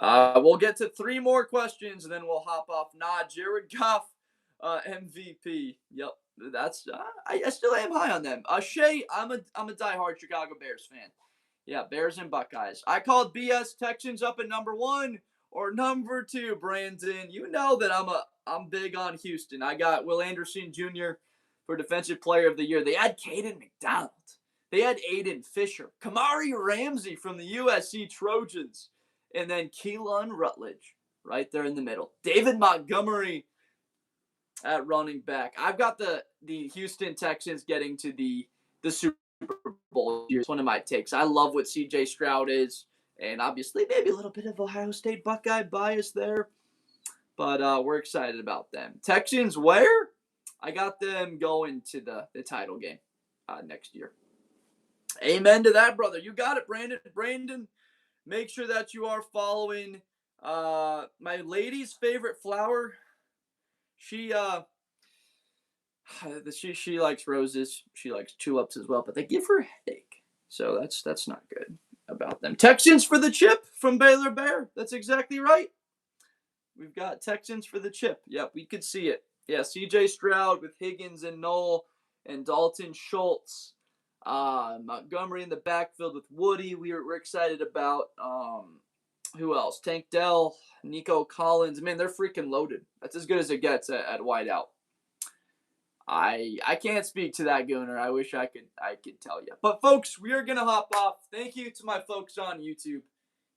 We'll get to 3 more questions and then we'll hop off. Jared Goff, MVP. Yep. That's I still am high on them. Shay, I'm a diehard Chicago Bears fan. Yeah, Bears and Buckeyes. I called BS Texans up at number 1 or number 2, Brandon. You know that I'm big on Houston. I got Will Anderson Jr. for Defensive Player of the Year. They had Caden McDonald. They had Aiden Fisher. Kamari Ramsey from the USC Trojans. And then Keelan Rutledge right there in the middle. David Montgomery at running back. I've got the Houston Texans getting to the Super Bowl. It's one of my takes. I love what CJ Stroud is, and obviously maybe a little bit of Ohio State Buckeye bias there, but we're excited about them. Texans where? I got them going to the title game next year. Amen to that, brother. You got it, Brandon. Brandon, make sure that you are following my lady's favorite flower. She likes roses. She likes tulips as well, but they give her a headache. So that's not good about them. Texans for the chip from Baylor Bear. That's exactly right. We've got Texans for the chip. Yep, we could see it. Yeah, C.J. Stroud with Higgins and Knoll and Dalton Schultz. Montgomery in the backfield with Woody. We're excited about. Who else? Tank Dell, Nico Collins. Man, they're freaking loaded. That's as good as it gets at wideout. I can't speak to that, Gooner. I wish I could tell you. But folks, we are gonna hop off. Thank you to my folks on YouTube.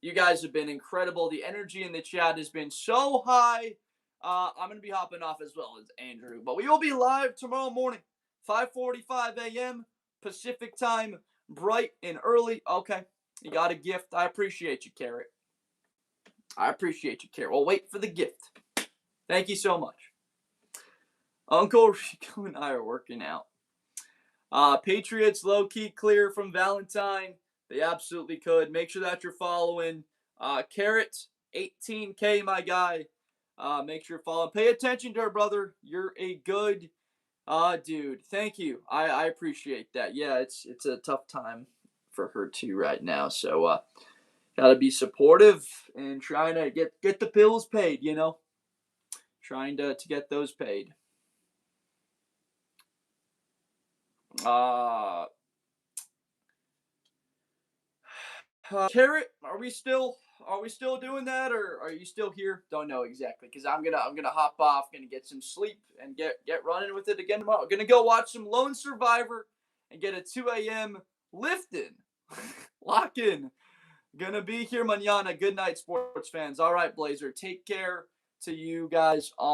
You guys have been incredible. The energy in the chat has been so high. I'm gonna be hopping off as well as Andrew. But we will be live tomorrow morning, 5:45 a.m. Pacific time, bright and early. Okay, you got a gift. I appreciate you, Carrot. I appreciate you, Carrot. Well, wait for the gift. Thank you so much. Uncle Rico and I are working out. Patriots low-key clear from Valentine. They absolutely could. Make sure that you're following. Carrot, 18K, my guy. Make sure you're following. Pay attention to her, brother. You're a good dude. Thank you. I appreciate that. Yeah, it's a tough time for her too right now. So gotta be supportive and trying to get the bills paid, you know. Trying to get those paid. Carrot, are we still doing that, or are you still here? Don't know exactly, because I'm gonna hop off, gonna get some sleep and get running with it again tomorrow. Gonna go watch some Lone Survivor and get a 2 a.m. lifting. Lock in. Gonna be here mañana. Good night, sports fans. All right, Blazer. Take care to you guys all.